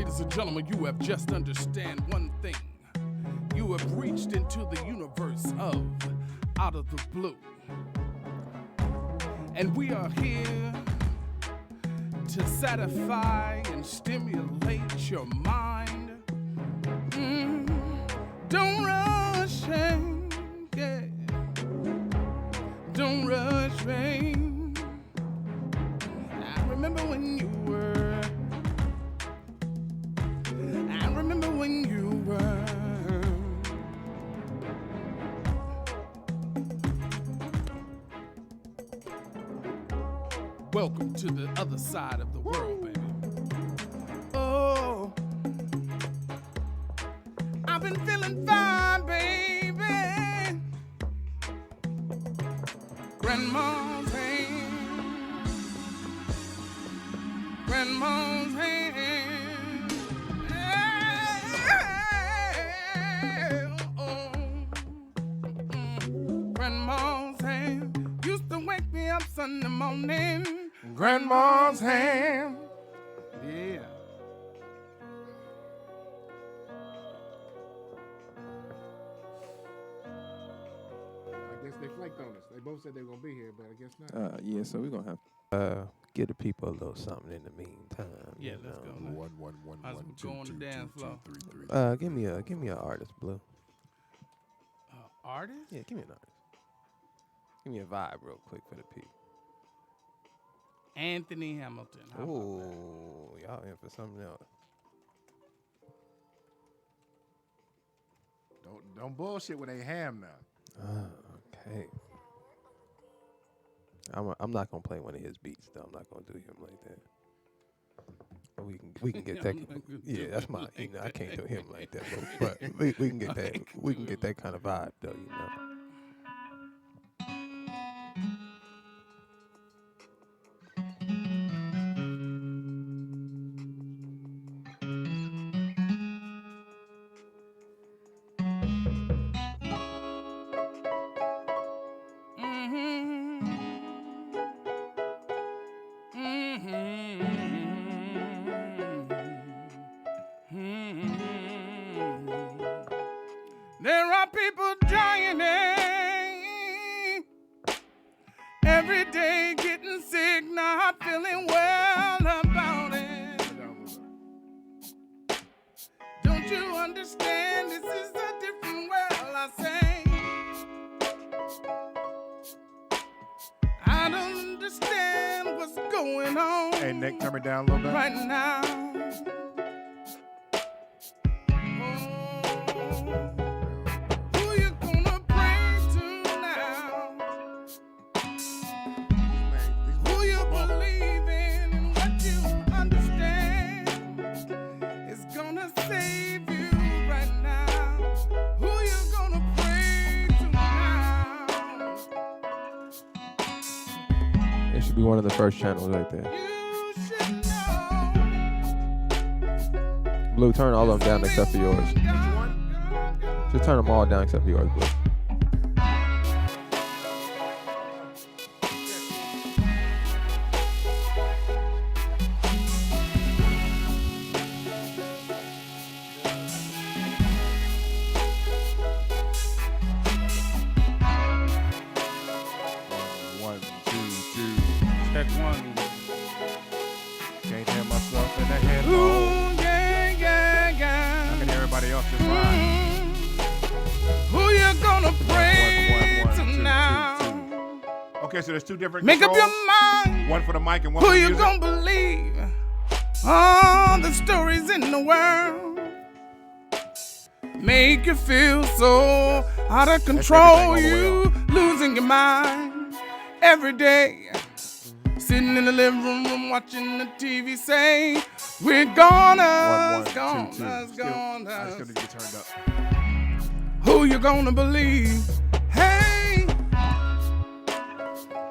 Ladies and gentlemen, you have just understand one thing. You have reached into the universe of Out of the Blue. And we are here to satisfy and stimulate your mind. Don't rush, yeah. Don't rush, rain. I remember when you were. I remember when you were. Welcome to the other side of the world, baby. Oh, I've been feeling fine, baby. Grandma's hand, grandma's hand, grandma's hand used to wake me up Sunday morning. Grandma's hand, yeah. I guess they flaked on us. They both said they were gonna be here, but I guess not. Yeah, so we're gonna have to give the people a little something in the meantime. Yeah, let's go. Go on the dance floor. Give me an artist, Blue. Artist? Yeah, give me an artist. Give me a vibe real quick for the people. Anthony Hamilton. Oh, y'all in for something else. Don't bullshit with a ham now. Okay. I'm not gonna play one of his beats though. I'm not gonna do him like that. But we can get that. Yeah, that's my. You know, I can't do him like that. But we can get that. We can get that kind of vibe though. You know. There are people dying every day, getting sick, not feeling well about it. Don't you understand? This is a different world, I say. I don't understand what's going on. Hey, Nick, turn it down a little bit. Right now. Be one of the first channels right there. Blue, turn all of them down except for yours. Just turn them all down except for yours, Blue. Okay, so there's two different Make controls. up your mind. One for the mic and one for for the music. Who you gonna believe? All the stories in the world make you feel so out of control. You losing your mind every day. Sitting in the living room watching the TV say, we're gonna, I still need to get turned up. Who you gonna believe? Hey,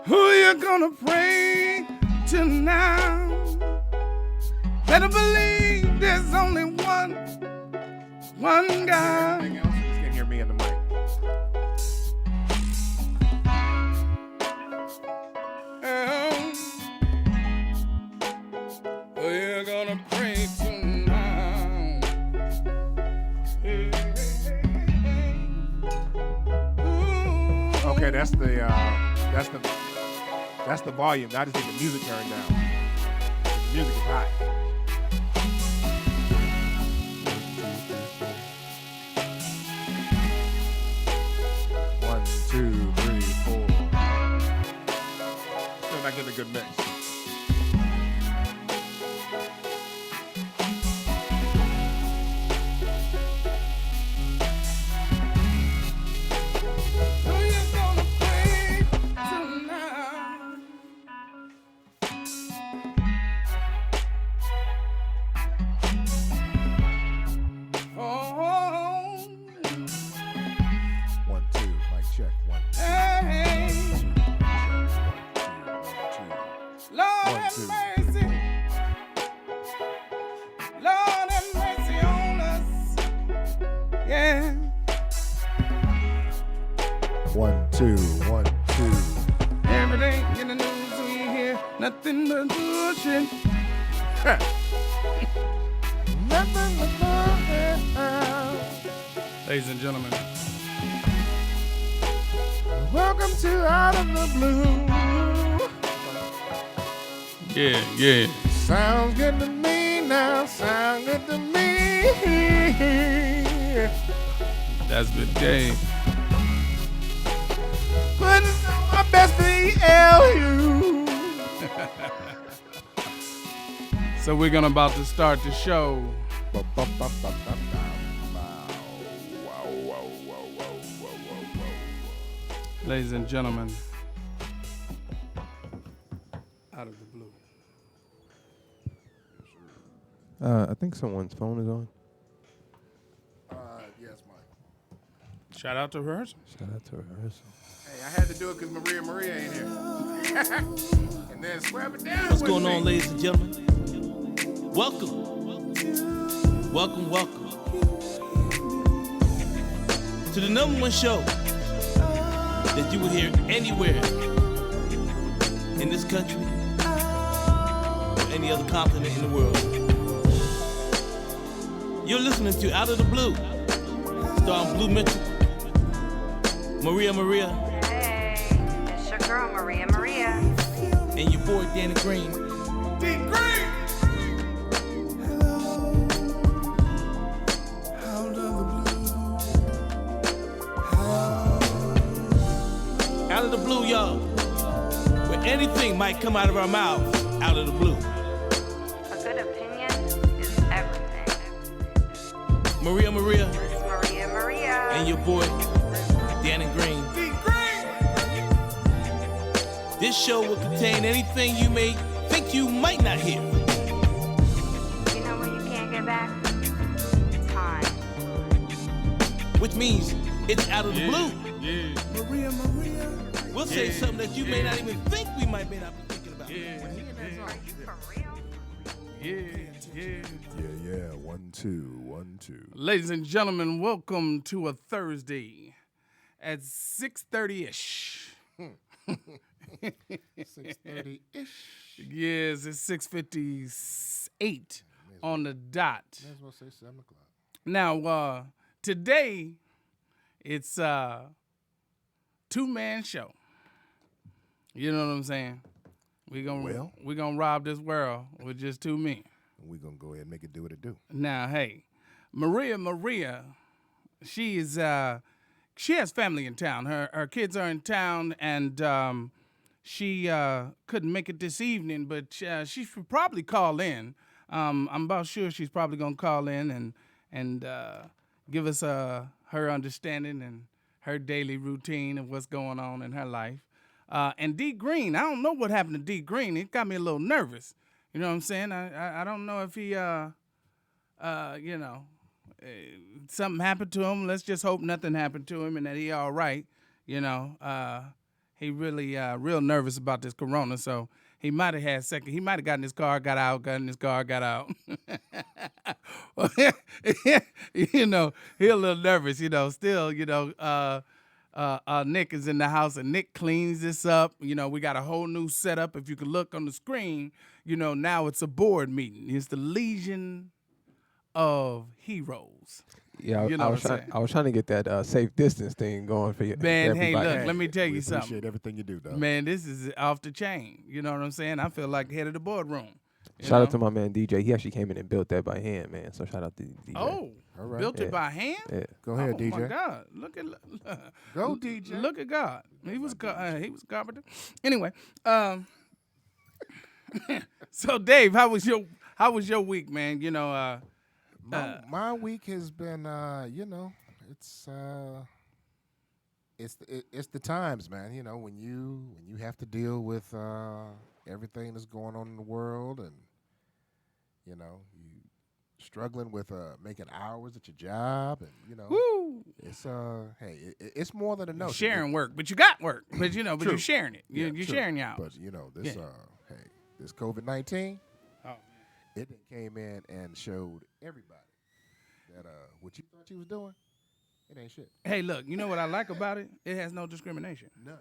who you gonna pray to now? Better believe there's only one guy. Anything else? You just can't hear me in the mic. Who you gonna pray to now? that's the volume. Now I just need the music turned down. The music is hot. One, two, three, four. Still not getting a good mix. One, two, 1, 2. Every day in the news we hear nothing but bullshit. Nothing but bullshit. Ladies and gentlemen, Welcome to Out of the Blue. yeah. Sounds good to me now. Sound good to me. That's Big Dave. Putting on my best BLU. So we're gonna about to start the show. Ladies and gentlemen, Out of the Blue. I think someone's phone is on. Yes, Mike. Shout out to rehearsal. Shout out to rehearsal. Hey, I had to do it because Maria ain't here. And then scrap it down. What's going on, ladies and gentlemen? Welcome to the #1 show that you will hear anywhere in this country or any other continent in the world. You're listening to Out of the Blue, starring Blue Mitchell, Maria, Hey, it's your girl Maria, and your boy Dannon Green. D Green. Out of the blue, y'all, where anything might come out of our mouths, out of the blue. A good opinion is everything. Maria, It's Maria. and your boy Dannon Green. D Green. This show will contain anything you may think you might not hear. You know when you can't get back? Time. Which means it's out of the blue. Yeah. Maria. We'll say something that you may not even think we might be thinking about. Are you for real? Yeah. 1, 2, 1, 2. Ladies and gentlemen, welcome to a Thursday at 6:30-ish. 6:30-ish. Yes, it's 6:58 on the dot. May as well say 7 o'clock. Now, today, it's a two-man show. You know what I'm saying? We're gonna rob this world with just two men. We're going to go ahead and make it do what it do. Now, hey, Maria, she has family in town. Her kids are in town, and she couldn't make it this evening, but she should probably call in. I'm about sure she's probably gonna call in and give us her understanding and her daily routine of what's going on in her life. And D Green, I don't know what happened to D Green. It got me a little nervous. You know what I'm saying? I don't know if he, something happened to him. Let's just hope nothing happened to him and that he all right. You know, he really real nervous about this corona, so he might have had second. He might have gotten his car, got out, got in his car, got out. You know, he a little nervous. You know, still, you know, Nick is in the house and Nick cleans this up. You know, we got a whole new setup. If you can look on the screen, you know, now it's a board meeting. It's the Legion of Heroes. Yeah, You know what I'm saying? I was trying to get that safe distance thing going for you. Man, hey, everybody. look, let me tell we you appreciate something. everything you do, dog. Man, this is off the chain. You know what I'm saying? I feel like head of the boardroom. Shout out to my man DJ. He actually came in and built that by hand, man. So shout out to DJ. Oh, All right. built Yeah. it by hand? Yeah. Go ahead, Oh DJ. my God! Look at Go, DJ. Look at God. He was a carpenter. Anyway, so Dave, how was your week, man? You know, My week has been, it's the times, man. You know, when you have to deal with everything that's going on in the world, and you struggling with making hours at your job, and woo, it's it's more than a notion. sharing work, but you got work, but but True. you're sharing it. You're true. sharing your hours. But this this COVID-19, Oh. it came in and showed everybody that what you thought you was doing, it ain't shit. Hey, look, you know what I like about it? It has no discrimination. None.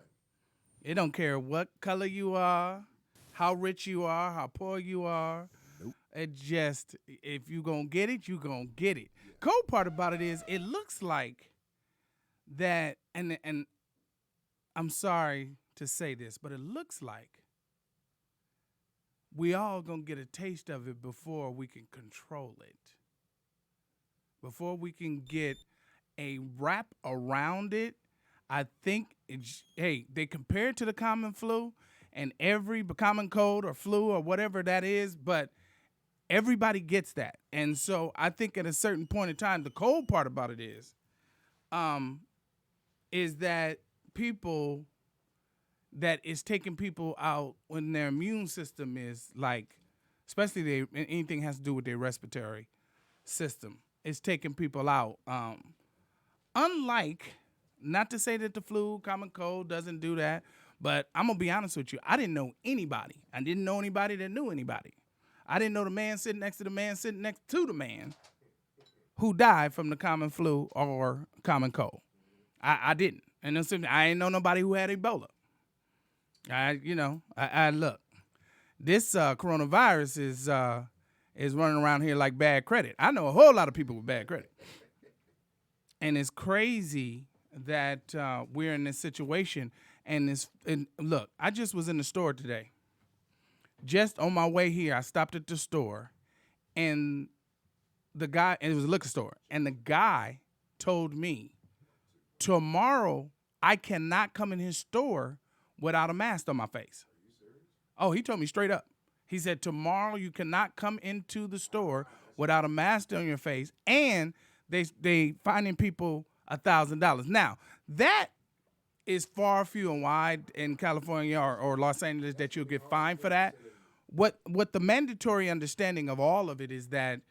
It don't care what color you are, how rich you are, how poor you are. Nope. It just, if you gonna get it, you gonna get it. Cool part about it is it looks like that, and I'm sorry to say this, but it looks like we all gonna get a taste of it before we can control it. Before we can get a wrap around it, I think they compare it to the common flu and every common cold or flu or whatever that is, but everybody gets that. And so I think at a certain point in time, the cold part about it is that people that is taking people out when their immune system is like, especially anything has to do with their respiratory system, is taking people out. Unlike, not to say that the flu, common cold doesn't do that, but I'm going to be honest with you. I didn't know anybody. I didn't know anybody that knew anybody. I didn't know the man sitting next to the man sitting next to the man who died from the common flu or common cold. I didn't. And I ain't know nobody who had Ebola. I look, this coronavirus is running around here like bad credit. I know a whole lot of people with bad credit. And it's crazy that we're in this situation. And look, I just was in the store today. Just on my way here, I stopped at the store, and it was a liquor store, and the guy told me, tomorrow I cannot come in his store without a mask on my face. Are you serious? Oh, he told me straight up. He said, tomorrow you cannot come into the store without a mask on your face, and they finding people $1,000. Now, that is far few and wide in California or Los Angeles that you'll get fined for that. What the mandatory understanding of all of it is that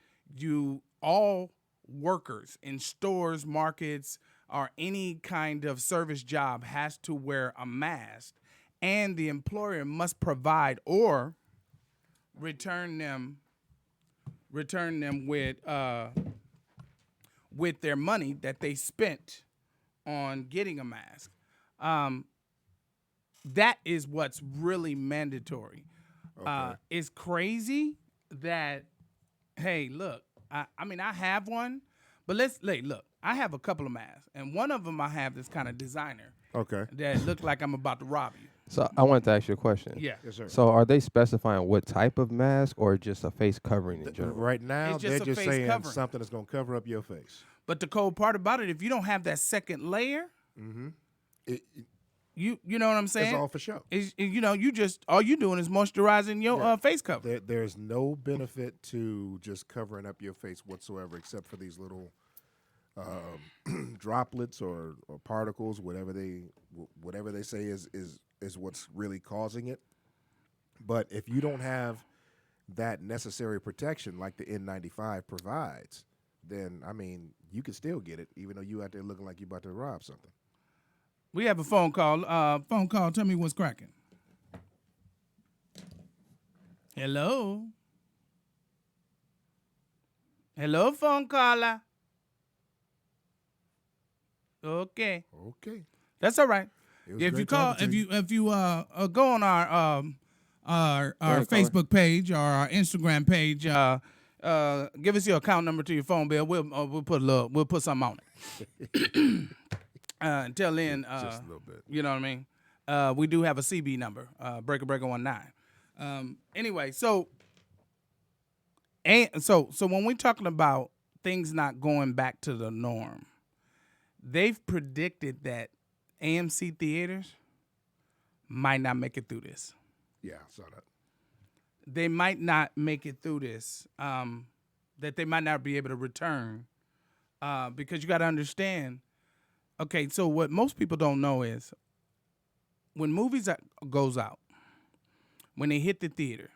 all workers in stores, markets, or any kind of service job has to wear a mask, and the employer must provide or return them with their money that they spent on getting a mask. That is what's really mandatory. Okay. It's crazy that, hey, look, I have one, but look, I have a couple of masks, and one of them I have this kind of designer Okay. that look like I'm about to rob you. So I wanted to ask you a question. Yeah. Yes, sir. So are they specifying what type of mask or just a face covering in general? Right now, It's just they're a just face saying covering. something that's going to cover up your face. But the cold part about it, if you don't have that second layer, you know what I'm saying? It's all for show. You just all you doing is moisturizing your face cover. There's no benefit to just covering up your face whatsoever, except for these little droplets or particles, whatever they say is what's really causing it. But if you don't have that necessary protection like the N95 provides, then you can still get it, even though you out there looking like you're about to rob something. We have a phone call. Tell me what's cracking. Hello. Hello, phone caller. Okay. That's all right. If you call, if you go on our Facebook page or our Instagram page, Give us your account number to your phone bill. We'll put something on it. Until then, Just a little bit. you know what I mean. We do have a CB number, breaker 19. Anyway, so when we're talking about things not going back to the norm, they've predicted that AMC theaters might not make it through this. Yeah, I saw that. They might not make it through this. That they might not be able to return, because you got to understand. Okay, so what most people don't know is when movies goes out, when they hit the theater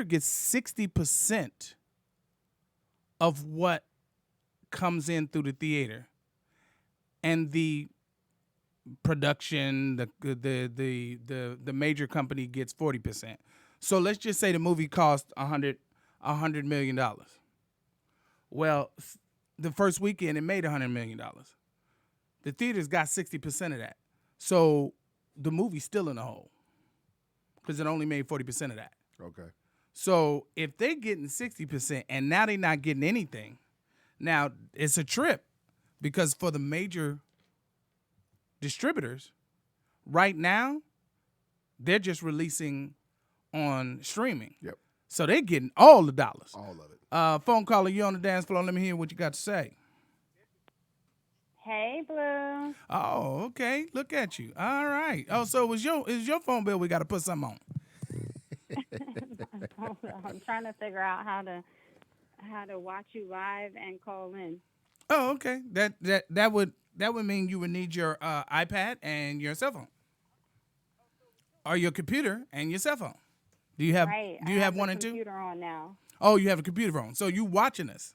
gets 60% of what comes in through the theater, and the production, the major company gets 40%. So let's just say the movie cost $100 million. Well, the first weekend it made $100 million. The theaters got 60% of that. So the movie's still in the hole because it only made 40% of that. Okay. So if they're getting 60% and now they're not getting anything, now it's a trip, because for the major distributors, right now, they're just releasing on streaming. Yep. So they're getting all the dollars. All of it. Phone caller, you on the dance floor. Let me hear what you got to say. Hey, Blue. Oh, okay. Look at you. All right. Oh, so is your phone bill we got to put something on? Hold on. I'm trying to figure out how to watch you live and call in. Oh, okay. That would mean you would need your iPad and your cell phone, or your computer and your cell phone. Do you have Right. Do you I have the one and two? computer on now. Oh, you have a computer phone. So you watching us?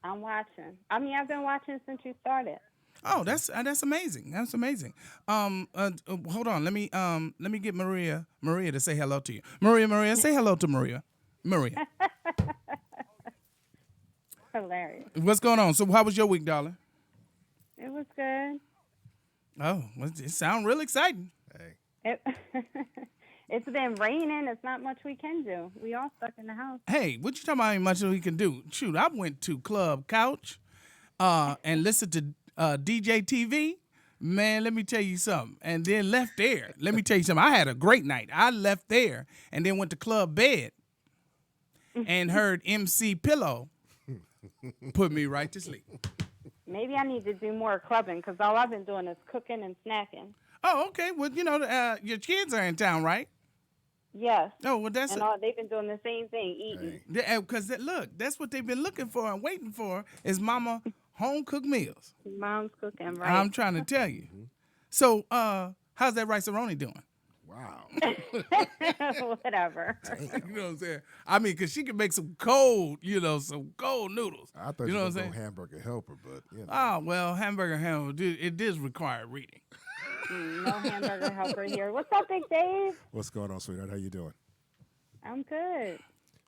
I'm watching. I mean, I've been watching since you started. Oh, that's amazing. That's amazing. Hold on. Let me get Maria to say hello to you. Maria, say hello to Maria. Hilarious. What's going on? So how was your week, darling? It was good. Oh, it sounds real exciting. Hey. It's been raining. It's not much we can do. We all stuck in the house. Hey, what you talking about? Ain't much we can do. Shoot, I went to Club Couch, and listened to DJ TV. Man, let me tell you something. And then left there. Let me tell you something. I had a great night. I left there and then went to Club Bed and heard MC Pillow put me right to sleep. Maybe I need to do more clubbing because all I've been doing is cooking and snacking. Oh, okay. Well, your kids are in town, right? Yes. Oh, well, that's And they've been doing the same thing, eating. because look, that's what they've been looking for and waiting for is mama home cooked meals. Mom's cooking, right? I'm trying to tell you. So, how's that rice-a-roni doing? Wow. Whatever. You know what I'm saying? I mean, because she can make some cold noodles. I thought You know what I'm were saying? hamburger helper, but Oh, well, hamburger, it does require reading. No hamburger helper here. What's up, Big Dave? What's going on, sweetheart? How you doing? I'm good.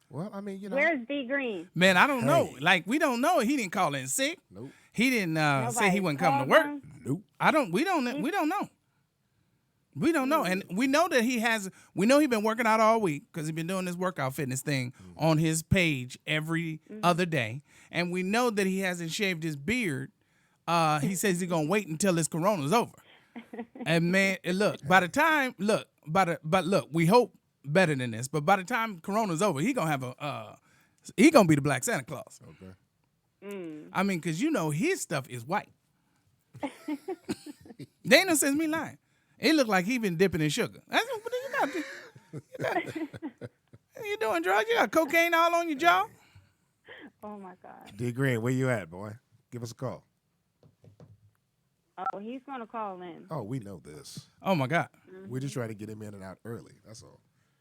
Well, I mean, Where's D Green? Man, I don't know. Hey. Like, we don't know. He didn't call in sick. Nope. He didn't say he Nobody wasn't coming to called work. him? Nope. We don't know. We don't know. And we know that he's been working out all week because he's been doing this workout fitness thing on his page every other day. And we know that he hasn't shaved his beard. He says he's going to wait until this corona's over. And man, look, we hope better than this, but by the time corona's over, he going to be the Black Santa Claus. Okay. I mean, because his stuff is white. Dannon says me lying. It look like he been dipping in sugar. That's what you got. You doing drugs? You got cocaine all on your jaw? Oh, my God. D Green, where you at, boy? Give us a call. Oh, he's going to call in. Oh, we know this. Oh my God. We're just trying to get him in and out early. That's all.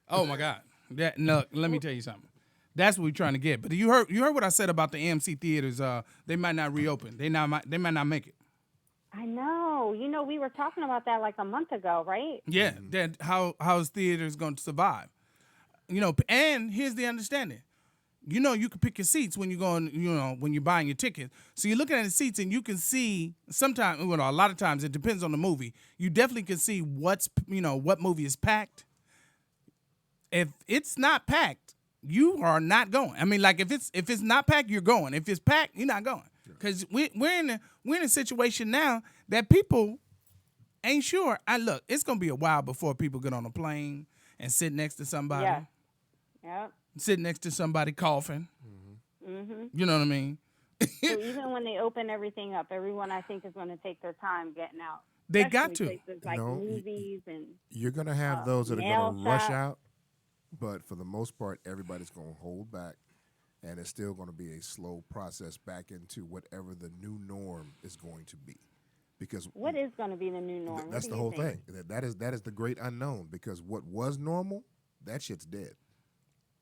Oh my God. Let me tell you something. That's what we're trying to get. But you heard what I said about the AMC theaters. They might not reopen. They might not make it. I know. We were talking about that like a month ago, right? Yeah. That how's theaters going to survive? And here's the understanding. You can pick your seats when you're going, when you're buying your ticket. So you're looking at the seats and you can see sometimes, a lot of times it depends on the movie. You definitely can see what movie is packed. If it's not packed, you are not going. I mean, like if it's not packed, you're going. If it's packed, you're not going. Because we're in a situation now that people ain't sure. Look, it's gonna be a while before people get on a plane and sit next to somebody. Yeah. Yep. Sit next to somebody coughing. Mm-hmm. You know what I mean? So even when they open everything up, everyone I think is going to take their time getting out. They got Especially to. places like No, movies and You're gonna have those that are nail gonna rush shop. out, but for the most part, everybody's gonna hold back, and it's still gonna be a slow process back into whatever the new norm is going to be. Because what is going to be the new norm? that's What the do you whole think? thing. That is the great unknown. Because what was normal, that shit's dead.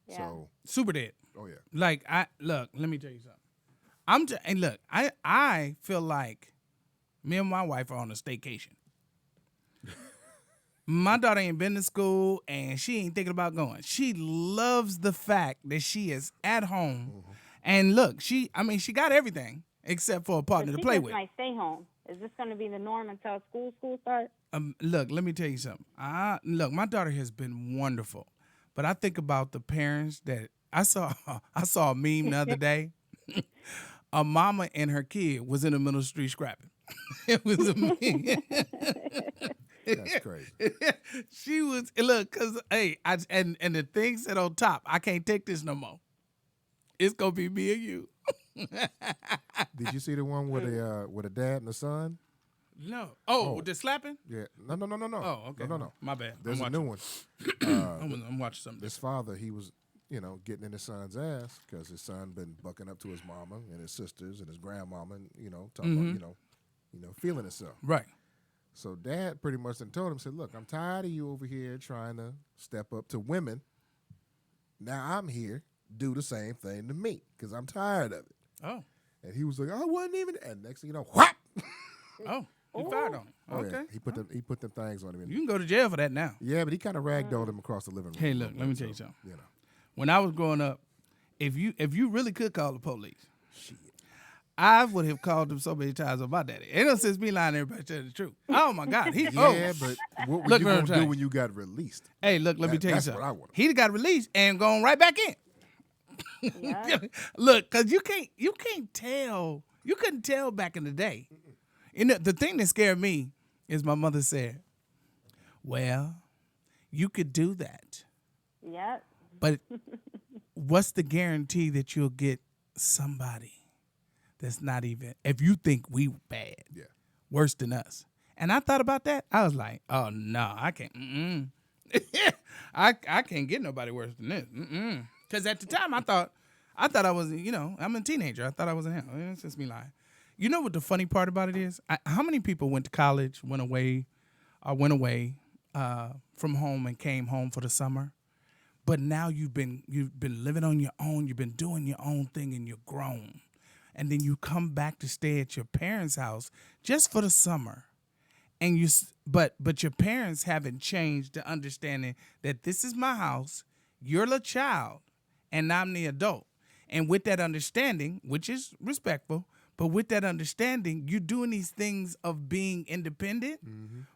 Yeah. So, Super dead. oh yeah, Like let me tell you something. And look, I feel like me and my wife are on a staycation. My daughter ain't been to school and she ain't thinking about going. She loves the fact that she is at home. And look, she got everything except for a partner But to she play just with. might stay home. Is this going to be the norm until school starts? Look, let me tell you something. Look, my daughter has been wonderful, but I think about the parents that I saw. I saw a meme the other day. A mama and her kid was in the middle of the street scrapping. It was a meme. that's crazy. She was cause and the thing said on top, I can't take this no more. It's gonna be me and you. Did you see the one with a dad and a son? No. Oh, the slapping? Yeah. No. Oh, okay. No. My bad. There's a new one. I'm watching something. This father, he was, getting in his son's ass because his son been bucking up to his mama and his sisters and his grandmama, and talking about, feeling himself. Right. So dad pretty much then told him, said, "Look, I'm tired of you over here trying to step up to women. Now I'm here, do the same thing to me because I'm tired of it." Oh. And he was like, "I wasn't even." And next thing you know, whap! Oh. You fired on him. Oh, Okay. yeah. He put them things on him. You can go to jail for that now. Yeah, but he kind of ragdolled him across the living room. Hey, look, let me tell you something. You know. When I was growing up, if you really could call the police, I would have called them so many times on my daddy. Ain't no sense me lying to everybody telling the truth. Oh my God, Yeah, but what were Look you what I'm going to do saying. when you got released? Hey, look, let me tell you That's something. what I want. He got released and gone right back in. Yeah. Look, cause you can't tell. You couldn't tell back in the day. And the thing that scared me is my mother said, "Well, you could do that, Yep. but what's the guarantee that you'll get somebody that's not even if you think we bad, worse than us?" And I thought about that. I was like, "Oh no, I can't. I can't get nobody worse than this." Because at the time I thought I was, I'm a teenager. I thought I was in hell. It's just me lying. You know what the funny part about it is? How many people went to college, went away from home and came home for the summer? But now you've been living on your own. You've been doing your own thing, and you're grown. And then you come back to stay at your parents' house just for the summer. And but your parents haven't changed the understanding that this is my house. You're the child, and I'm the adult. And with that understanding, which is respectful, but with that understanding, you're doing these things of being independent,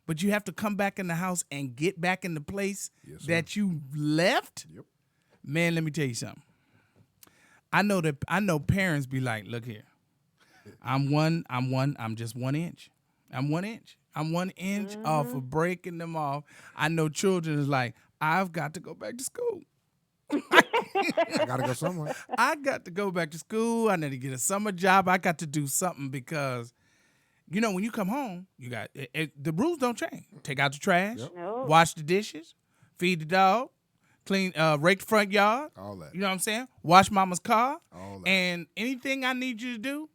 but you have to come back in the house and get back in the place that you left. Yep. Man, let me tell you something. I know parents be like, "Look here, I'm just 1 inch. I'm 1 inch. I'm 1 inch off of breaking them off." I know children is like, "I've got to go back to school. I got to go somewhere. I got to go back to school. I need to get a summer job. I got to do something because, when you come home, you got the rules don't change. Take out the trash, No. wash the dishes, feed the dog, clean, rake the front yard. All that. You know what I'm saying? Wash mama's car. All that. And anything I need you to do,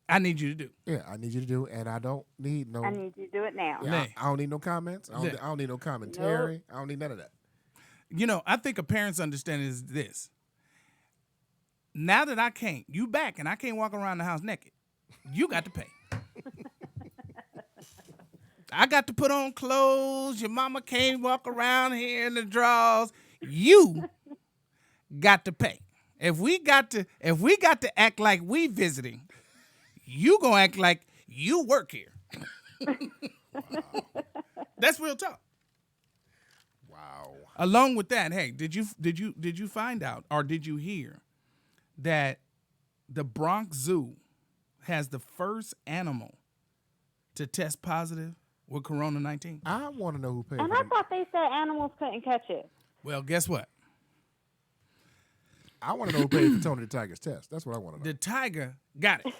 I need you to do. Yeah, I need you to do, and I don't need no. I need you to do it now. Yeah, Nay. I don't need no comments. I don't need no commentary. I don't need none of that. I think a parent's understanding is this. Now that I can't, you back, and I can't walk around the house naked. You got to pay. I got to put on clothes. Your mama can't walk around here in the drawers. You got to pay. If we got to act like we visiting, you gonna act like you work here. Wow. That's real talk. Wow. Along with that, hey, did you find out or did you hear that the Bronx Zoo has the first animal to test positive with Corona-19? I want to know who paid And for I them. thought they said animals couldn't catch it. Well, guess what? I want to know who paid for Tony the Tiger's test. That's what I want to know. The tiger got it.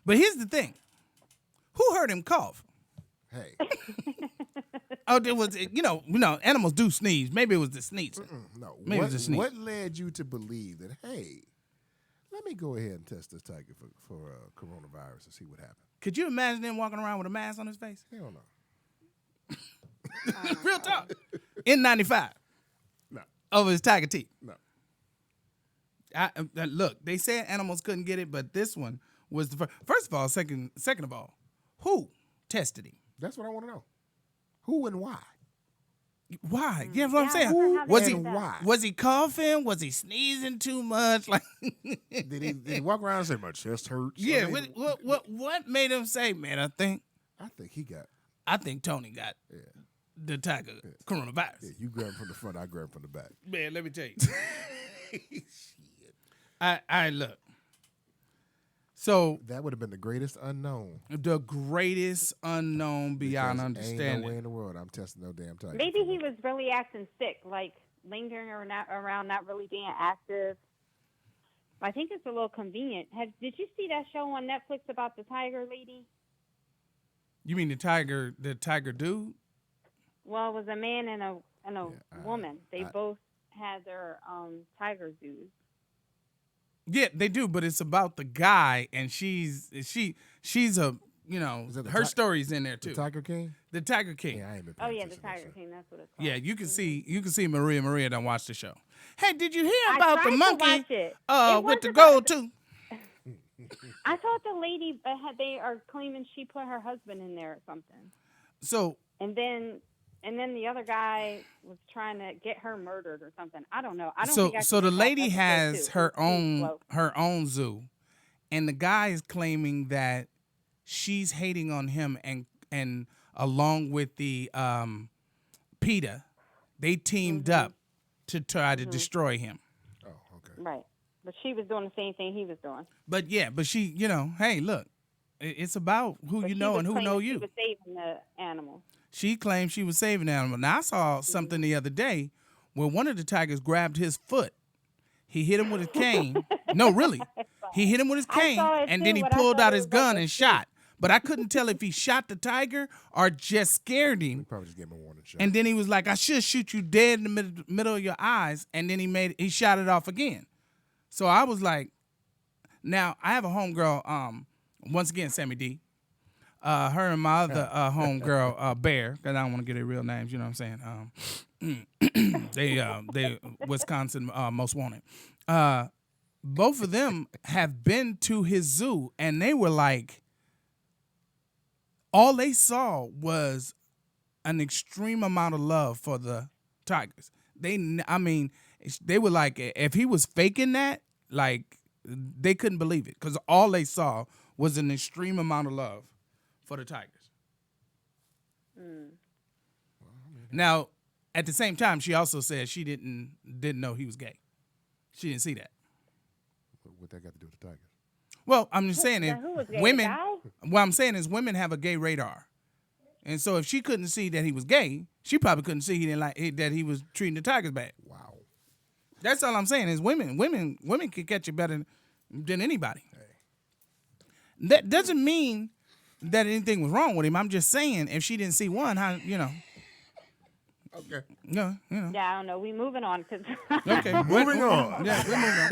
But here's the thing. Who heard him cough? Hey, Oh, there was, animals do sneeze. Maybe it was the sneeze. no. Maybe it's a sneeze. What led you to believe that, hey, let me go ahead and test this tiger for coronavirus and see what happens? Could you imagine him walking around with a mask on his face? Hell no. Real talk. N95 No. over his tiger teeth. No. Look, they said animals couldn't get it, but this one was the first. First of all, second of all, who tested him? That's what I want to know. Who and why? Why? You know what I'm Yeah, saying? I wonder how Was they he did that. why? was he coughing? Was he sneezing too much? Like, Did he walk around and say my chest hurts? yeah. I mean, What made him say, man? I think Tony got Yeah. the tiger coronavirus. Yeah, you grab him from the front, I grab him from the back. Man, let me tell you. I look. So That would have been the greatest unknown. the greatest unknown beyond Because Ain't understanding. no way in the world I'm testing no damn tiger. Maybe he was really acting sick, like lingering around, not really being active. I think it's a little convenient. Did you see that show on Netflix about the tiger lady? You mean the tiger dude? Well, it was a man and a Yeah, woman. They both had their tiger zoos. Yeah, they do, but it's about the guy, and she's a Is that the her ti- story's in there The too. Tiger King? The Tiger King. Yeah, I ain't been Oh paying yeah, the attention to that Tiger shit. King. That's what it's called. Yeah, you can see Maria done watch the show. Hey, did you hear I about the tried to monkey watch it. It with the wasn't gold tooth? I thought the lady they are claiming she put her husband in there or something, So and then the other guy was trying to get her murdered or something. I don't know. I don't so think I so can the watch lady episode has 2. her It's too own slow. zoo, and the guy is claiming that she's hating on him, and along with the PETA, they teamed up to try to destroy him. Oh, okay. Right, but she was doing the same thing he was doing. But yeah, but she, hey, look, it's about who But you she know was and who claiming know She you. was saving the animal. She claimed she was saving the animal. Now I saw something the other day where one of the tigers grabbed his foot. He hit him with his cane. No, really. He hit him with his I cane, saw it and too, then he but I pulled thought out it his was like gun a and shot. But I couldn't tell if he shot the tiger or just scared him. Probably just gave him a warning shot. And then he was like, I should shoot you dead in the middle of your eyes. And then he shot it off again. So I was like, now I have a homegirl, once again, Sammy D. Her and my other homegirl, Bear, because I don't want to get their real names, you know what I'm saying? They Wisconsin most wanted. Both of them have been to his zoo, and they were like, all they saw was an extreme amount of love for the tigers. They were like, if he was faking that, like, they couldn't believe it, because all they saw was an extreme amount of love for the tigers. Now, at the same time, she also said she didn't know he was gay. She didn't see that. What that got to do with the Tigers? Well, I'm just saying, Now, who was gay, the women. guy? What I'm saying is, women have a gay radar, and so if she couldn't see that he was gay, she probably couldn't see that he was treating the tigers bad. Wow. That's all I'm saying is women can catch you better than anybody. That doesn't mean that anything was wrong with him. I'm just saying if she didn't see one, how Okay. Yeah. Yeah, I don't know. We moving on because Okay. Moving on. Yeah, we're moving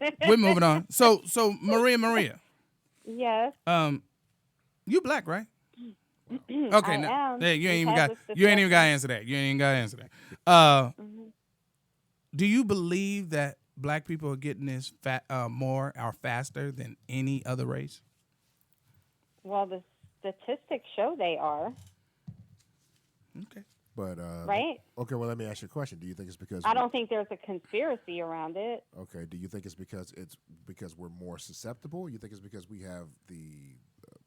on. We're moving on. So Maria, yes. you black, right? Okay, I now am. yeah, you ain't We've even had got this to answer that. You ain't even got to answer that. Mm-hmm. Do you believe that black people are getting this more or faster than any other race? Well, the statistics show they are. Okay. But Right? Okay, well, let me ask you a question. Do you think it's because I don't think there's a conspiracy around it. Okay, do you think it's because we're more susceptible? You think it's because we have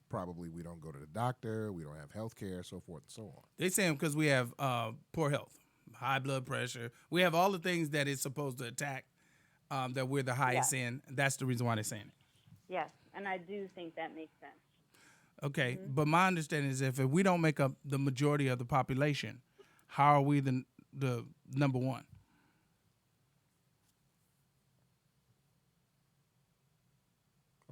probably we don't go to the doctor, we don't have health care, so forth and so on. They saying because we have poor health, high blood pressure. We have all the things that it's supposed to attack that we're the highest in. That's the reason why they're saying it. Yes, and I do think that makes sense. Okay, but my understanding is if we don't make up the majority of the population, how are we the number one?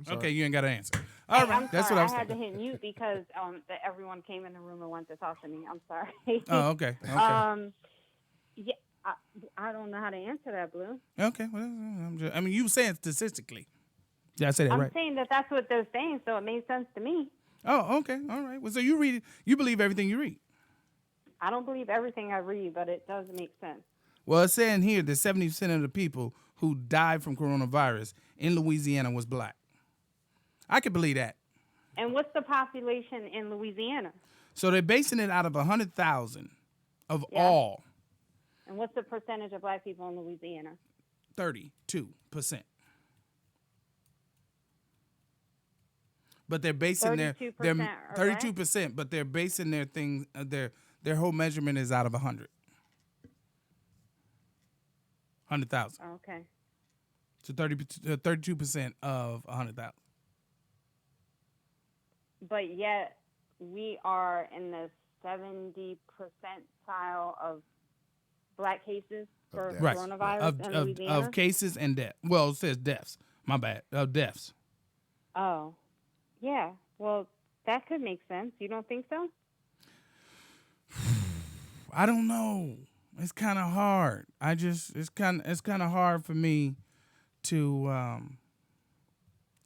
Okay, you ain't got to answer. All right, I'm that's sorry, what I was had to thinking. hit mute because everyone came in the room and wanted to talk to me. I'm sorry. Oh, okay. Yeah, I don't know how to answer that, Blue. Okay. Well, I mean, you saying statistically. Did I say that I'm right? saying that that's what they're saying, so it made sense to me. Oh, okay. All right. Well, so you read it. You believe everything you read. I don't believe everything I read, but it does make sense. Well, it's saying here that 70% of the people who died from coronavirus in Louisiana was black. I could believe that. And what's the population in Louisiana? So they're basing it out of 100,000 of Yeah. all. And what's the percentage of black people in Louisiana? 32%. But they're basing their 32%, 32%, but they're basing their thing their whole measurement is out of 100,000. Okay. So 32% of 100,000. But yet we are in the 70 percentile of black cases for deaths. coronavirus in Louisiana. Of cases and death. Well, it says deaths. My bad. Of deaths. Oh, yeah. Well, that could make sense. You don't think so? I don't know. It's kind of hard. It's kind of hard for me to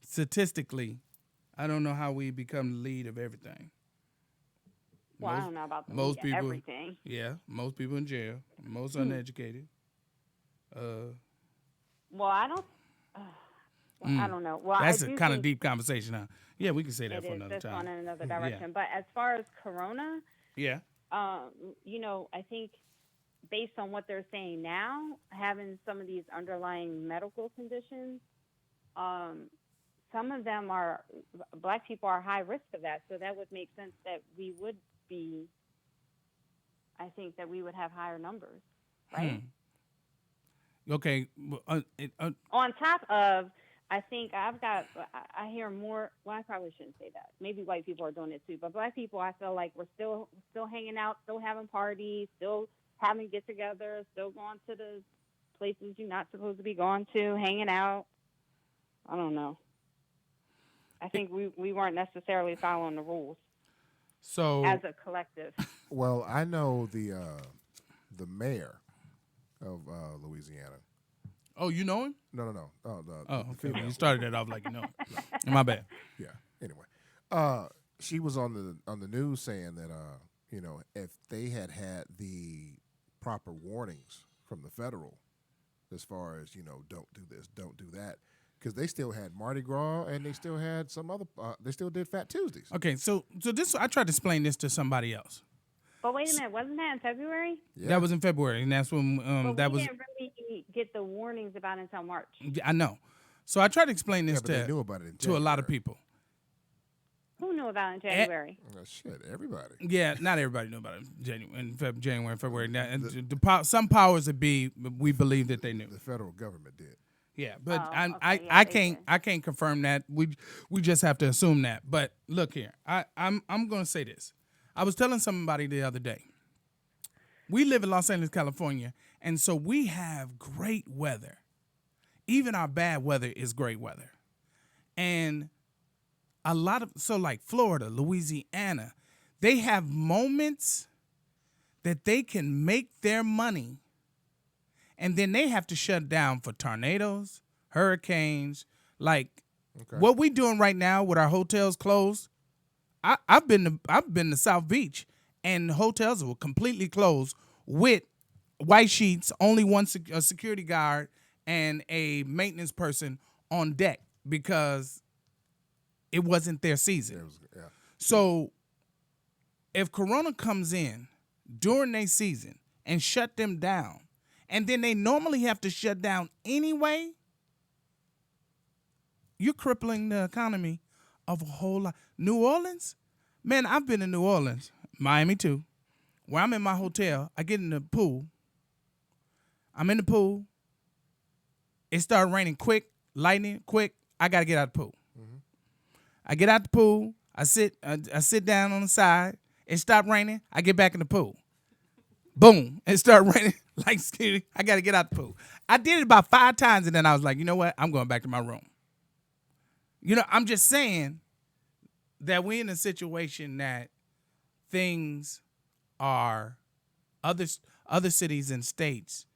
statistically. I don't know how we become the lead of everything. Well, I don't know about the most media, people, everything. Yeah, most people in jail, most uneducated. Well, I don't. I don't know. Well, That's I a do kind of think deep conversation, huh? Yeah, we can say that it for is. another That's time. gone in another direction. But as far as corona, Yeah. you know, I think based on what they're saying now, having some of these underlying medical conditions, some of them are, black people are high risk of that. So that would make sense that we would be, I think that we would have higher numbers, right? Okay. On top of, I think I hear more, well, I probably shouldn't say that. Maybe white people are doing it too, but black people, I feel like we're still hanging out, still having parties, still having get-togethers, still going to the places you're not supposed to be going to, hanging out. I don't know. I think we weren't necessarily following the rules So as a collective. Well, I know the mayor of Louisiana. Oh, you know him? No. Oh, Oh, okay. female. You started that off like you know him. My bad. Yeah. Anyway, she was on the news saying that you know, if they had the proper warnings from the federal, as far as, you know, don't do this, don't do that, because they still had Mardi Gras and they still had some other. They still did Fat Tuesdays. Okay, so this I tried to explain this to somebody else. But wait a minute, wasn't that in February? Yeah. That was in February, and that's when But that we was. didn't really get the warnings about it until March. I know. So I tried to explain this Yeah, but they knew about it in to a lot of January. people. Who knew about it in January? Shit, everybody. Yeah, not everybody knew about it in January and February. Now, and some powers that be, we believe that they knew. The federal government did. Yeah, but Oh, I okay, yeah, they did. I can't confirm that. We just have to assume that. But look here, I'm going to say this. I was telling somebody the other day. We live in Los Angeles, California, and so we have great weather. Even our bad weather is great weather. And a lot of, so like Florida, Louisiana, they have moments that they can make their money, and then they have to shut down for tornadoes, hurricanes. Like what we doing right now with our hotels closed. I've been to South Beach, and hotels were completely closed with white sheets, only a security guard and a maintenance person on deck because it wasn't their season. So if Corona comes in during their season and shut them down, and then they normally have to shut down anyway, you're crippling the economy of a whole lot. New Orleans? Man, I've been in New Orleans, Miami too, where I'm in my hotel, I get in the pool, I'm in the pool. It started raining quick, lightning quick. I got to get out the pool. I get out the pool. I sit down on the side. It stopped raining. I get back in the pool. Boom. It started raining like scary. I got to get out the pool. I did it about 5 times, and then I was like, you know what? I'm going back to my room. You know, I'm just saying that we're in a situation that things are other cities and states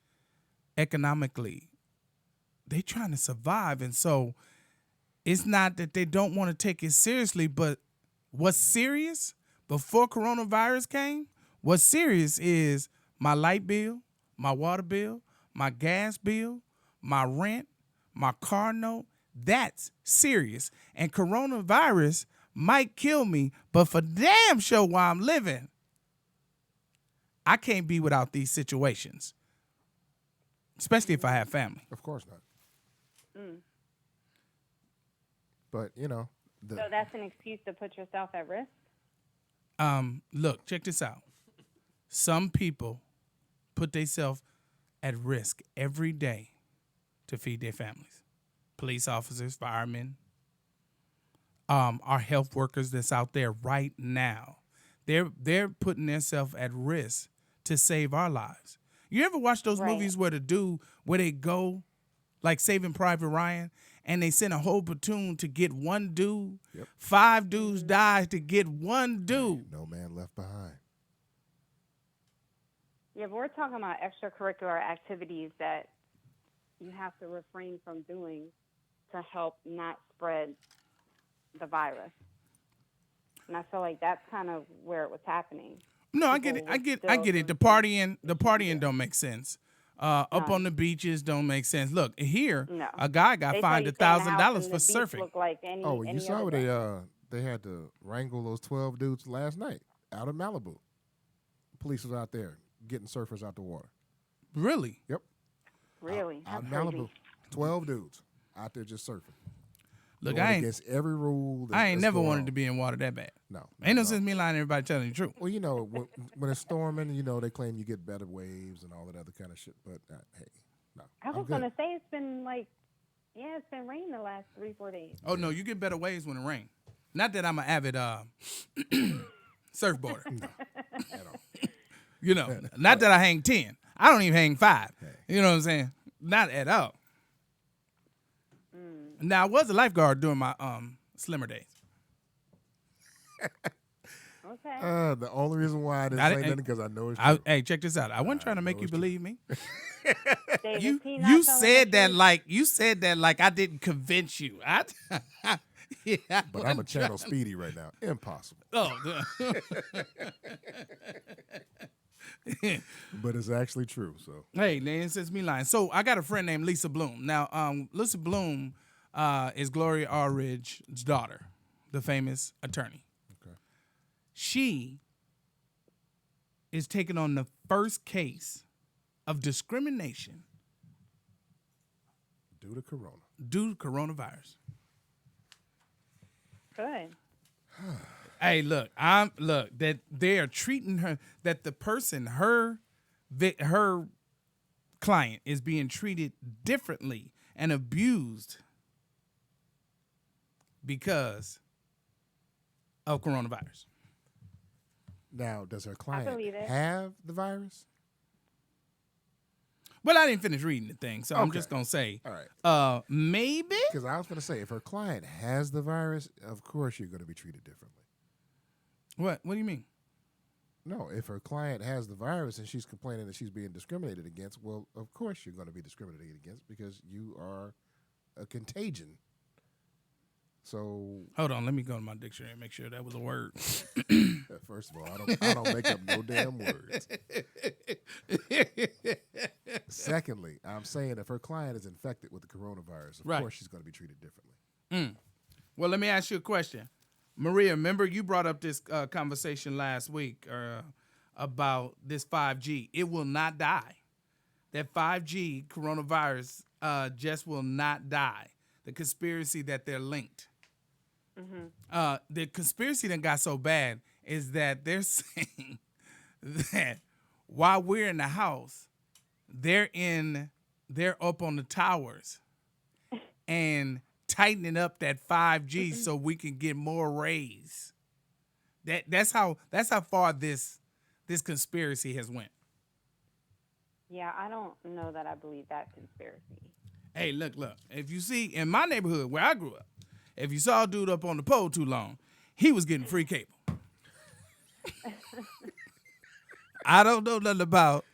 economically, they trying to survive. And so it's not that they don't want to take it seriously, but what's serious before coronavirus came, what's serious is my light bill, my water bill, my gas bill, my rent, my car note. That's serious. And coronavirus might kill me, but for damn sure while I'm living, I can't be without these situations, especially if I have family. Of course not. But, you know. So that's an excuse to put yourself at risk? Look, check this out. Some people put themselves at risk every day to feed their families. Police officers, firemen, our health workers that's out there right now. They're putting themselves at risk to save our lives. You ever watch those movies where they go, like Saving Private Ryan, and they send a whole platoon to get one dude? Yep. 5 dudes die to get one dude. No man left behind. Yeah, but we're talking about extracurricular activities that you have to refrain from doing to help not spread the virus. And I feel like that's kind of where it was happening. No, I get it. I get it. The partying don't make sense. Up on the beaches don't make sense. Look, here, a guy got fined $1,000 for surfing. Like you saw where they had to wrangle those 12 dudes last night out of Malibu. Police was out there getting surfers out the water. Really? Yep. Really? Out in Malibu, 12 dudes out there just surfing. Look, going I ain't against every rule. I ain't never wanted to be in water that bad. No. Ain't no sense me lying to everybody telling the truth. Well, you know, when it's storming, you know, they claim you get better waves and all that other kind of shit. But hey, no. I was going to say it's been it's been raining the last 3-4 days. Oh, no, you get better waves when it rains. Not that I'm an avid surfboarder. No, at all. You know, not that I hang 10. I don't even hang 5. Hey. You know what I'm saying? Not at all. Now, I was a lifeguard during my slimmer days. Okay. The only reason why I didn't say nothing because I know it's true. Hey, check this out. I wasn't trying to make you believe me. David, you said that like I didn't convince you. Yeah, but I'm a channel Speedy right now. Impossible. Oh. But it's actually true. So hey, man, it says me lying. So I got a friend named Lisa Bloom. Now, Lisa Bloom is Gloria Allred's daughter, the famous attorney. Okay. She is taking on the first case of discrimination due to coronavirus. Good. Hey, look, that they are treating her, that the person, her client is being treated differently and abused because of coronavirus. Now, does her client believe it. have the virus? Well, I didn't finish reading the thing, so I'm just going to say, all right. Maybe. Because I was going to say, if her client has the virus, of course you're going to be treated differently. What do you mean? No, if her client has the virus and she's complaining that she's being discriminated against, well, of course you're going to be discriminated against because you are a contagion. So hold on, let me go to my dictionary and make sure that was a word. First of all, I don't make up no damn words. Secondly, I'm saying if her client is infected with the coronavirus, of course she's going to be treated differently. Well, let me ask you a question. Maria, remember you brought up this conversation last week about this 5G. It will not die. That 5G coronavirus just will not die. The conspiracy that they're linked. Mm-hmm. The conspiracy that got so bad is that they're saying that while we're in the house, they're up on the towers and tightening up that 5G so we can get more rays. That's how far this conspiracy has went. Yeah, I don't know that I believe that conspiracy. Hey, look. If you see in my neighborhood where I grew up, if you saw a dude up on the pole too long, he was getting free cable. I don't know nothing about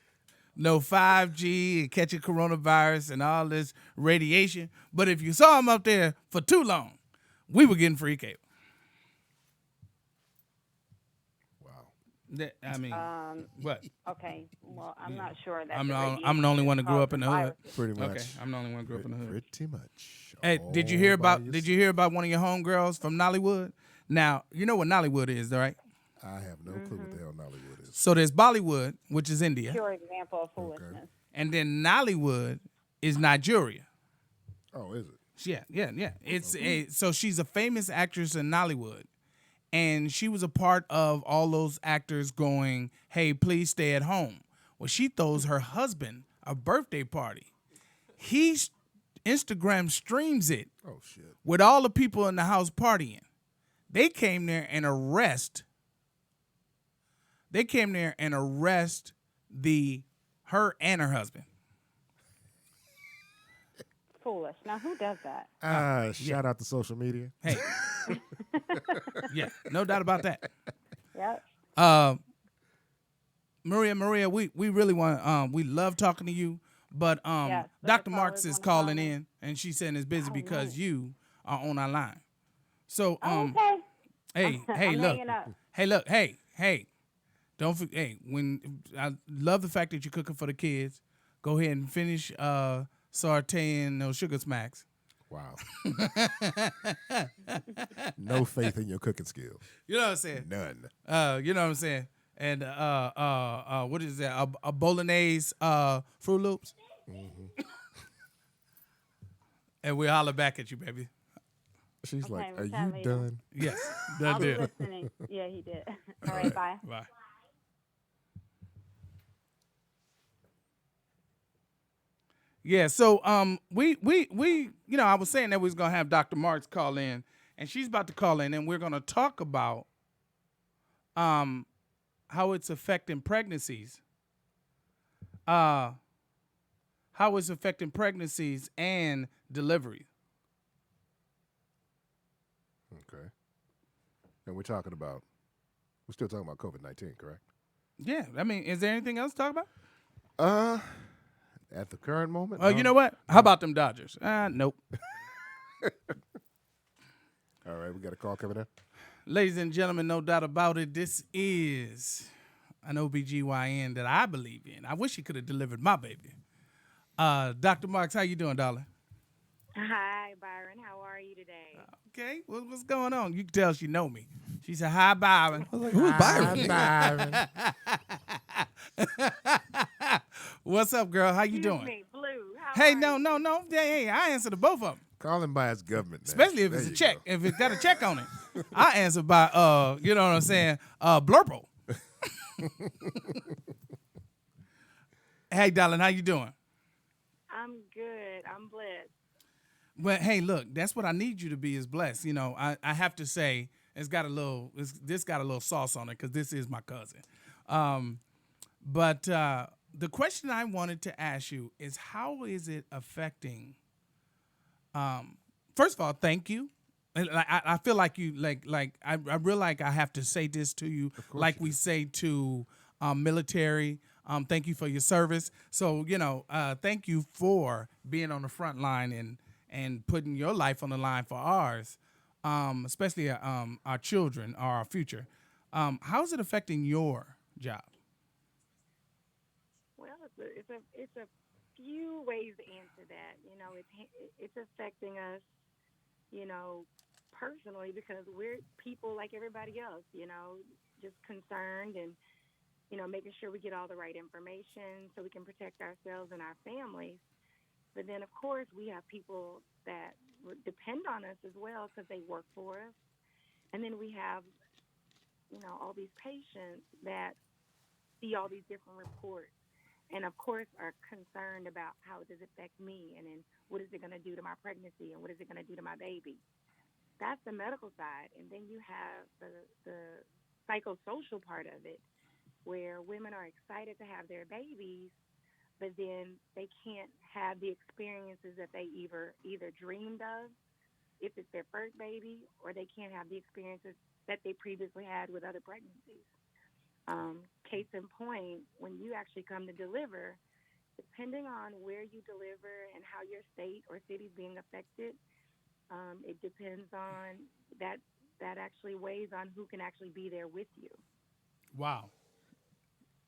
no 5G and catching coronavirus and all this radiation, but if you saw him up there for too long, we were getting free cable. Wow. I mean, what? Okay, well, I'm not sure that I'm the only one to grow up in the hood. Pretty much. Okay, I'm the only one to grow up in the hood. Pretty much. Hey, did you hear about one of your homegirls from Nollywood? Now, you know what Nollywood is, right? I have no clue what the hell Nollywood is. So there's Bollywood, which is India, Pure example of foolishness. and then Nollywood is Nigeria. Oh, is it? Yeah. So she's a famous actress in Nollywood, and she was a part of all those actors going, "Hey, please stay at home." Well, she throws her husband a birthday party. He Instagram streams it Oh, shit. with all the people in the house partying. They came there and arrest her and her husband. Foolish. Now, who does that? Shout out to social media. Hey, yeah, no doubt about that. Yep. Maria, we really want we love talking to you, but Yes, Dr. that's Marx always is on the calling phone. in, and she's saying it's busy Oh, because nice. you are on our line. So Okay. hey, I'm look, hanging up. hey, don't forget. Hey, when I love the fact that you're cooking for the kids, go ahead and finish sauteing those sugar smacks. Wow. No faith in your cooking skills. You know what I'm saying? None. You know what I'm saying? And what is that? A bolognese Fruit Loops. And we holler back at you, baby. She's Okay, like, what are time you are you done? Yes, I'll done be deal. listening. Yeah, he did. All right, bye. Bye. Yeah, so we I was saying that we was gonna have Dr. Marks call in, and she's about to call in, and we're gonna talk about how it's affecting pregnancies. How it's affecting pregnancies and delivery. Okay. And we're still talking about COVID-19, correct? Yeah, I mean, is there anything else to talk about? At the current moment? Oh, you know what? How about them Dodgers? Nope. All right, we got a call coming in. Ladies and gentlemen, no doubt about it, this is an OBGYN that I believe in. I wish he could have delivered my baby. Dr. Marks, how you doing, darling? Hi, Byron. How are you today? Okay, what's going on? You can tell she know me. She said, "Hi, Byron." I was like, who's Byron? Byron. What's up, girl? How you Excuse doing? me, Blue. How Hey, are no. you? Hey, I answer to both of them. Call him by his government name. Especially if There it's a you check. go. If it's got a check on it. I answer by you know what I'm saying? Blurple. Hey, darling, how you doing? I'm good. I'm blessed. Well, hey, look, that's what I need you to be is blessed. You know, I have to say this got a little sauce on it because this is my cousin. But the question I wanted to ask you is how is it affecting? First of all, thank you. I feel like you I really like I have to say this to you like we say to military. Thank you for your service. So thank you for being on the front line and putting your life on the line for ours, especially our children or our future. How is it affecting your job? Well, it's a few ways to answer that. You know, it's affecting us, you know, personally because we're people like everybody else. You know, just concerned and making sure we get all the right information so we can protect ourselves and our families. But then, of course, we have people that depend on us as well because they work for us. And then we have, all these patients that see all these different reports and of course are concerned about how does it affect me, and then what is it going to do to my pregnancy, and what is it going to do to my baby. That's the medical side, and then you have the psychosocial part of it, where women are excited to have their babies, but then they can't have the experiences that they either dreamed of if it's their first baby, or they can't have the experiences that they previously had with other pregnancies. Case in point, when you actually come to deliver, depending on where you deliver and how your state or city is being affected, it depends on that. That actually weighs on who can actually be there with you. Wow.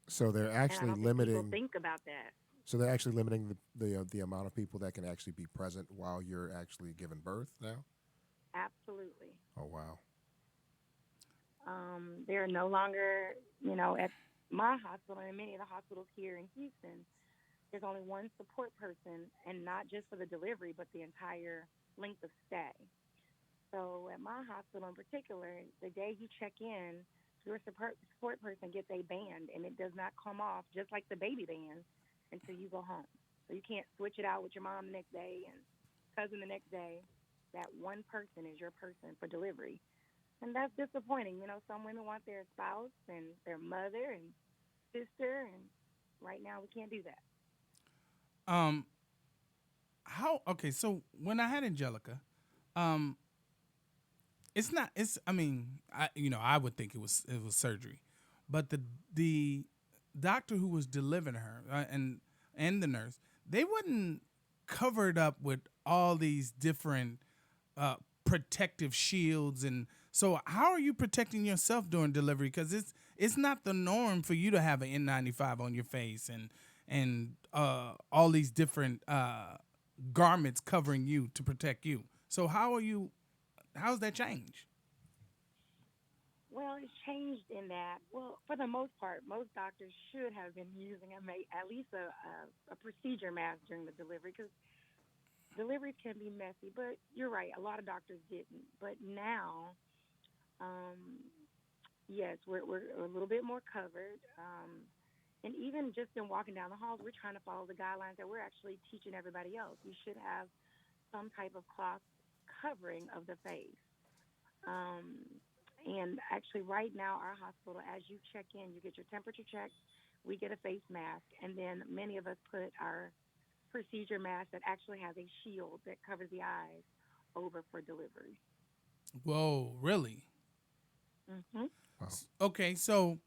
So they're And I actually don't think people limiting. think about that. So they're actually limiting the amount of people that can actually be present while you're actually giving birth now. Absolutely. Oh wow. They're no longer, at my hospital and many of the hospitals here in Houston, there's only one support person, and not just for the delivery, but the entire length of stay. So at my hospital in particular, the day you check in, your support person gets a band, and it does not come off just like the baby band until you go home. So you can't switch it out with your mom the next day and cousin the next day. That one person is your person for delivery. And that's disappointing. Some women want their spouse and their mother and sister, and right now we can't do that. Okay, so when I had Angelica, um it's not it's I mean, I would think it was surgery. But the doctor who was delivering her, and the nurse, they wasn't covered up with all these different protective shields. And so how are you protecting yourself during delivery? Because it's not the norm for you to have an N95 on your face and all these different garments covering you to protect you. So how's that change? Well, it's changed in that. Well, for the most part, most doctors should have been using at least a procedure mask during the delivery, because deliveries can be messy. But you're right, a lot of doctors didn't. But now, um, yes, we're a little bit more covered. And even just in walking down the halls, we're trying to follow the guidelines that we're actually teaching everybody else. You should have some type of cloth covering of the face. Um, and actually, right now, our hospital, as you check in, you get your temperature checked, we get a face mask, and then many of us put our procedure mask that actually has a shield that covers the eyes over for delivery. Whoa, really? Hmm. Wow. Okay, so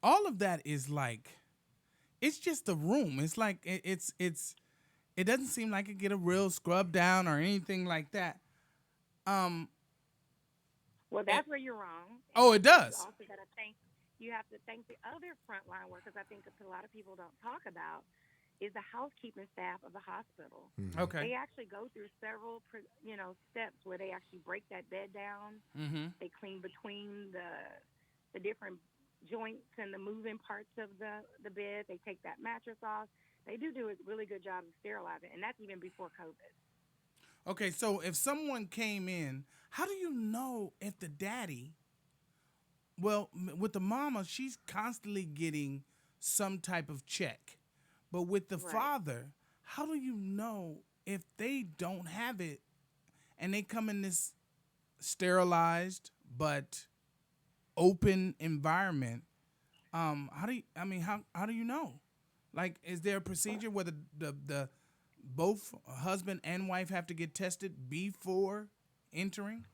all of that is like it's just a room. It's like it doesn't seem like it get a real scrub down or anything like that. Um, Well, eh, that's where you're wrong. And oh, it does. You have to thank the other frontline workers. I think that a lot of people don't talk about is the housekeeping staff of the hospital. Mm-hmm. Okay. They actually go through several, steps where they actually break that bed down. Mm-hmm. They clean between the different joints and the moving parts of the bed. They take that mattress off. They do a really good job of sterilizing, and that's even before COVID. Okay, so if someone came in, how do you know if the daddy? Well, with the mama, she's constantly getting some type of check. But with the Right. father, how do you know if they don't have it and they come in this sterilized but open environment? How do you know? Like, is there a procedure where the both husband and wife have to get tested before entering?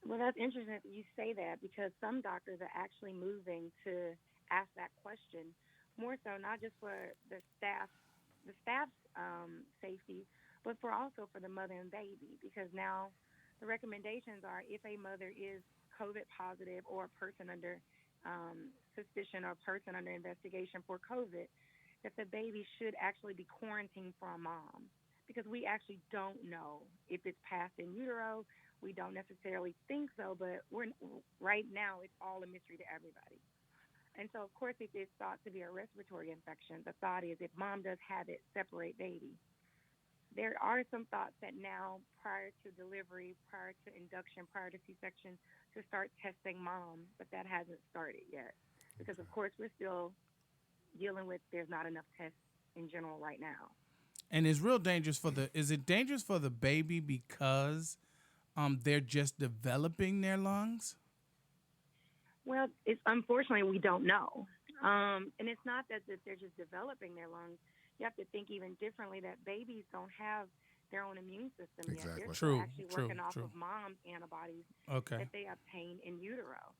Well, that's interesting that you say that, because some doctors are actually moving to ask that question more so, not just for the staff's safety, but also for the mother and baby, because now the recommendations are if a mother is COVID positive, or a person under suspicion, or a person under investigation for COVID, that the baby should actually be quarantined from mom, because we actually don't know if it's passed in utero. We don't necessarily think so, but right now it's all a mystery to everybody. And so, of course, if it's thought to be a respiratory infection, the thought is if mom does have it, separate baby. There are some thoughts that now, prior to delivery, prior to induction, prior to C-section, to start testing mom, but that hasn't started yet, because, of course, we're still dealing with there's not enough tests in general right now. And it's real dangerous for the. Is it dangerous for the baby because they're just developing their lungs? Well, it's unfortunately we don't know, and it's not that they're just developing their lungs. You have to think even differently that babies don't have their own immune system yet. Exactly. They're True, still actually true, working off true. of mom's antibodies Okay. that they obtain in utero.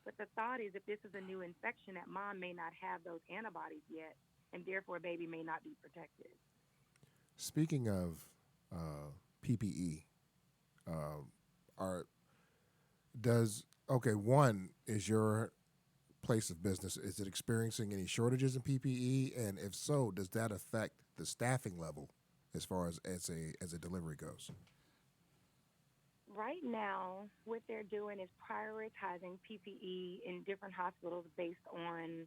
But the thought is if this is a new infection, that mom may not have those antibodies yet, and therefore baby may not be protected. Speaking of PPE, one is your place of business, is it experiencing any shortages in PPE, and if so, does that affect the staffing level as far as a delivery goes? Right now, what they're doing is prioritizing PPE in different hospitals based on,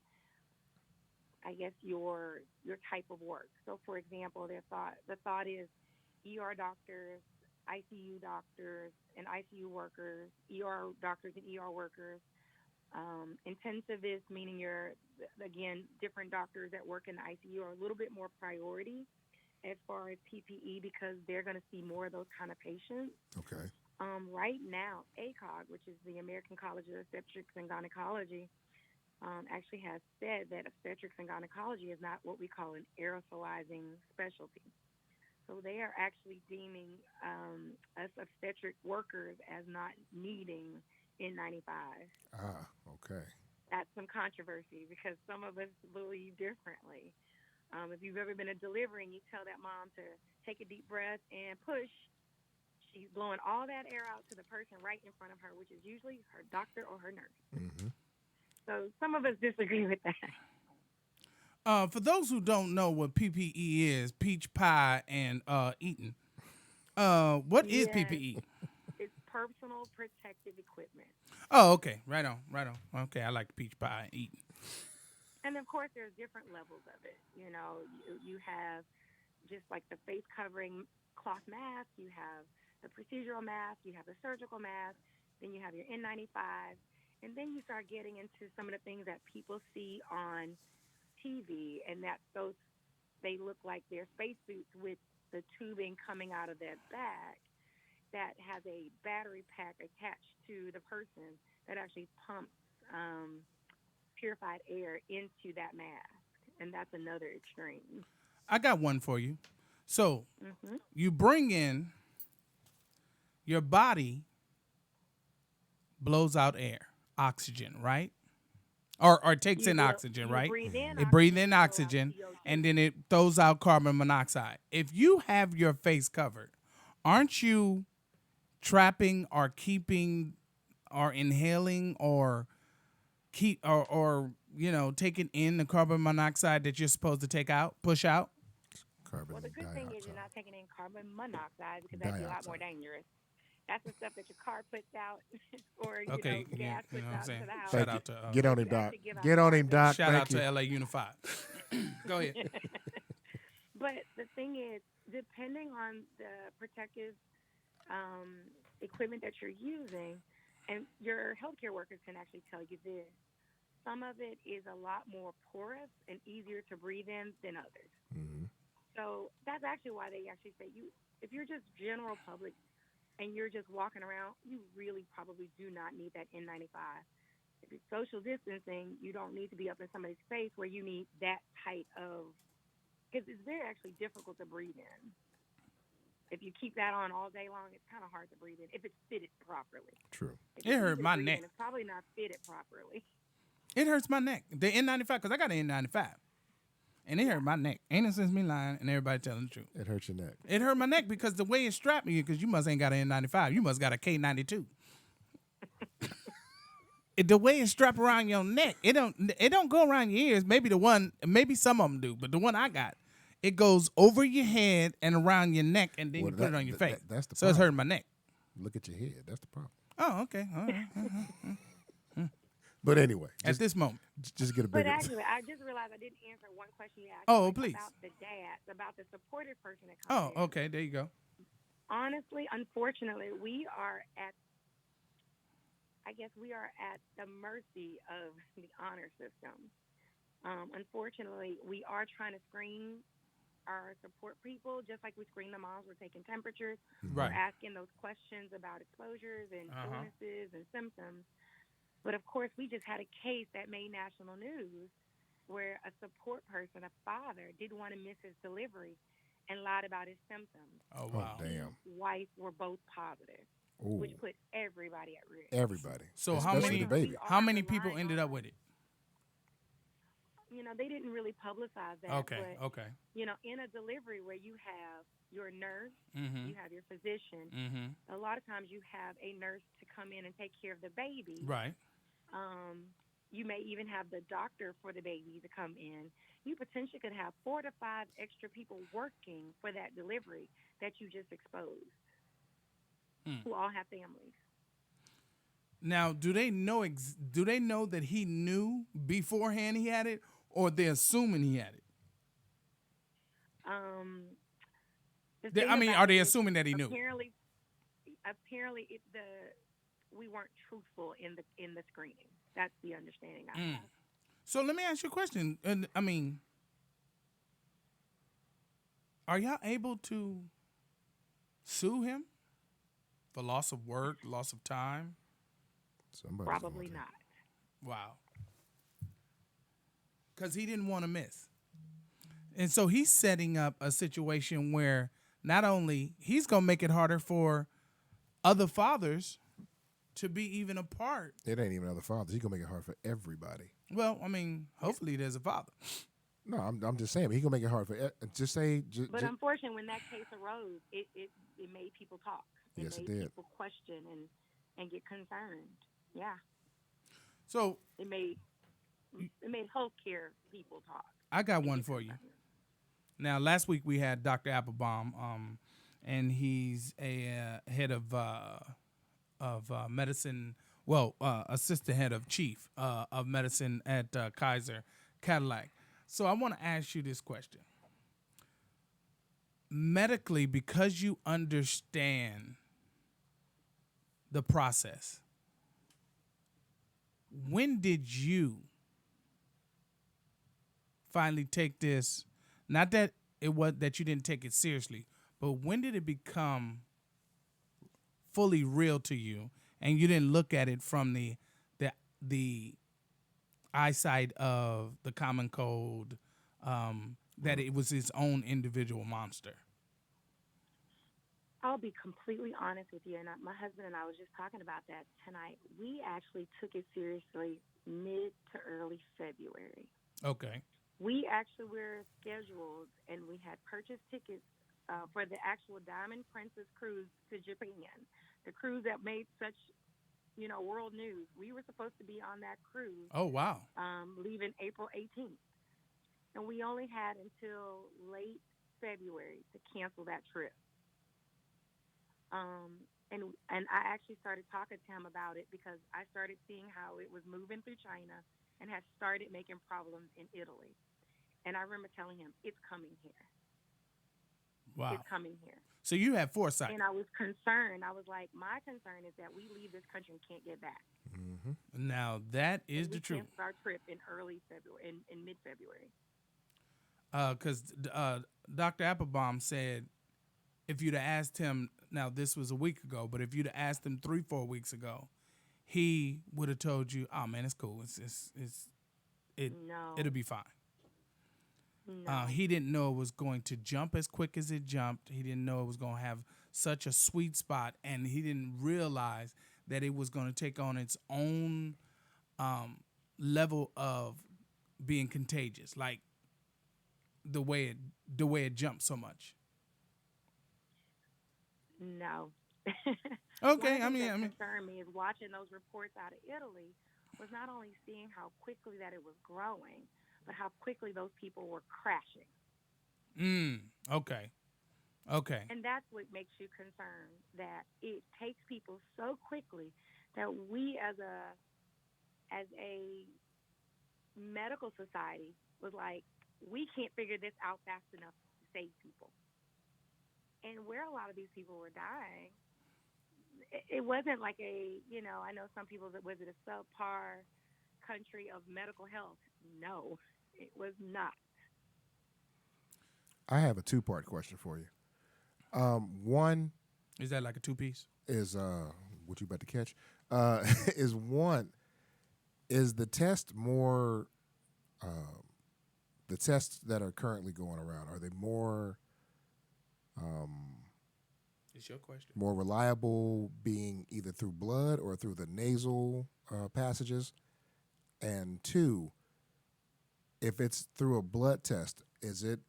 I guess, your type of work. So, for example, the thought is ER doctors, ICU doctors, and ICU workers, ER doctors and ER workers, intensivists, meaning again, different doctors that work in the ICU are a little bit more priority as far as PPE because they're going to see more of those kind of patients. Okay. Right now, ACOG, which is the American College of Obstetrics and Gynecology, actually has said that obstetrics and gynecology is not what we call an aerosolizing specialty. So they are actually deeming us obstetric workers as not needing N95. Ah, okay. That's some controversy because some of us believe differently. If you've ever been a delivery and you tell that mom to take a deep breath and push, she's blowing all that air out to the person right in front of her, which is usually her doctor or her nurse. Mm-hmm. So some of us disagree with that. For those who don't know what PPE is, peach pie and eating. What is Yes. PPE? It's personal protective equipment. Oh, okay. Right on. Okay, I like peach pie and eating. And of course, there's different levels of it. You know, you have just like the face covering cloth mask, you have the procedural mask, you have the surgical mask, then you have your N95, and then you start getting into some of the things that people see on TV, and they look like they're spacesuits with the tubing coming out of that bag that has a battery pack attached to the person that actually pumps purified air into that mask, and that's another extreme. I got one for you. So Mm-hmm. you bring in your body blows out air, oxygen, right? Or takes in oxygen, right? It breathes in oxygen, and then it throws out carbon monoxide. If you have your face covered, aren't you trapping or keeping or inhaling or taking in the carbon monoxide that you're supposed to push out? Carbon Well, the good thing is you're dioxide. not taking in carbon monoxide because that'd be a lot more dangerous. That's the stuff that your car puts out or, gas puts out into the house. Shout out to Get on him, Doc. Get on him, Doc. shout out Thank to you. LA Unified. Go ahead. But the thing is, depending on the protective equipment that you're using, and your healthcare workers can actually tell you this, some of it is a lot more porous and easier to breathe in than others. Mm-hmm. So that's actually why they actually say if you're just general public and you're just walking around, you really probably do not need that N95. If it's social distancing, you don't need to be up in somebody's face where you need that tight of, because it's very actually difficult to breathe in. If you keep that on all day long, it's kind of hard to breathe in if it's fitted properly. True. If It it's hurt easy to my breathe neck. in, it's probably not fitted properly. It hurts my neck. The N95, because I got an N95. And it hurt my neck. Ain't it since me lying and everybody telling the truth. It hurts your neck. It hurt my neck because the way it strapped me, because you must ain't got an N95. You must got a K92. The way it's strapped around your neck, it don't go around your ears. Maybe some of them do, but the one I got, it goes over your head and around your neck, and then you put it on your face. That's the so it's problem. hurting my neck. Look at your head. That's the problem. Oh, okay. All right. But anyway, At this moment. just get a But bigger. actually, I just realized I didn't answer one question you asked. Oh, please. About the dads, about the supportive person that comes in. Oh, okay. There you go. Honestly, unfortunately, we are at the mercy of the honor system. Unfortunately, we are trying to screen our support people, just like we screen the moms. We're taking temperatures. We're Right. asking those questions about exposures and Uh-huh. illnesses and symptoms. But of course, we just had a case that made national news where a support person, a father, didn't want to miss his delivery and lied about his symptoms. Oh, Oh, wow. damn. His wife were both positive, Ooh, which put everybody at risk. everybody. So Especially the baby. how many people ended up with it? You know, they didn't really publicize that, Okay, but okay. you know, in a delivery where you have your nurse, Mm-hmm. you have your physician, Mm-hmm. a lot of times you have a nurse to come in and take care of the baby. Right. You may even have the doctor for the baby to come in. You potentially could have 4 to 5 extra people working for that delivery that you just exposed, who all have families. Now, do they know that he knew beforehand he had it, or they're assuming he had it? Um, the They, thing I mean, about are they it is assuming that he knew? apparently we weren't truthful in the screening. That's the understanding I have. So let me ask you a question. And I mean, are y'all able to sue him for loss of work, loss of time? Somebody's Probably going to. not. Wow. Because he didn't want to miss. And so he's setting up a situation where not only he's going to make it harder for other fathers to be even a part. It ain't even other fathers. He's going to make it hard for everybody. Well, I mean, hopefully there's a father. No, I'm just saying. He's going to make it hard for just say. But unfortunately, when that case arose, it made people talk. Yes, it made did. people question and get concerned. Yeah. So It made healthcare people talk. I got one for you. Now, last week we had Dr. Applebaum, and he's a head of medicine. Well, assistant head of chief of medicine at Kaiser Cadillac. So I want to ask you this question. Medically, because you understand the process, when did you finally take this? Not that it was that you didn't take it seriously, but when did it become fully real to you, and you didn't look at it from the eyesight of the common code, that it was its own individual monster? I'll be completely honest with you, and my husband and I was just talking about that tonight. We actually took it seriously mid to early February. Okay. We actually were scheduled, and we had purchased tickets for the actual Diamond Princess cruise to Japan, the cruise that made such, world news. We were supposed to be on that cruise. Oh, wow. Leaving April 18th, and we only had until late February to cancel that trip. And I actually started talking to him about it because I started seeing how it was moving through China and had started making problems in Italy. And I remember telling him, it's coming here. Wow. It's coming here. So you had foresight. And I was concerned. I was like, my concern is that we leave this country and can't get back. Mm-hmm. Now, that is the truth. We canceled our trip in early February, in mid-February. Because Dr. Applebaum said if you'd have asked him, now this was a week ago, but if you'd have asked him 3-4 weeks ago, he would have told you, "Oh man, it's cool. It'll be fine." No. He didn't know it was going to jump as quick as it jumped. He didn't know it was going to have such a sweet spot, and he didn't realize that it was going to take on its own level of being contagious, like the way it jumped so much. No. Okay, One thing I mean, concerned me is watching those reports out of Italy was not only seeing how quickly that it was growing, but how quickly those people were crashing. Okay. And that's what makes you concerned, that it takes people so quickly that we as a medical society was like, we can't figure this out fast enough to save people. And where a lot of these people were dying, it wasn't like I know some people that was it a subpar country of medical health. No, It was not. I have a two-part question for you. One Is that like a two-piece? is what you about to catch? Is one is the test more the tests that are currently going around, are they more It's your question. more reliable being either through blood or through the nasal passages? And two, if it's through a blood test, is it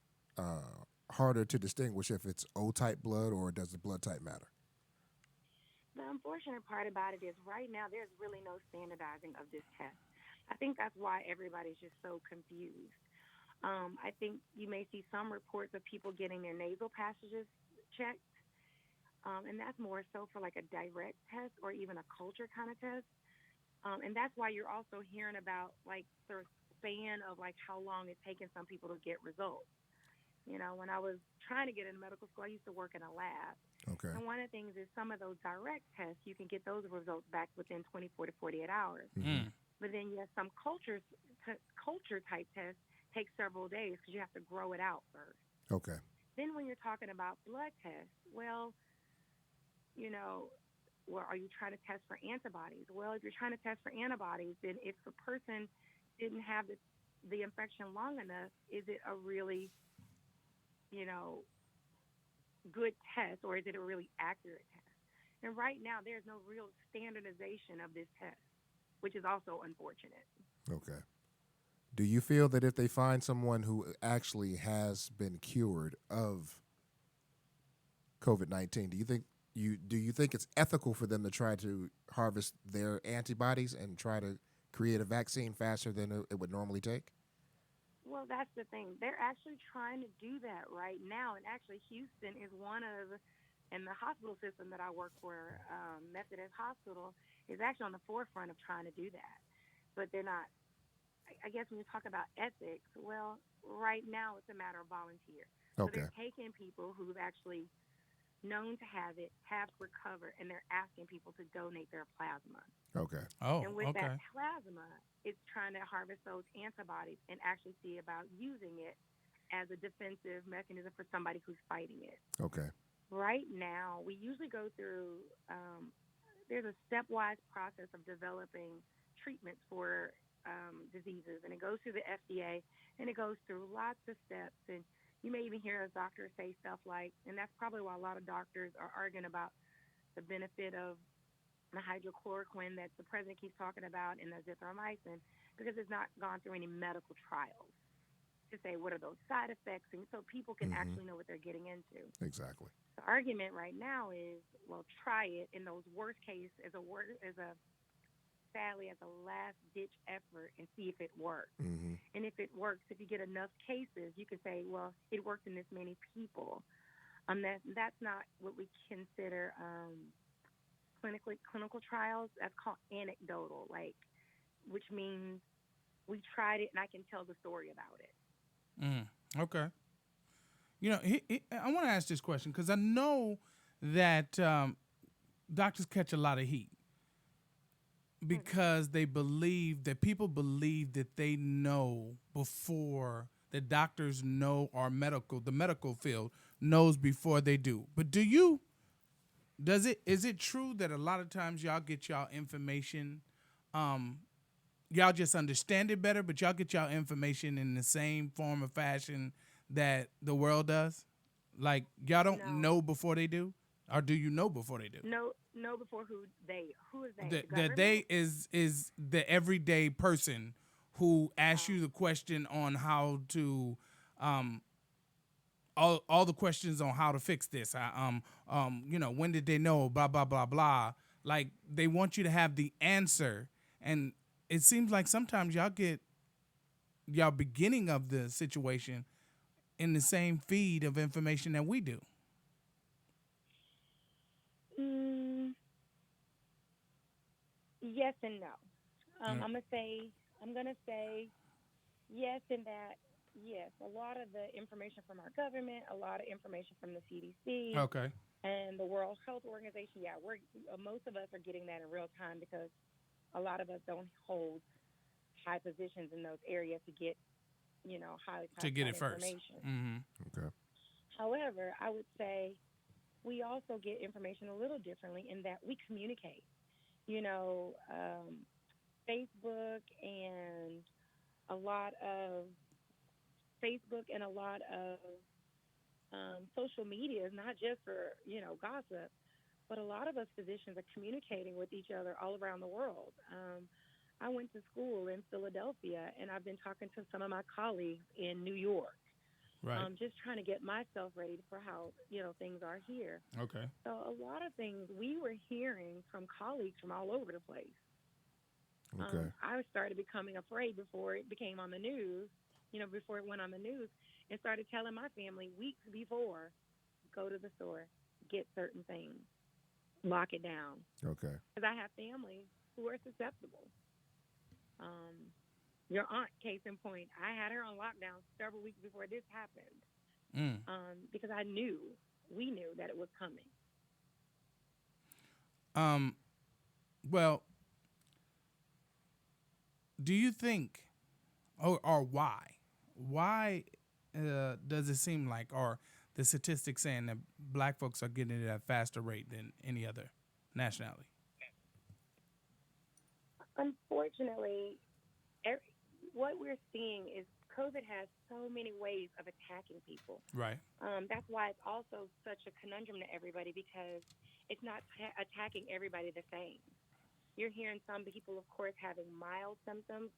harder to distinguish if it's O-type blood or does the blood type matter? The unfortunate part about it is right now there's really no standardizing of this test. I think that's why everybody's just so confused. I think you may see some reports of people getting their nasal passages checked, and that's more so for like a direct test or even a culture kind of test. And that's why you're also hearing about like the span of like how long it's taken some people to get results. You know, when I was trying to get into medical school, I used to work in a lab. Okay. And one of the things is some of those direct tests, you can get those results back within 24 to 48 hours. Mm. But then you have some culture type tests take several days because you have to grow it out first. Okay. Then when you're talking about blood tests, well, are you trying to test for antibodies? Well, if you're trying to test for antibodies, then if the person didn't have the infection long enough, is it a really, good test or is it a really accurate test? And right now, there's no real standardization of this test, which is also unfortunate. Okay. Do you feel that if they find someone who actually has been cured of COVID-19, do you think it's ethical for them to try to harvest their antibodies and try to create a vaccine faster than it would normally take? Well, that's the thing. They're actually trying to do that right now. And actually, Houston is and the hospital system that I work for, Methodist Hospital, is actually on the forefront of trying to do that. But they're not. I guess when you talk about ethics, well, right now it's a matter of volunteer. So Okay. they're taking people who've actually known to have it, have recovered, and they're asking people to donate their plasma. Okay. Oh, And with okay. that plasma, it's trying to harvest those antibodies and actually see about using it as a defensive mechanism for somebody who's fighting it. Okay. Right now, we usually go through, there's a stepwise process of developing treatments for diseases, and it goes through the FDA, and it goes through lots of steps. And you may even hear a doctor say stuff like, and that's probably why a lot of doctors are arguing about the benefit of the hydrochloroquine that the president keeps talking about and the azithromycin, because it's not gone through any medical trials to say what are those side effects, and so people can actually know what they're getting into. Exactly. The argument right now is, well, try it in those worst case sadly as a last ditch effort and see if it works. Mm-hmm. And if it works, if you get enough cases, you can say, well, it worked in this many people. That's not what we consider clinical trials. That's called anecdotal, which means we tried it and I can tell the story about it. Okay. I want to ask this question because I know that doctors catch a lot of heat because people believe that they know before the doctors know, or the medical field knows before they do. But is it true that a lot of times y'all get y'all information, y'all just understand it better, but y'all get y'all information in the same form or fashion that the world does? Like, y'all don't know before they do? Or do you know before they do? No, before who is they? The they is the everyday person who asks you the question on how to, all the questions on how to fix this. When did they know? Blah blah blah blah. Like, they want you to have the answer, and it seems like sometimes y'all get y'all beginning of the situation in the same feed of information that we do. Yes and no. I'm gonna say yes in that. Yes, a lot of the information from our government, a lot of information from the CDC, Okay. and the World Health Organization. Yeah, most of us are getting that in real time because a lot of us don't hold high positions in those areas to get highly To get classified it first. information. Mm-hmm. Okay. However, I would say we also get information a little differently in that we communicate. You know, Facebook and a lot of Facebook and a lot of social media is not just for gossip, but a lot of us physicians are communicating with each other all around the world. I went to school in Philadelphia, and I've been talking to some of my colleagues in New York. Right. Just trying to get myself ready for how things are here. Okay. So a lot of things we were hearing from colleagues from all over the place. Okay. I started becoming afraid before it became on the news, before it went on the news, and started telling my family weeks before, go to the store, get certain things, lock it down. Okay. Because I have family who are susceptible. Your aunt, case in point, I had her on lockdown several weeks before this happened because we knew that it was coming. Well, do you think, or why? Why does it seem like, or the statistics saying that black folks are getting it at a faster rate than any other nationality? Unfortunately, what we're seeing is COVID has so many ways of attacking people. Right. That's why it's also such a conundrum to everybody, because it's not attacking everybody the same. You're hearing some people, of course, having mild symptoms.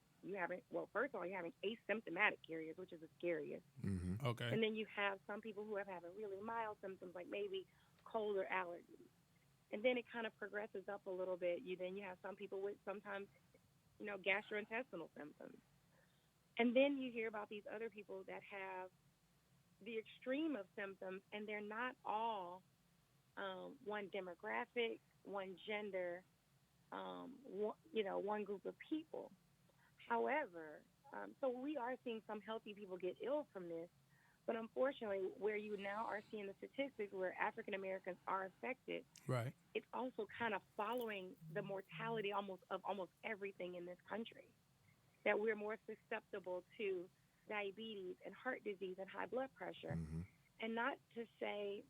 First of all, you're having asymptomatic carriers, which is the scariest. Mm-hmm. Okay. And then you have some people who have having really mild symptoms, like maybe cold or allergies. And then it kind of progresses up a little bit. Then you have some people with sometimes, gastrointestinal symptoms. And then you hear about these other people that have the extreme of symptoms, and they're not all one demographic, one gender, one group of people. However, so we are seeing some healthy people get ill from this, but unfortunately, where you now are seeing the statistics where African Americans are affected, Right. it's also kind of following the mortality of almost everything in this country. That we're more susceptible to diabetes and heart disease and high blood pressure, and not to say,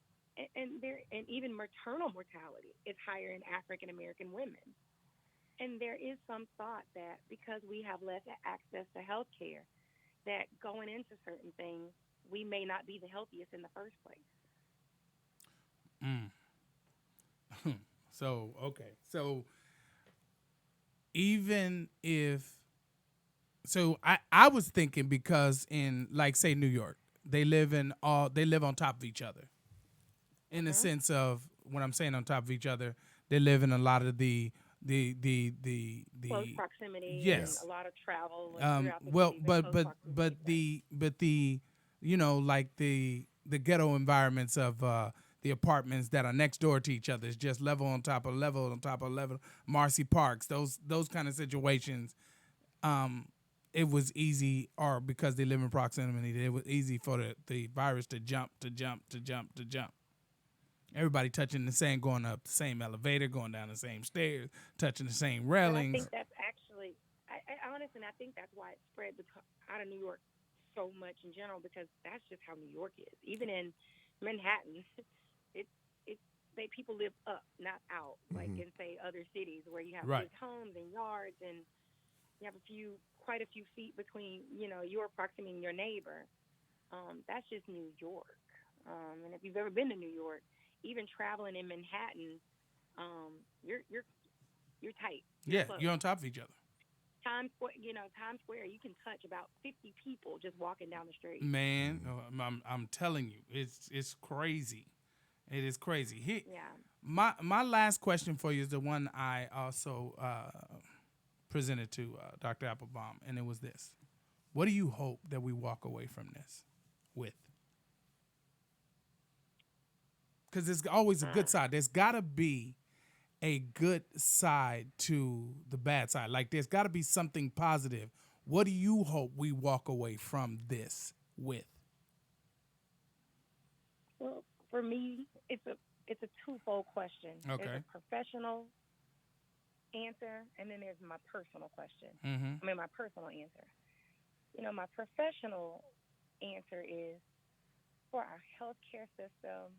and even maternal mortality is higher in African American women. And there is some thought that because we have less access to health care, that going into certain things, we may not be the healthiest in the first place. So, okay. So, even if, I was thinking, because in, like, say, New York, they live on top of each other. In the sense of, when I'm saying on top of each other, they live in a lot of the Close proximity. Yes. And a lot of travel. But the like the ghetto environments of the apartments that are next door to each other, is just level on top of level on top of level. Marcy Parks, those kind of situations. It was easy, or because they live in proximity, it was easy for the virus to jump. Everybody touching the same, going up the same elevator, going down the same stairs, touching the same railings. I think that's actually, I honestly, I think that's why it spread out of New York so much in general, because that's just how New York is. Even in Manhattan, people live up, not out, like in, say, other cities where you have big homes and yards, and you have quite a few feet between, your proximity and your neighbor. That's just New York. And if you've ever been to New York, even traveling in Manhattan, you're tight. You're you're on top of each other. Times Square, you can touch about 50 people just walking down the street. Man, I'm telling you, it's crazy. It is crazy. My last question for you is the one I also presented to Dr. Applebaum, and it was this: what do you hope that we walk away from this with? Because there's always a good side. There's got to be a good side to the bad side. Like, there's got to be something positive. What do you hope we walk away from this with? Well, for me, it's a twofold question. Okay. There's a professional answer, and then there's my personal question. Mm-hmm. My personal answer. My professional answer is for our healthcare system,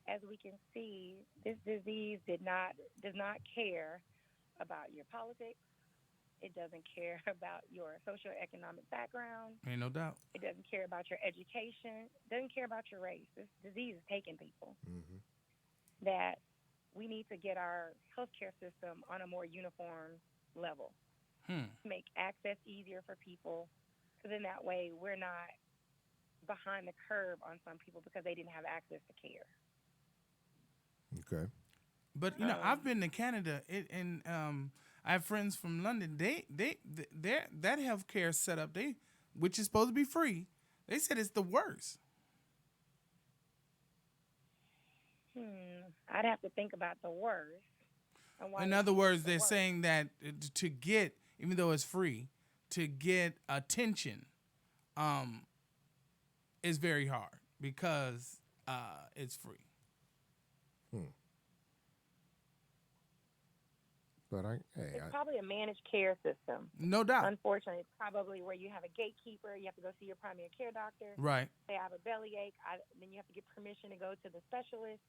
as we can see, this disease does not care about your politics. It doesn't care about your socioeconomic background. Ain't no doubt. It doesn't care about your education. It doesn't care about your race. This disease is taking people. Mm-hmm. That we need to get our healthcare system on a more uniform level, make access easier for people, so then that way we're not behind the curve on some people because they didn't have access to care. Okay. But I've been to Canada, and I have friends from London. Their that healthcare setup, which is supposed to be free, they said it's the worst. I'd have to think about the worst. And why In they other think words, it's the they're worst. saying that to get, even though it's free, to get attention, is very hard because it's free. But It's probably a managed care system. No doubt. Unfortunately, it's probably where you have a gatekeeper. You have to go see your primary care doctor. Right. They have a bellyache. Then you have to get permission to go to the specialist.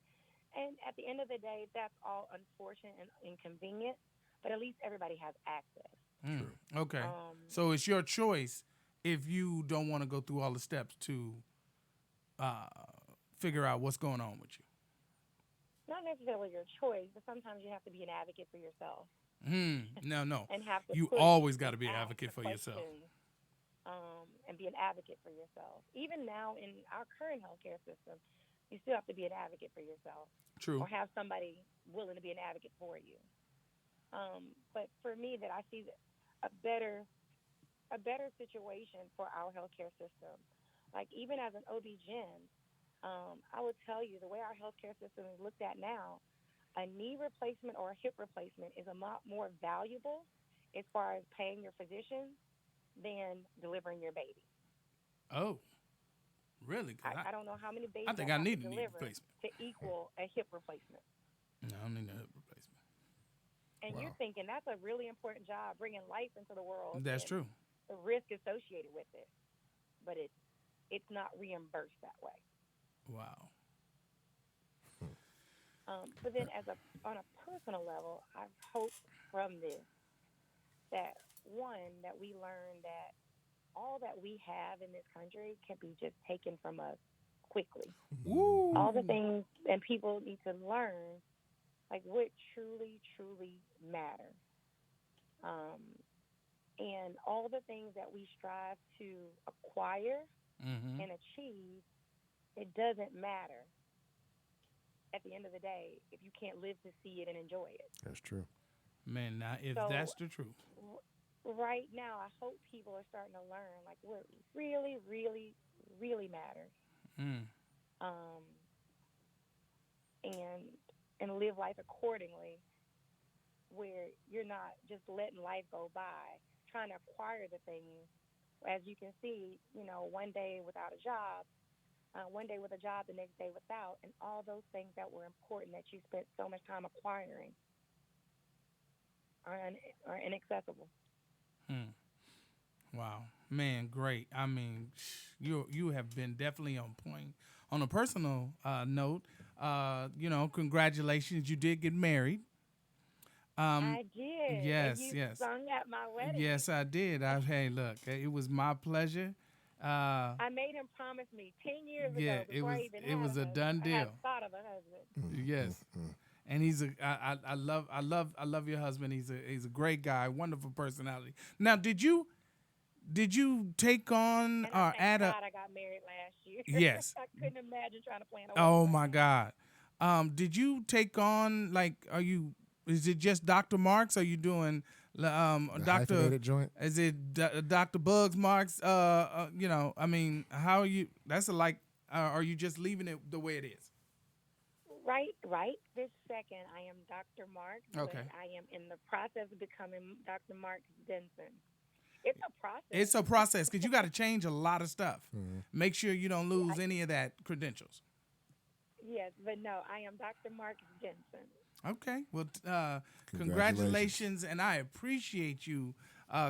And at the end of the day, that's all unfortunate and inconvenient. But at least everybody has access. Okay. So it's your choice if you don't want to go through all the steps to figure out what's going on with you. Not necessarily your choice, but sometimes you have to be an advocate for yourself. No. And have to You push always got to and be an ask advocate the for yourself. questions, and be an advocate for yourself. Even now in our current healthcare system, you still have to be an advocate for yourself. True. Or have somebody willing to be an advocate for you. But for me, that I see a better situation for our healthcare system. Like even as an OB-GYN, I would tell you the way our healthcare system is looked at now, a knee replacement or a hip replacement is a lot more valuable as far as paying your physician than delivering your baby. Oh, really? I don't know how many babies I think I have need to a knee deliver replacement to equal a hip replacement. No, I don't need a hip replacement. And you're thinking that's a really important job, bringing life into the world. That's true. The risk associated with it, but it's not reimbursed that way. Wow. But then, on a personal level, I've hoped from this that that we learn that all that we have in this country can be just taken from us quickly. Ooh. All the things, and people need to learn like what truly, truly matters. And all the things that we strive to acquire and achieve, it doesn't matter at the end of the day if you can't live to see it and enjoy it. That's true. Man, now if that's the truth. Right now, I hope people are starting to learn like what really, really, really matters. And live life accordingly, where you're not just letting life go by, trying to acquire the things. As you can see, one day without a job, one day with a job, the next day without, and all those things that were important that you spent so much time acquiring are inaccessible. Wow, man, great. I mean, you have been definitely on point. On a personal note, congratulations, you did get married. I did. Yes, and you yes. sung at my wedding. Yes, I did. Hey, look, it was my pleasure. I made him promise me 10 years ago before I even it was a done deal. I had thought of a husband. Yes. And he's I love your husband. He's a great guy, wonderful personality. Now, did you take on or add God, I got married last year. Yes. I couldn't imagine trying to plan a Oh wedding my right God. Did you take on is it just Dr. Marx? Are you doing The Dr. hyphenated joint? Is it Dr. Bugs Marx? How are you? Are you just leaving it the way it is? Right this second, I am Dr. Mark. Okay. But I am in the process of becoming Dr. Mark Denson. It's a process. It's a process because you got to change a lot of stuff. Make sure you don't lose any of that credentials. Yes, but no, I am Dr. Mark Denson. Okay. Well, congratulations, and I appreciate you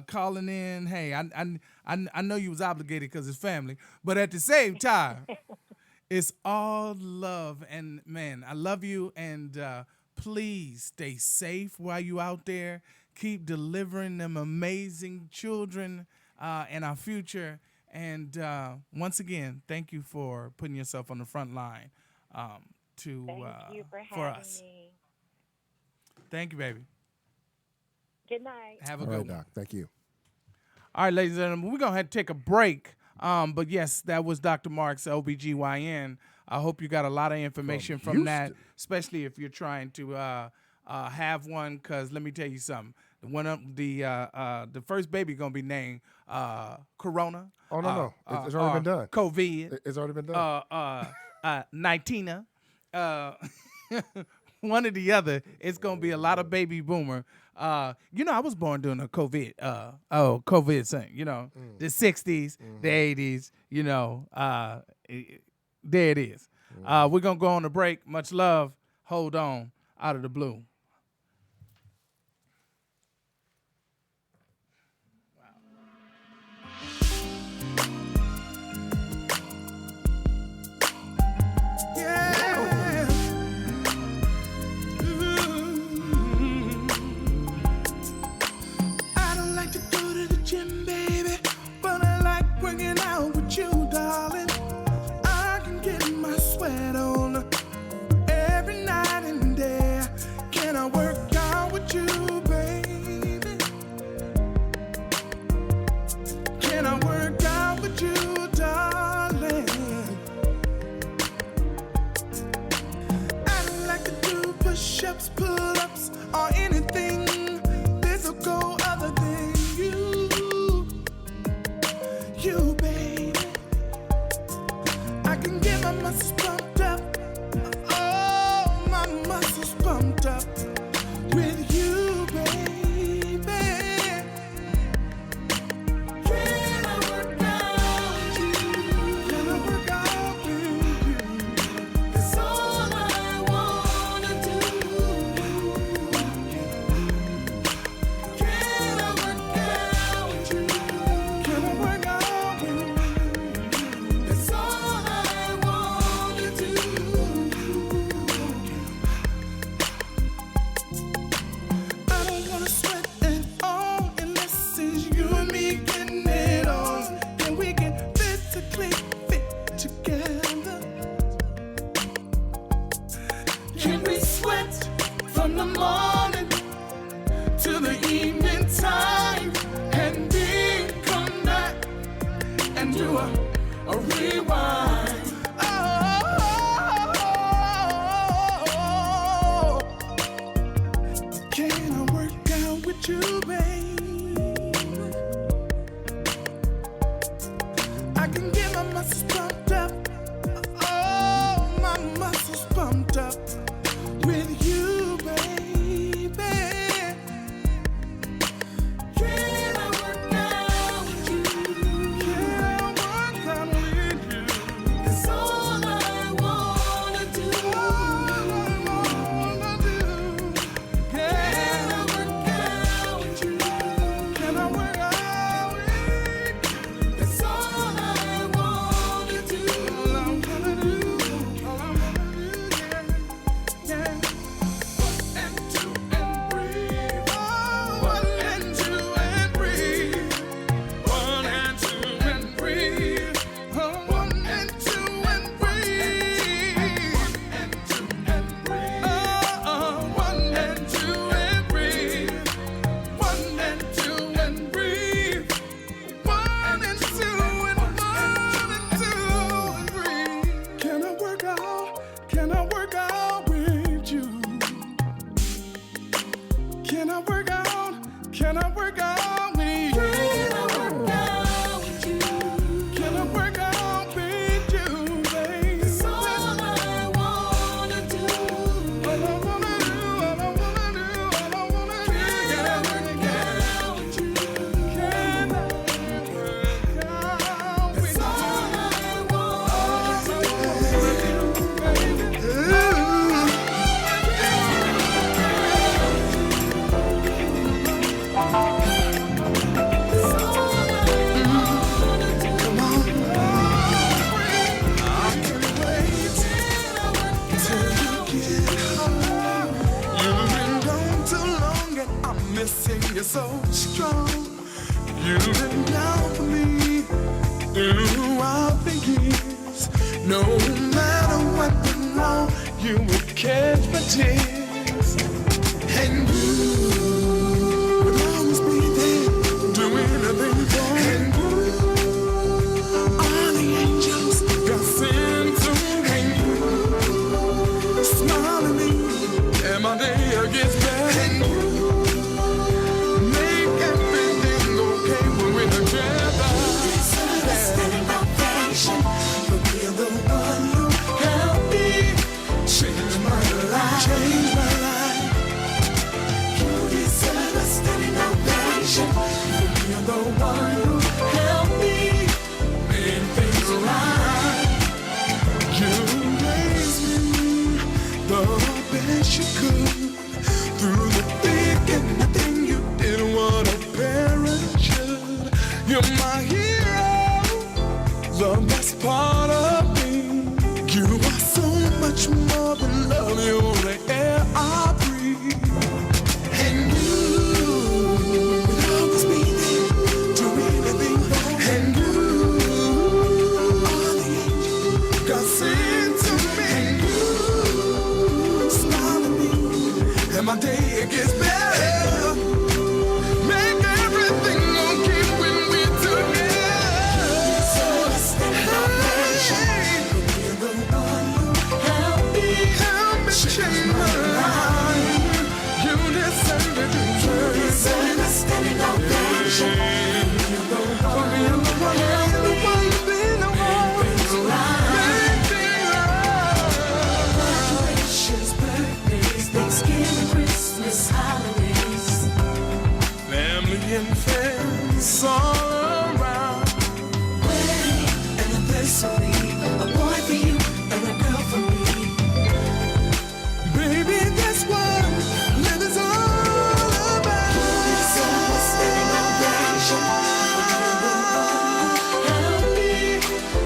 calling in. Hey, I know you was obligated because it's family, but at the same time, it's all love. And man, I love you. And please stay safe while you out there. Keep delivering them amazing children in our future. And once again, thank you for putting yourself on the front line Thank you for for having us. me. Thank you, baby. Good night. Have a All good right, one. Doc. Thank you. All right, ladies and gentlemen, we're going to have to take a break. But yes, that was Dr. Marx, OBGYN. I hope you got a lot of information from that, Houston. especially if you're trying to have one, because let me tell you something. The first baby going to be named Corona. Oh, no. It's already been done. COVID. It's already been done. Nitina. One or the other. It's going to be a lot of baby boomer. I was born during a COVID thing, the 60s, the 80s, there it is. We're going to go on a break. Much love. Hold on. Out of the blue. I don't like to go to the gym, baby, but I like working out with you, darling. I can get my sweat on every night and day. Can I work out with you, baby? Can I work out with you, darling? I don't like to do push-ups, pull-ups, or anything physical other than you, baby. I can get my muscles pumped up, oh, my muscles pumped up with you, baby. Can I work out with you? Can I work out with you? That's all I wanna do. Can I work out with you? Can I work out with you? That's all I wanna do. I don't wanna sweat at all unless it's you and me getting it on. And we can physically fit together. Can we sweat from the morning to the evening time and then come back and do a rewind? Oh, can I work out with you, baby? I can get my muscles pumped up, oh, my muscles pumped up with you, baby. Can I work out with you? Can I work out with you? That's all I wanna do. Can I work out with you? Can I work out with you? That's all I wanna do. All I wanna do, yeah. so strong. You've been down for me throughout the years. No matter what went wrong, you would catch my tears. And you would always be there, doing anything for me. And you, all the angels got sent to me. Smile at me, and my day gets better. And you make everything okay when we're together. It's a standing ovation for being the one who helped me change my life. Change my life. You deserve a standing ovation for being the one who helped me make things right. You raised me the best you could through the thick and the thin. You did what a parent should. You're my hero, the best part of me. You are so much more than love. You're the air I breathe. And you will always be there, doing everything for me. And you, all the angels got sent to me. And you smile at me, and my day gets better. Make everything okay when we're together. So a standing ovation for being the one who helped me Help me change my life. You deserve it, deserve a standing ovation for being the one who helped me make things right. Graduations, birthdays, Thanksgiving, Christmas, holidays. Family and friends all around. Wedding anniversary, a boy for you and a girl for me. Baby, that's what living's all about. Deserve a standing ovation for being the one who helped me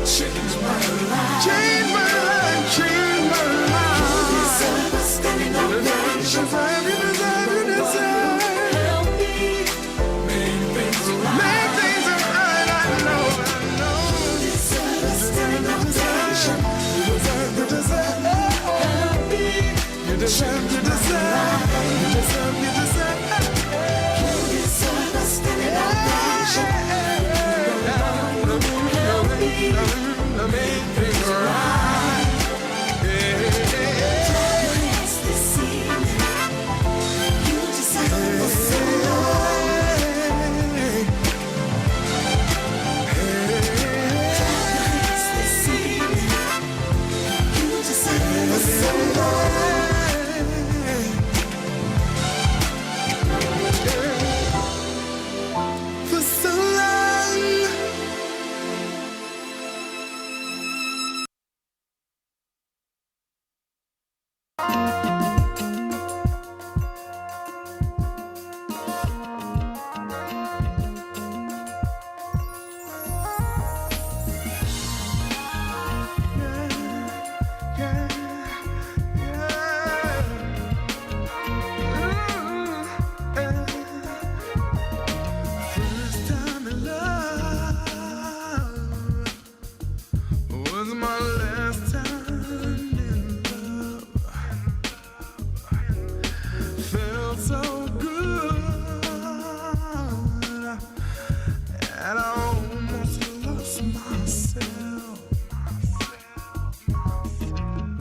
change my life. Change my life, change my life. Deserve a standing ovation for You being deserve, you the one deserve. who helped me make things right. Make things right, I know. Deserve a standing ovation You deserve, you deserve. help me. You deserve, you deserve. You deserve, you deserve. Deserve a standing ovation help me Make things right. It's this evening. You deserve a standing It's this evening. You deserve a standing For so long. First time in love was my last time in love. Felt so good, and I almost lost myself.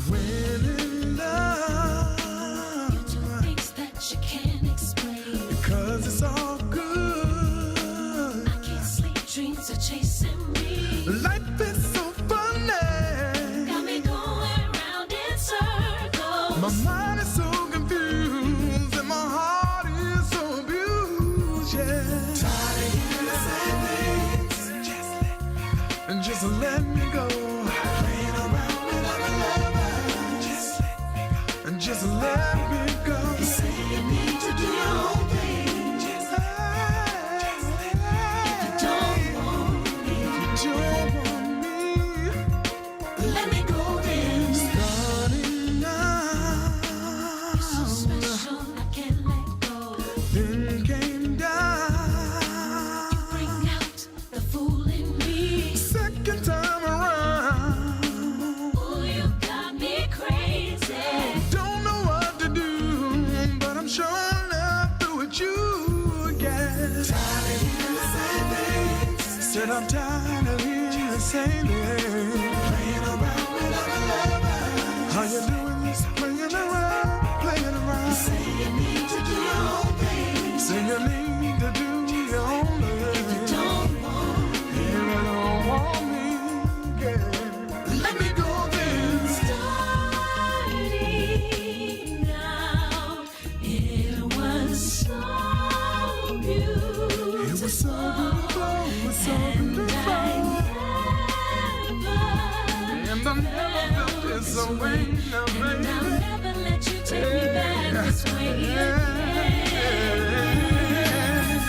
When in love, things that you can't explain. because it's all good. I can't sleep, dreams are chasing me. Life is so funny. Got me going round in circles. My mind is so confused and my heart is so abused. Yeah. Tired of hearing the same things. And just let me go. Playing around with other lovers. And just let me go. You say you need to do your own thing. If you don't want me, Don't want me. let me go then. Starting now. So special, I can't let go. Then came down. Said I'm tired of hearing the same thing. Playing around with other lovers. How you doing this? Playing around, playing around. You say you need to do your own thing. Say you need to do your own thing. If you don't want me, you don't want me, yeah. Let me go then. Starting out, it was so beautiful. It was so beautiful, it was so beautiful. And I never felt this way now, baby. And I'll never let you take me back this way again.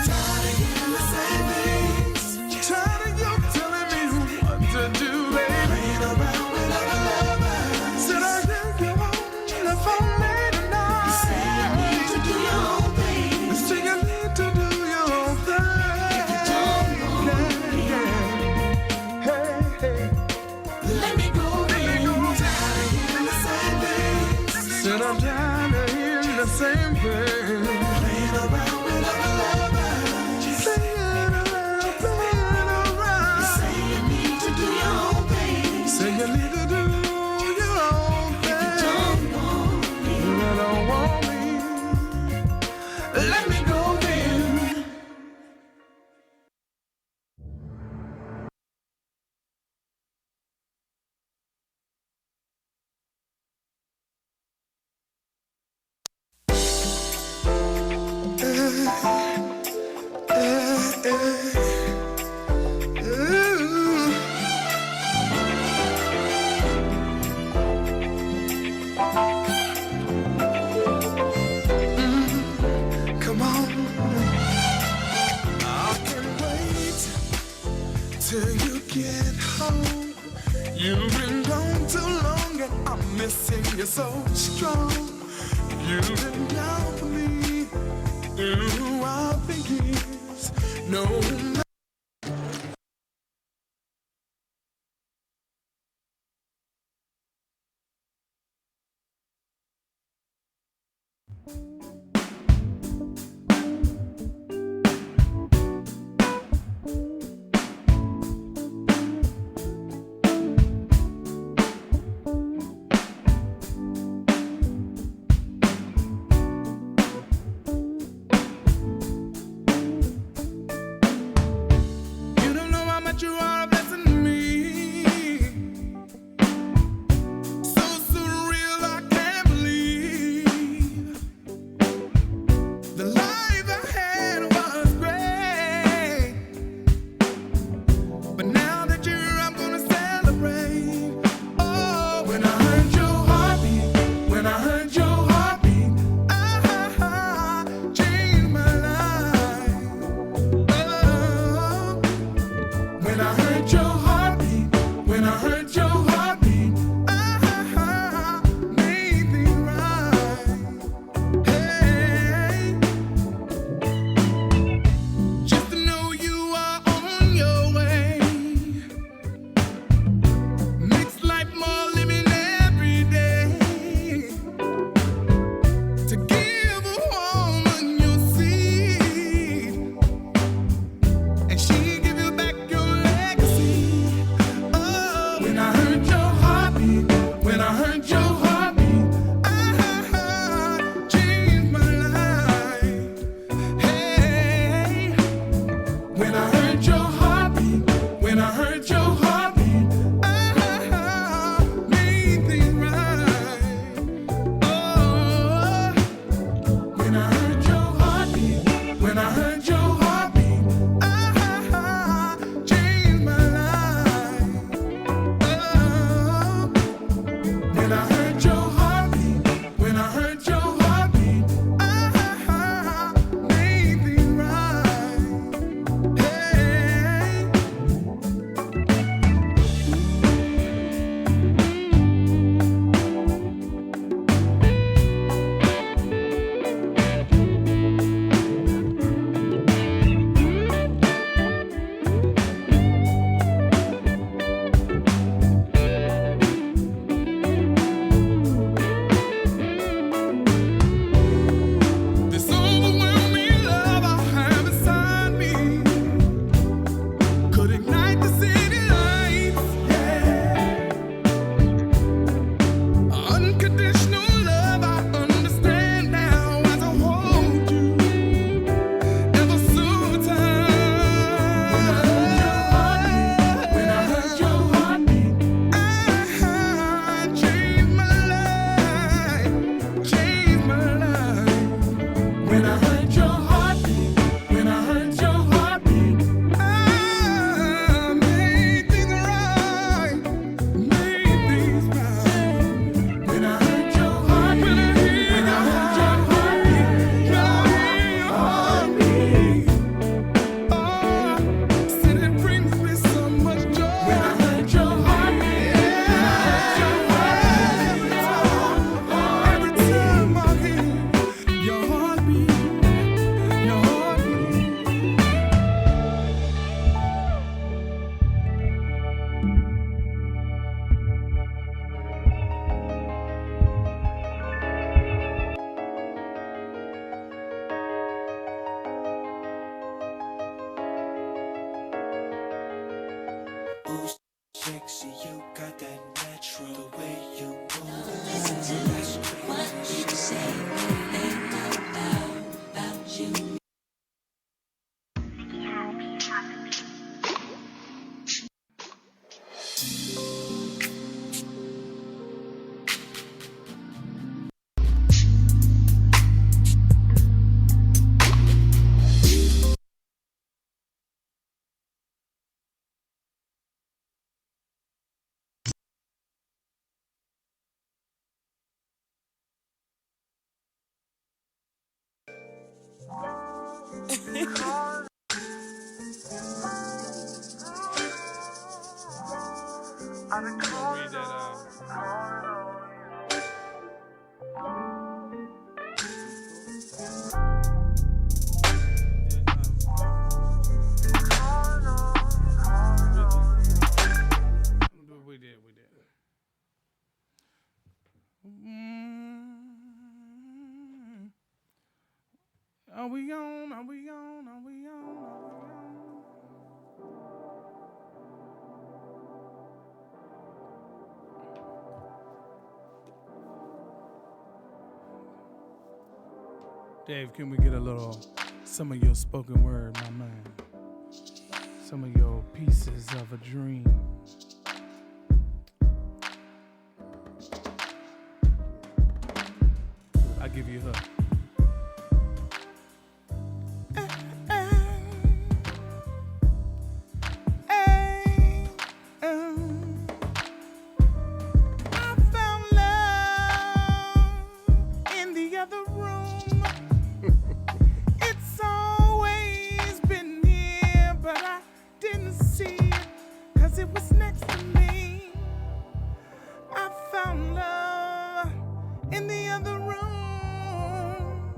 Tired of hearing the same things. Tired of you telling me what to do, baby. Playing around with other lovers. Said I think you want to phone me tonight. You say you need to do your own thing. You say you need to do your own thing. If you don't want me, hey, hey. Let me go, baby. Tired of hearing the same things. Said I'm tired of hearing the same thing. Playing around with other lovers. Playing around, playing around. You say you need to do your own thing. Say you need to do your own thing. If you don't want me, you don't want me. Let me go, then. Come on. I can't wait till you get home. You've been gone too long and I'm missing you so strong. You've been down for me throughout the years. No matter. You don't know how much you are a blessing to me. So surreal, I can't believe. sexy, you got that natural way you move. Listen to what people say when they know about you. Read that we did. Are we on? Are we on? Are we on? Dave, can we get some of your spoken word, my man? Some of your pieces of a dream. I'll give you her. I found love in the other room. It's always been here, but I didn't see it 'cause it was next to me. I found love in the other room.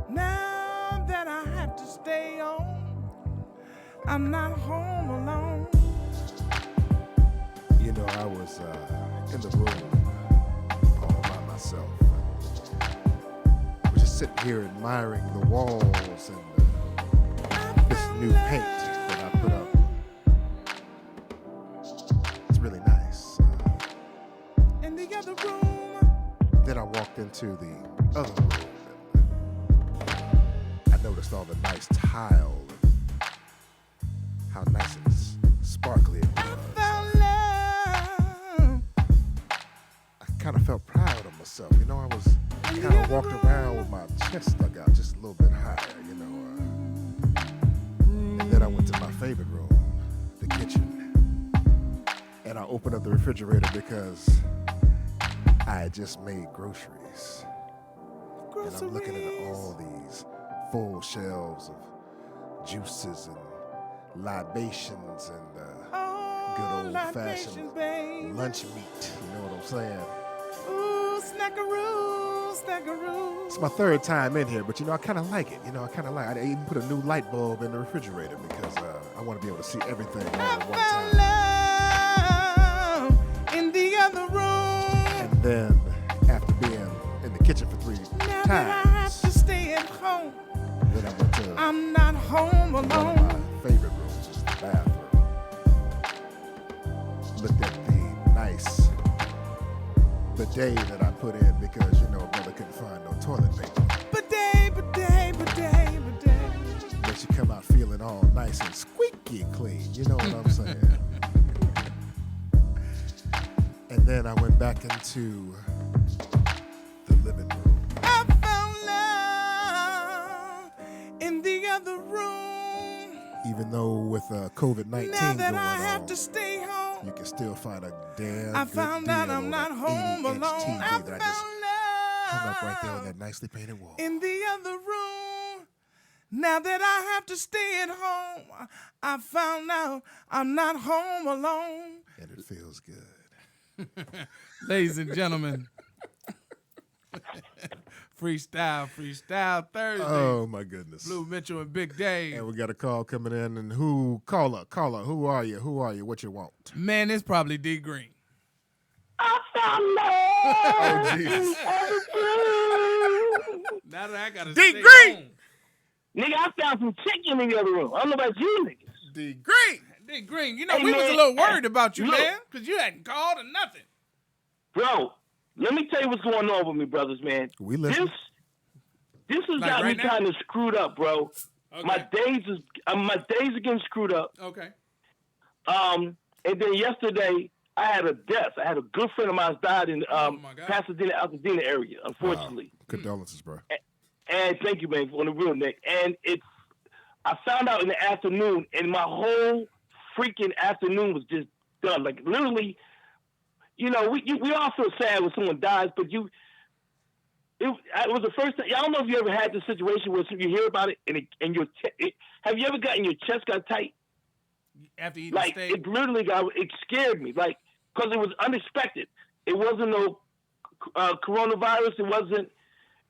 Now that I have to stay home, I'm not home alone. You know, I was in the room all by myself. I was just sitting here admiring the walls and this new paint that I put up. It's really nice. In the other room, Then I walked into the other room and I noticed all the nice tile and how nice and sparkly it was. found love. I kind of felt proud of myself. You know, I was kind of walked around with my chest stuck out just a little bit higher, you know. And then I went to my favorite room, the kitchen. And I opened up the refrigerator because I had just made groceries. And I'm looking at all these full shelves of juices and libations and good old-fashioned lunch meat. You know what I'm saying? Ooh, snackaroo, snackaroo. It's my third time in here, but you know, I kind of like it. You know, I kind of like it. I even put a new light bulb in the refrigerator because I want to be able to see everything all at one time. Love in the other room. And then, after being in the kitchen for 3 Now that I have times, to stay at home, then I went to I'm not home one of alone. my favorite rooms, which is the bathroom. Looked at the nice bidet that I put in because, you know, brother couldn't find no toilet paper. Bidet. Makes you come out feeling all nice and squeaky clean. You know what I'm saying? And then I went back into the living room. I found love in the other room. Even though with COVID-19 Now that going I have on, to stay home, you can still find a damn I good found deal out I'm on not that home 80-inch alone. TV I that I just found hung up right there on love that nicely painted wall. in the other room. Now that I have to stay at home, I found out I'm not home alone. And it feels good. Ladies and gentlemen, freestyle Thursday. Oh my goodness. Blue Mitchell and Big Dave. And we got a call coming in, and caller, who are you? What you want? Man, it's probably D Green. I found Oh Jesus. Now that I gotta D stay Green! home. Nigga, I found some chicken in the other room. I don't know about you niggas. D Green! D Hey, Green, you know, Hey, we was a man, little worried about you, look. man, because you hadn't called or nothing. Bro, let me tell you what's going on with me, brothers, man. We listen. This has Like got right me now? kind of screwed up, bro. Okay. My days are getting screwed up. Okay. And then yesterday I had a death. I had a good friend of mine died in my God. Pasadena, Altadena area, unfortunately. Condolences, bro. And thank you, man, on the real, Nick. And I found out in the afternoon, and my whole freaking afternoon was just done. Like literally, you know, we all feel sad when someone dies, but it was the first time. I don't know if you ever had this situation where you hear about it and have you ever gotten your chest got tight? After eating Like steak. it literally it scared me, like because it was unexpected. It wasn't no coronavirus. It wasn't,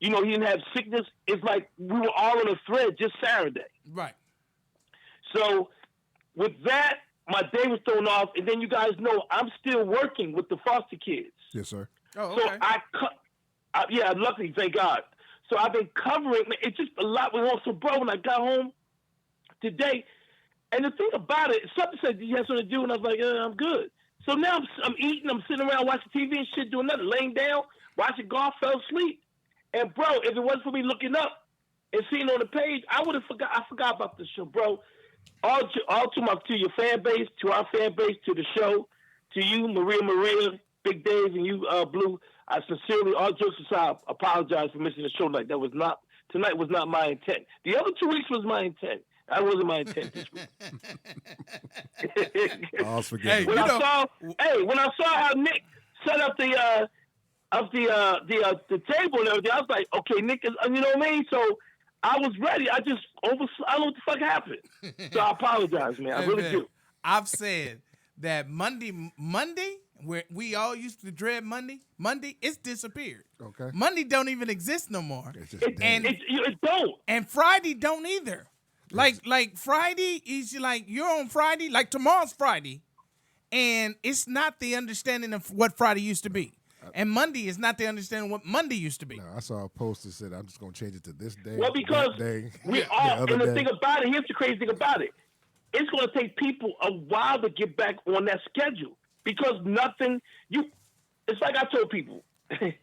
you know, he didn't have sickness. It's like we were all on a thread just Saturday. Right. So with that, my day was thrown off, and then you guys know I'm still working with the foster kids. Yes, sir. Oh, So okay. yeah, luckily, thank God. So I've been covering. Man, it's just a lot went on. So, bro, when I got home today, and the thing about it, something said, "Do you have something to do?" And I was like, "I'm good." So now I'm eating, I'm sitting around watching TV and shit, doing nothing, laying down, watching golf, fell asleep. And bro, if it wasn't for me looking up and seeing on the page, I would have forgot. I forgot about the show, bro. All to your fan base, to our fan base, to the show, to you, Maria, Big Dave, and you, Blue. I sincerely, all jokes aside, apologize for missing the show tonight. Tonight was not my intent. The other 2 weeks was my intent. That wasn't my intent this week. All's forgiven. When I saw how Nick set up the table and everything, I was like, okay, Nick is, you know what I mean? So I was ready. I don't know what the fuck happened. So I apologize, man. I really do. I've said that Monday, where we all used to dread Monday, it's disappeared. Okay. Monday don't even exist no more. It's just It don't. And Friday don't either. Like Friday is like you're on Friday, like tomorrow's Friday, and it's not the understanding of what Friday used to be. And Monday is not the understanding of what Monday used to be. No, I saw a post that said, "I'm just gonna change it to this day." Well, because that day, we the all, other and the day. thing about it, here's the crazy thing about it. It's going to take people a while to get back on that schedule because it's like I told people, and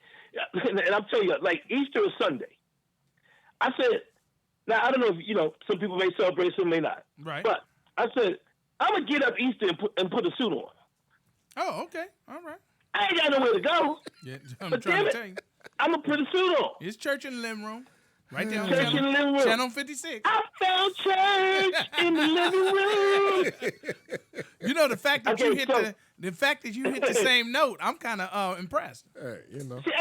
I'm telling you, like Easter is Sunday. I said, now I don't know if, you know, some people may celebrate, some may not. Right. But I said, I'm going to get up Easter and put a suit on. Oh, okay. All right. I ain't got nowhere to go. Yeah, I'm But trying damn to it, tell you. I'm going to put a suit on. It's church in the living room. Right there on Church in the living room. Channel 56. I found church in the living room. You know, the fact that Okay, you hit the same note, I'm kind of impressed. Hey, you know. See,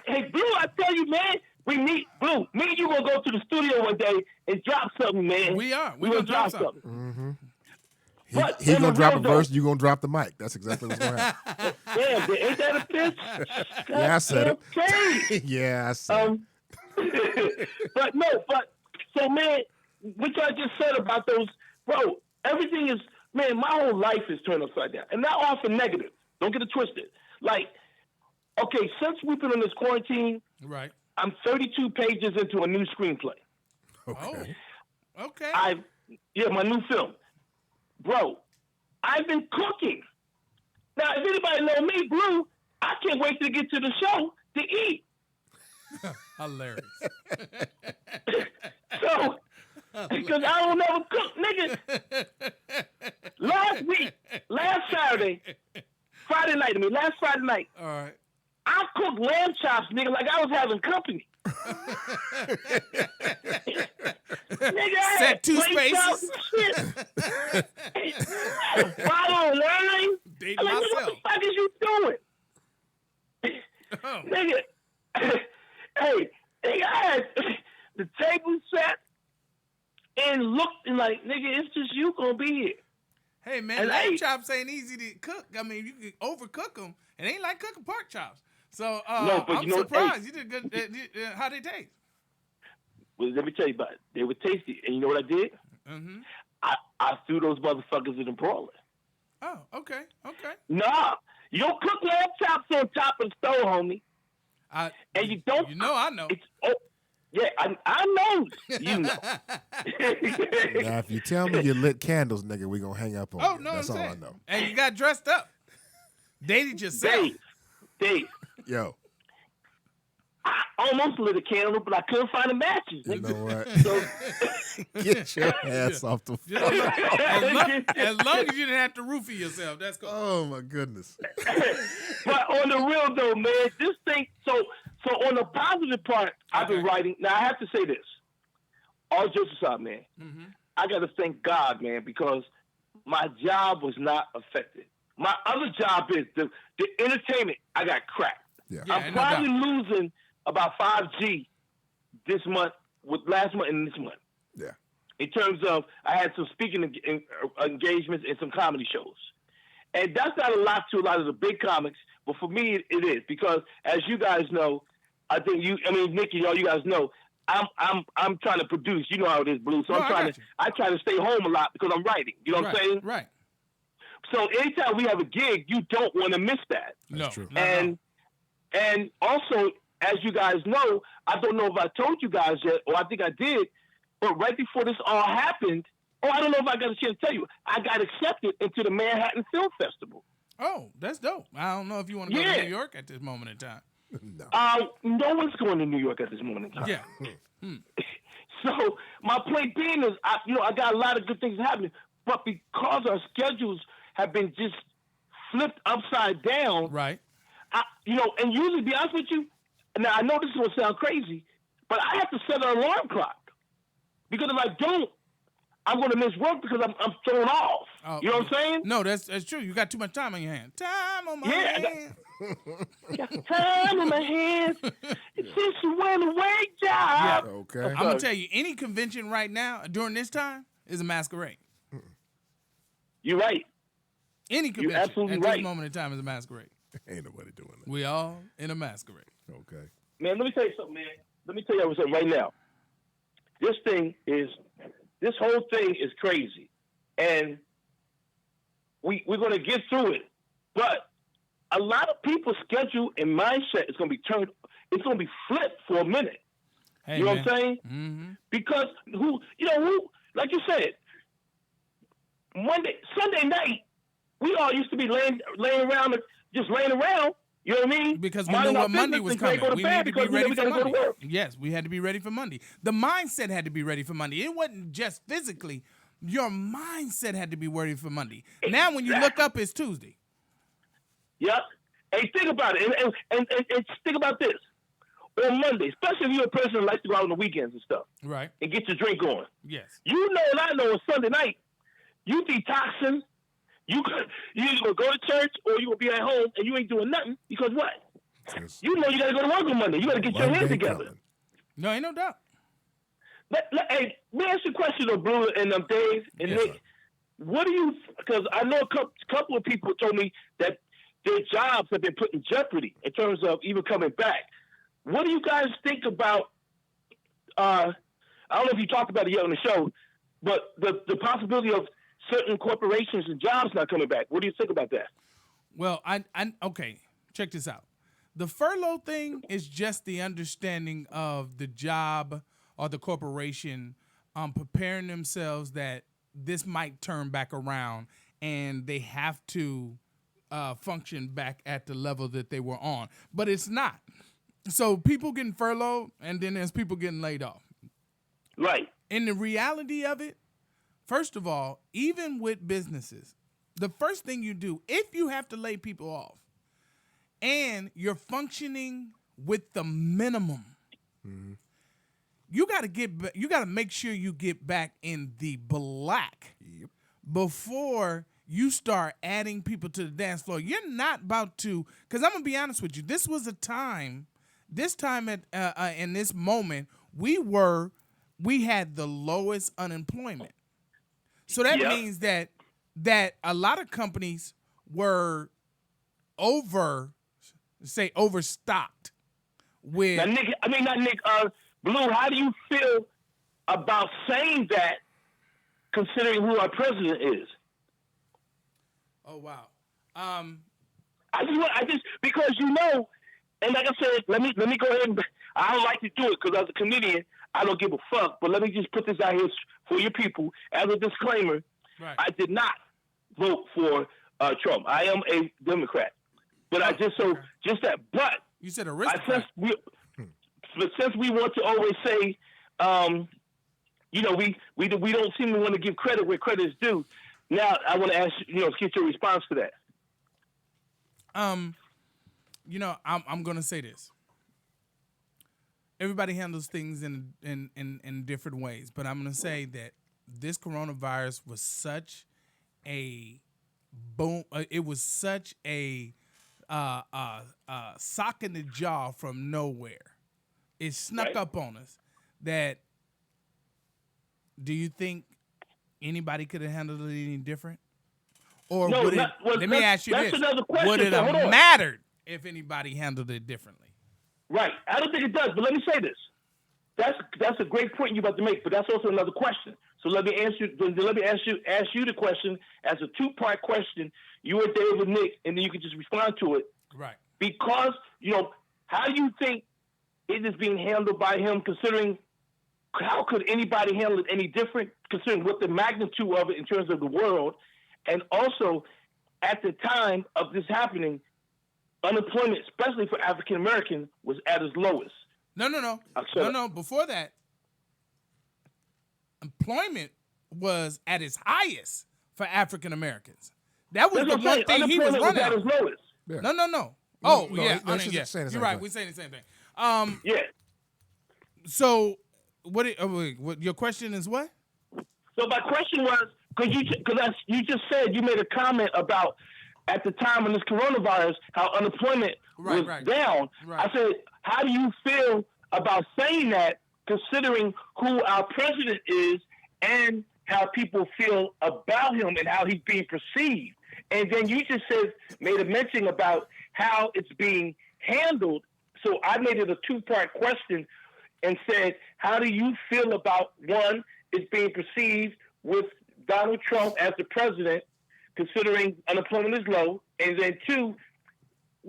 hey, Blue, I tell you, man, we need Blue. Me and you gonna go to the studio one day and drop something, man. We are. We gonna drop something. Mm-hmm. But He on gonna the drop a real verse. You gonna drop the mic. That's exactly what's gonna happen. Damn, ain't that a bitch? Yeah, I said it. Okay. Yeah, I said it. but so man, what y'all just said about those, bro, everything is, man, my whole life is turned upside down. And not all for negative. Don't get it twisted. Like, okay, since we've been in this quarantine, Right. I'm 32 pages into a new screenplay. Okay. Oh, okay. My new film. Bro, I've been cooking. Now, if anybody know me, Blue, I can't wait to get to the show to eat. Hilarious. So, because I don't never cook, nigga. Last Friday night, All right. I cooked lamb chops, nigga, like I was having company. Nigga, I Set had 2 plate spaces. chops and shit. I had a bottle of wine. Date I'm like, nigga, what myself. the fuck is you doing? Oh. Nigga, hey, nigga, I had the table set and looked and like, nigga, it's just you gonna be here. Hey, man, And lamb hey- chops ain't easy to cook. I mean, you can overcook them. It ain't like cooking pork chops. So No, but I'm you know, surprised. You did good. How they taste? Well, let me tell you about it. They were tasty. And you know what I did? Mm-hmm. I threw those motherfuckers in the broiler. Oh, okay. Nah, you don't cook lamb chops on top of the stove, homie. And you don't. You know, I know. It's Yeah, I know. You know. Now, if you tell me you lit candles, nigga, we gonna hang up on Oh, you. no, That's I'm all I saying. know. And you got dressed up. Dated yourself. Dave. Yo, I almost lit a candle, but I couldn't find the matches. you know what? So, Get your ass off the Just phone. as long as you didn't have to roofie yourself, that's cool. Oh my goodness. but on the real though, man, this thing. So on the positive part, I've been writing. Now I have to say this. All jokes aside, man. Mm-hmm. I got to thank God, man, because my job was not affected. My other job is the entertainment. I got cracked. Yeah. I'm probably losing about $5G this month, with last month and this month. Yeah. In terms of, I had some speaking engagements and some comedy shows. And that's not a lot to a lot of the big comics, but for me, it is. Because as you guys know, Nikki, all you guys know, I'm trying to produce. You know how it is, Blue. So I try to stay home a lot because I'm writing. You know what I'm saying? Right. So anytime we have a gig, you don't want to miss that. That's true. And also, as you guys know, I don't know if I told you guys yet, or I think I did, but right before this all happened, I don't know if I got a chance to tell you, I got accepted into the Manhattan Film Festival. Oh, that's dope. I don't know if you want to go to New York at this moment in time. No. No one's going to New York at this moment in time. Yeah. So my point being is, I got a lot of good things happening, but because our schedules have been just flipped upside down, right? And usually, to be honest with you, now I know this is going to sound crazy, but I have to set an alarm clock because if I don't, I'm going to miss work because I'm thrown off. Oh, you know what I'm saying? No, that's true. You got too much time on your hands. Time on my hands. Got time on my hands. It's just a went away job. Yeah. Okay. I'm going to tell you, any convention right now during this time is a masquerade. You're right. Any convention absolutely at right. this moment in time is a masquerade. Ain't nobody doing that. We all in a masquerade. Okay. Man, let me tell you something, man. Let me tell you something right now. This whole thing is crazy. And we're going to get through it. But a lot of people's schedule and mindset is going to be it's going to be flipped for a minute. Hey, you know man. what I'm saying? Mm-hmm. Because who, like you said, Sunday night, we all used to be laying around, just laying around. You know what I mean? Because we knew what Monday was coming. We needed to be ready for Monday. Yes, we had to be ready for Monday. The mindset had to be ready for Monday. It wasn't just physically. Your mindset had to be ready for Monday. Now when you look up, it's Tuesday. Yep. Hey, think about it. And think about this. On Monday, especially if you're a person that likes to go out on the weekends and stuff. Right. And get your drink on. Yes. You know and I know on Sunday night, you detoxing. You either gonna go to church or you gonna be at home and you ain't doing nothing because what? You know you gotta go to work on Monday. You gotta get your head together. No, ain't no doubt. Hey, let me ask you a question though, Blue and Dave and Yes, Nick. sir. What do you? Because I know a couple of people told me that their jobs have been put in jeopardy in terms of even coming back. What do you guys think about? I don't know if you talked about it yet on the show, but the possibility of certain corporations and jobs not coming back. What do you think about that? Well, okay, check this out. The furlough thing is just the understanding of the job or the corporation preparing themselves that this might turn back around and they have to function back at the level that they were on. But it's not. So people getting furloughed and then there's people getting laid off. Right. And the reality of it, first of all, even with businesses, the first thing you do, if you have to lay people off and you're functioning with the minimum, you got to make sure you get back in the black before you start adding people to the dance floor. You're not about to, because I'm going to be honest with you, this was a time, in this moment, we had the lowest unemployment. So that means that a lot of companies were overstocked with. Now, Nick, Blue, how do you feel about saying that, considering who our president is? Oh wow. Because and like I said, let me go ahead and I don't like to do it because as a comedian, I don't give a fuck. But let me just put this out here for your people as a disclaimer. Right. I did not vote for Trump. I am a Democrat. But I just that. But you said aristocrat. Since we want to always say, we don't seem to want to give credit where credit is due. Now I want to ask get your response to that. I'm gonna say this. Everybody handles things in different ways, but I'm gonna say that this coronavirus was such a boom. It was such a sock in the jaw from nowhere. It snuck up on us. That. Do you think anybody could have handled it any different? Or no, would it? Let me ask you this: would it have mattered if anybody handled it differently? Right. I don't think it does. But let me say this: that's a great point you're about to make. But that's also another question. So let me ask you the question as a two-part question. You and David, Nick, and then you can just respond to it. Right. Because how do you think it is being handled by him? Considering how could anybody handle it any different? Considering what the magnitude of it in terms of the world, and also at the time of this happening, unemployment, especially for African Americans, was at its lowest. No. Before that, employment was at its highest for African Americans. That was the one thing he was running. At its lowest. Yeah. No. Oh, yeah. You're right. We're saying the same thing. Yeah. So, what your question is what? So my question was, because you just said, you made a comment about at the time of this coronavirus, how unemployment was down. Right. I said, how do you feel about saying that, considering who our president is and how people feel about him and how he's being perceived? And then you just made a mention about how it's being handled. So I made it a two-part question and said, how do you feel about, one, it's being perceived with Donald Trump as the president, considering unemployment is low, and then two,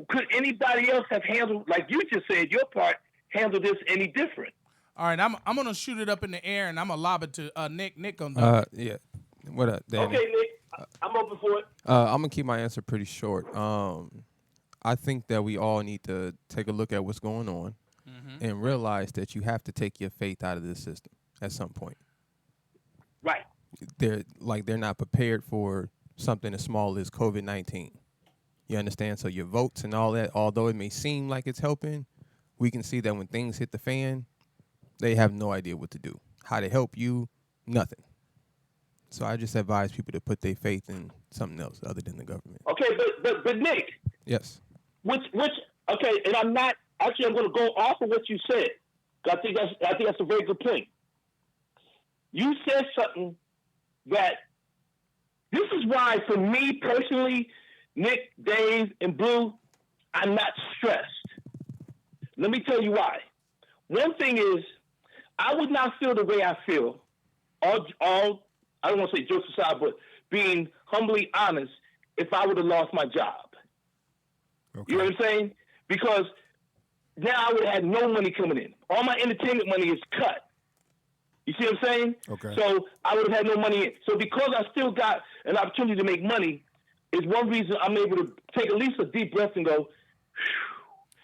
could anybody else have handled, like you just said, your part, handle this any different? All right, I'm gonna shoot it up in the air and I'm gonna lob it to Nick. Nick on that. Yeah. What up, Danny? Okay, Nick, I'm open for it. I'm gonna keep my answer pretty short. I think that we all need to take a look at what's going on and realize that you have to take your faith out of this system at some point. Right. They're not prepared for something as small as COVID-19. You understand? So your votes and all that, although it may seem like it's helping, we can see that when things hit the fan, they have no idea what to do. How to help you, nothing. So I just advise people to put their faith in something else other than the government. Okay, but Nick. Yes. Okay, and I'm going to go off of what you said. I think that's a very good point. You said something that this is why, for me personally, Nick, Dave, and Blue, I'm not stressed. Let me tell you why. One thing is, I would not feel the way I feel, all I don't want to say jokes aside, but being humbly honest, if I would have lost my job. Okay. You know what I'm saying? Because now I would have had no money coming in. All my entertainment money is cut. You see what I'm saying? Okay. So I would have had no money in. So because I still got an opportunity to make money is one reason I'm able to take at least a deep breath and go,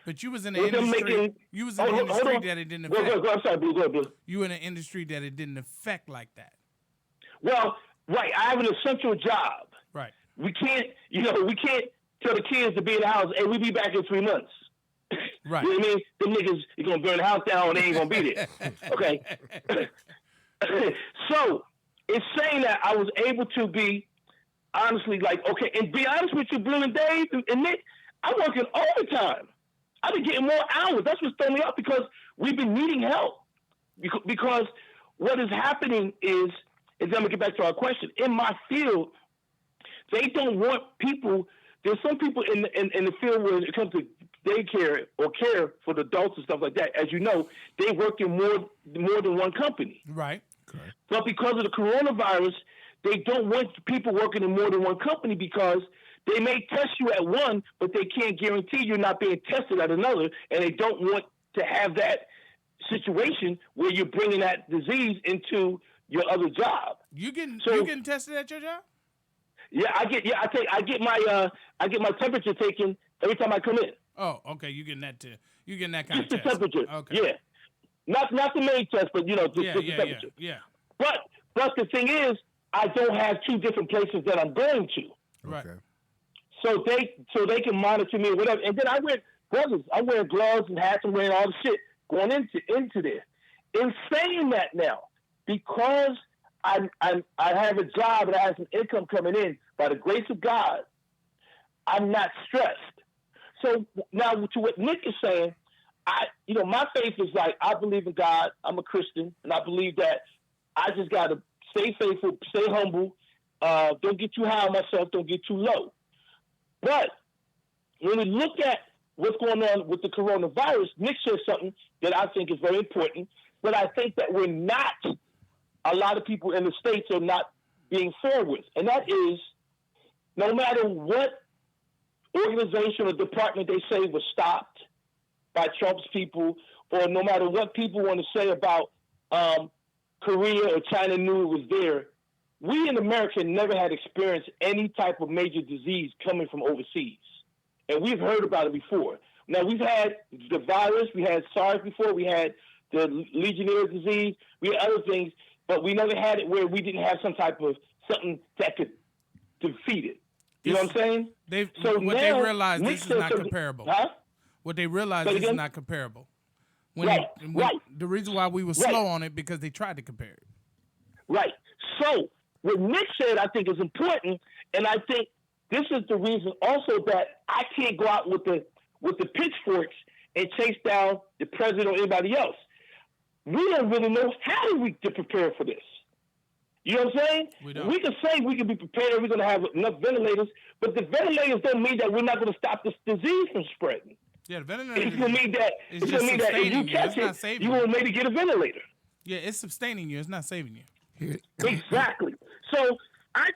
but you was in the industry. You was in the industry that it didn't affect. Go, I'm sorry, Blue. Go ahead, Blue. You were in an industry that it didn't affect like that. Well, right. I have an essential job. Right. We can't tell the kids to be in the house, hey, we'll be back in 3 months. Right. You know what I mean? Them niggas, you're going to burn the house down and they ain't going to be there. Okay. So it's saying that I was able to be honestly like, okay, and be honest with you, Blue and Dave and Nick, I'm working overtime. I've been getting more hours. That's what's throwing me off because we've been needing help. Because what is happening is, and then I'm going to get back to our question, in my field, they don't want people, there's some people in the field where it comes to daycare or care for the adults and stuff like that. As you know, they work in more than one company. Right. Okay. But because of the coronavirus, they don't want people working in more than one company because they may test you at one, but they can't guarantee you're not being tested at another, and they don't want to have that situation where you're bringing that disease into your other job. You getting tested at your job? Yeah, I get my temperature taken every time I come in. Oh, okay. You getting that too? You getting that kind Just of the test? temperature. Okay. Yeah, not the main test, but just the temperature. Yeah. But the thing is, I don't have two different places that I'm going to. Right. Okay. So they can monitor me or whatever. And then I wear gloves and hats and wearing all the shit going into there. In saying that now, because I have a job and I have some income coming in, by the grace of God, I'm not stressed. So now to what Nick is saying, my faith is like, I believe in God. I'm a Christian, and I believe that I just got to stay faithful, stay humble, don't get too high on myself, don't get too low. But when we look at what's going on with the coronavirus, Nick said something that I think is very important, but I think that we're not, a lot of people in the States are not being fair with. And that is, no matter what organization or department they say was stopped by Trump's people, or no matter what people want to say about Korea or China knew it was there, we in America never had experienced any type of major disease coming from overseas. And we've heard about it before. Now, we've had the virus, we had SARS before, we had the Legionnaires' disease, we had other things, but we never had it where we didn't have some type of something that could defeat it. You know what I'm saying? They realize this is not comparable. Huh? What they realize this is not comparable. Right. The reason why we were slow on it because they tried to compare it. Right. So what Nick said, I think, is important, and I think this is the reason also that I can't go out with the pitchforks and chase down the president or anybody else. We don't really know how to prepare for this. You know what I'm saying? We can say we can be prepared, we're going to have enough ventilators, but the ventilators don't mean that we're not going to stop this disease from spreading. Yeah, the ventilator. It's going to mean that if you catch it, you will maybe get a ventilator. Yeah, it's sustaining you. It's not saving you. Exactly. So I'm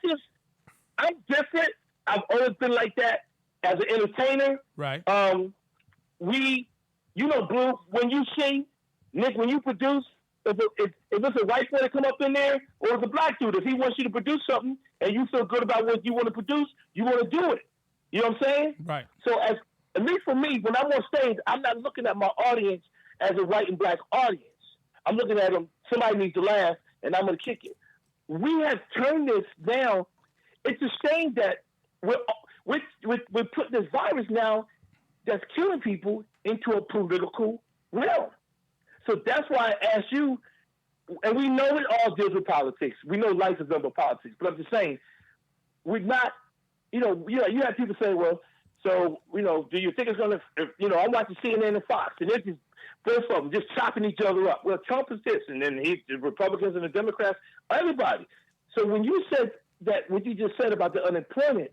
different. I've always been like that as an entertainer. Right. Blue, when you sing, Nick, when you produce, if it's a white boy to come up in there, or it's a black dude, if he wants you to produce something and you feel good about what you want to produce, you want to do it. You know what I'm saying? Right. So at least for me, when I'm on stage, I'm not looking at my audience as a white and black audience. I'm looking at them, somebody needs to laugh, and I'm going to kick it. We have turned this down. It's a shame that we're putting this virus now that's killing people into a political realm. So that's why I asked you, and we know it all deals with politics. We know life is number politics, but I'm just saying, we're not, you have people say, well, so, do you think it's going to, I'm watching CNN and Fox, and they're just, both of them, just chopping each other up. Well, Trump is this, and then the Republicans and the Democrats, everybody. So when you said that, what you just said about the unemployment,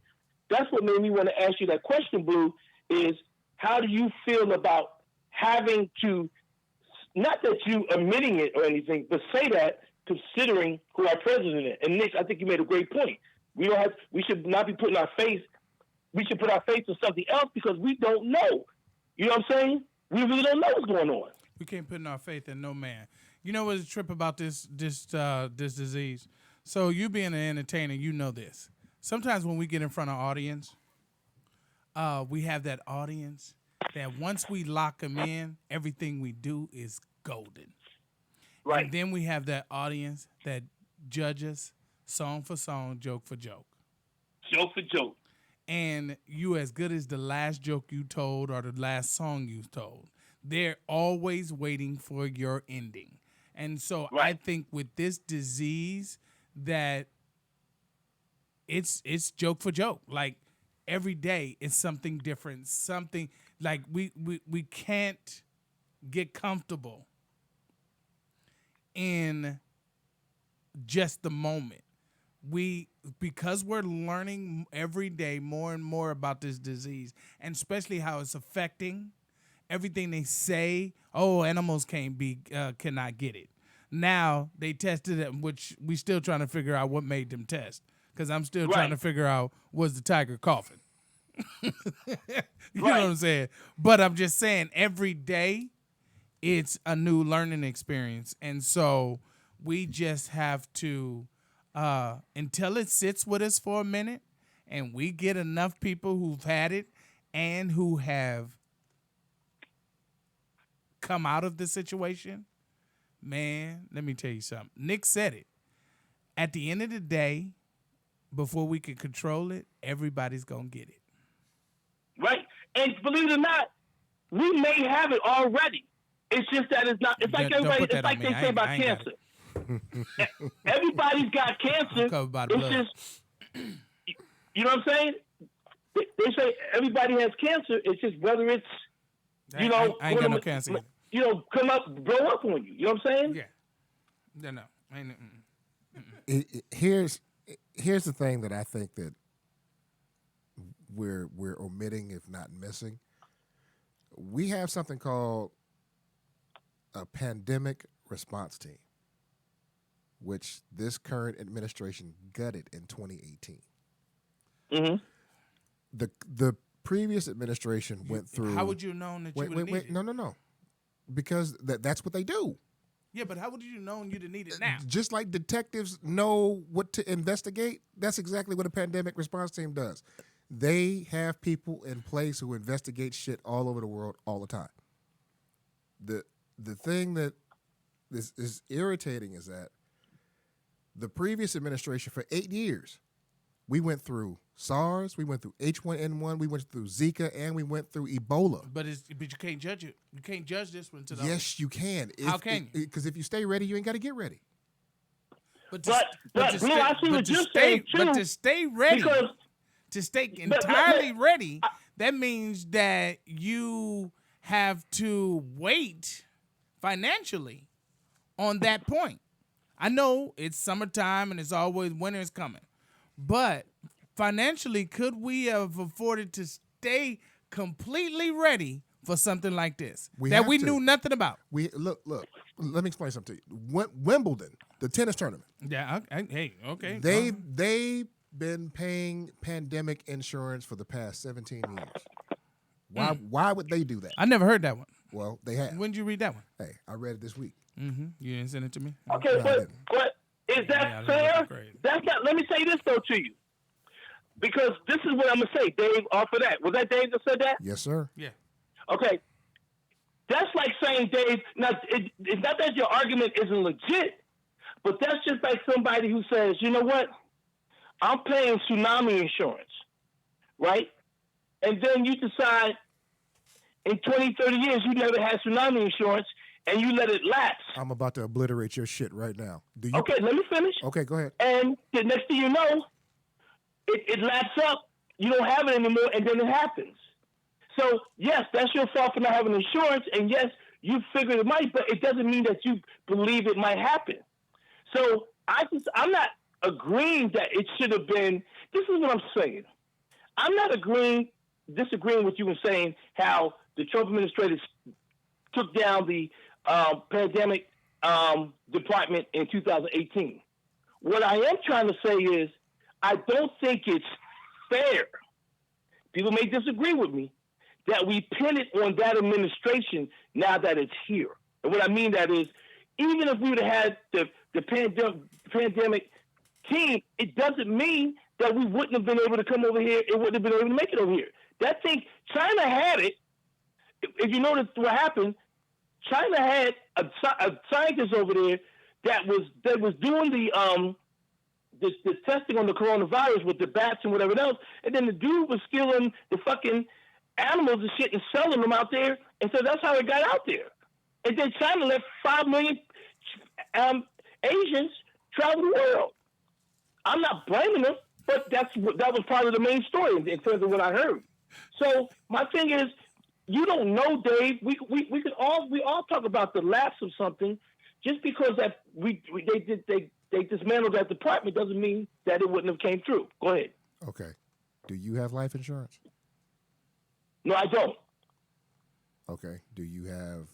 that's what made me want to ask you that question, Blue, is how do you feel about having to, not that you admitting it or anything, but say that considering who our president is. And Nick, I think you made a great point. We should not be putting our faith, we should put our faith in something else because we don't know. You know what I'm saying? We really don't know what's going on. We can't put our faith in no man. You know what's a trip about this disease? So you being an entertainer, you know this. Sometimes when we get in front of audience, we have that audience that once we lock them in, everything we do is golden. Right. And then we have that audience that judges song for song, joke for joke. Joke for joke. And you as good as the last joke you told or the last song you told. They're always waiting for your ending. And so I think with this disease that it's joke for joke. Like every day is something different. Something like we can't get comfortable in just the moment. Because we're learning every day more and more about this disease, and especially how it's affecting everything they say. Oh, animals cannot get it. Now they tested it, which we still trying to figure out what made them test. Because I'm still trying to figure out, was the tiger coughing? You know what I'm saying? But I'm just saying, every day it's a new learning experience. And so we just have to, until it sits with us for a minute and we get enough people who've had it and who have come out of the situation, man, let me tell you something. Nick said it. At the end of the day, before we can control it, everybody's going to get it. Right? And believe it or not, we may have it already. It's just that it's not. It's like Don't everybody. put that It's like on me. they say about I ain't got cancer. Everybody's got cancer. Covered by the It's blood. just, you know what I'm saying? They say everybody has cancer. It's just whether it's, you know, I ain't got no cancer either. you know, come up, blow up on you. You know what I'm saying? Yeah. No. Ain't, Here's the thing that I think that we're omitting, if not missing. We have something called a pandemic response team, which this current administration gutted in 2018. Mm-hmm. The previous administration went through. How would you have known that you would need it? No. Because that's what they do. Yeah, but how would you have known you'd need it now? Just like detectives know what to investigate, that's exactly what a pandemic response team does. They have people in place who investigate shit all over the world all the time. The thing that is irritating is that the previous administration for 8 years, we went through SARS, we went through H1N1, we went through Zika, and we went through Ebola. But you can't judge it. You can't judge this one to the Yes, you can. How can you? Because if you stay ready, you ain't got to get ready. But Blue, I see what you're saying too. But to stay ready, because, to stay entirely ready, that means that you have to wait financially on that point. I know it's summertime and it's always winter is coming, but financially, could we have afforded to stay completely ready for something like this that we knew nothing about? We look. Let me explain something to you. Wimbledon, the tennis tournament. Yeah. Okay. They've been paying pandemic insurance for the past 17 years. Why would they do that? I never heard that one. Well, they have. When did you read that one? Hey, I read it this week. Mm-hmm. You didn't send it to me? Okay, No, but is that fair? That's not. Let me say this though to you, because this is what I'm gonna say. Dave, off of that, was that Dave that said that? Yes, sir. Yeah. Okay. That's like saying, Dave. Now, it's not that your argument isn't legit, but that's just like somebody who says, you know what? I'm paying tsunami insurance, right? And then you decide in 20, 30 years you never had tsunami insurance and you let it lapse. I'm about to obliterate your shit right now. Do you? Okay, let me finish. Okay, go ahead. And the next thing you know, it lapses up. You don't have it anymore, and then it happens. So, yes, that's your fault for not having insurance, and yes, you figured it might, but it doesn't mean that you believe it might happen. So I'm not agreeing that it should have been. This is what I'm saying. I'm not disagreeing with you in saying how the Trump administration took down the pandemic department in 2018. What I am trying to say is I don't think it's fair. People may disagree with me that we pin it on that administration now that it's here. And what I mean that is, even if we would have had the pandemic team, it doesn't mean that we wouldn't have been able to come over here. It wouldn't have been able to make it over here. That thing, China had it. If you notice what happened, China had a scientist over there that was doing the testing on the coronavirus with the bats and whatever else, and then the dude was stealing the fucking animals and shit and selling them out there, and so that's how it got out there. And then China let 5 million Asians travel the world. I'm not blaming them, but that was part of the main story in terms of what I heard. So my thing is, you don't know, Dave. We all talk about the lapse of something. Just because that they dismantled that department doesn't mean that it wouldn't have came through. Go ahead. Okay. Do you have life insurance? No, I don't. Okay. Do you have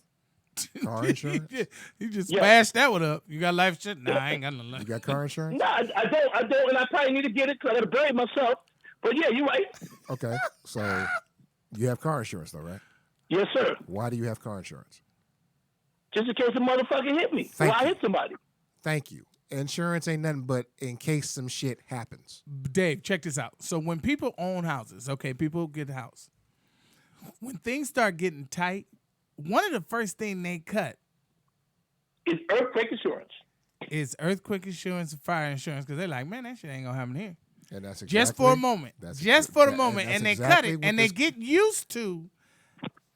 car insurance? You just smashed that one up. You got life insurance? Nah, I ain't got no life. You got car insurance? No, I don't, and I probably need to get it because I got to bury myself. But yeah, you're right. Okay. So you have car insurance though, right? Yes, sir. Why do you have car insurance? just in case a motherfucker hit me or I hit somebody. Thank you. Insurance ain't nothing but in case some shit happens. Dave, check this out. So when people own houses, okay, people get a house. When things start getting tight, one of the first things they cut is earthquake insurance. Is earthquake insurance and fire insurance, because they're like, man, that shit ain't gonna happen here. And that's exactly, just for a moment. Just for the moment. And they cut it, and they get used to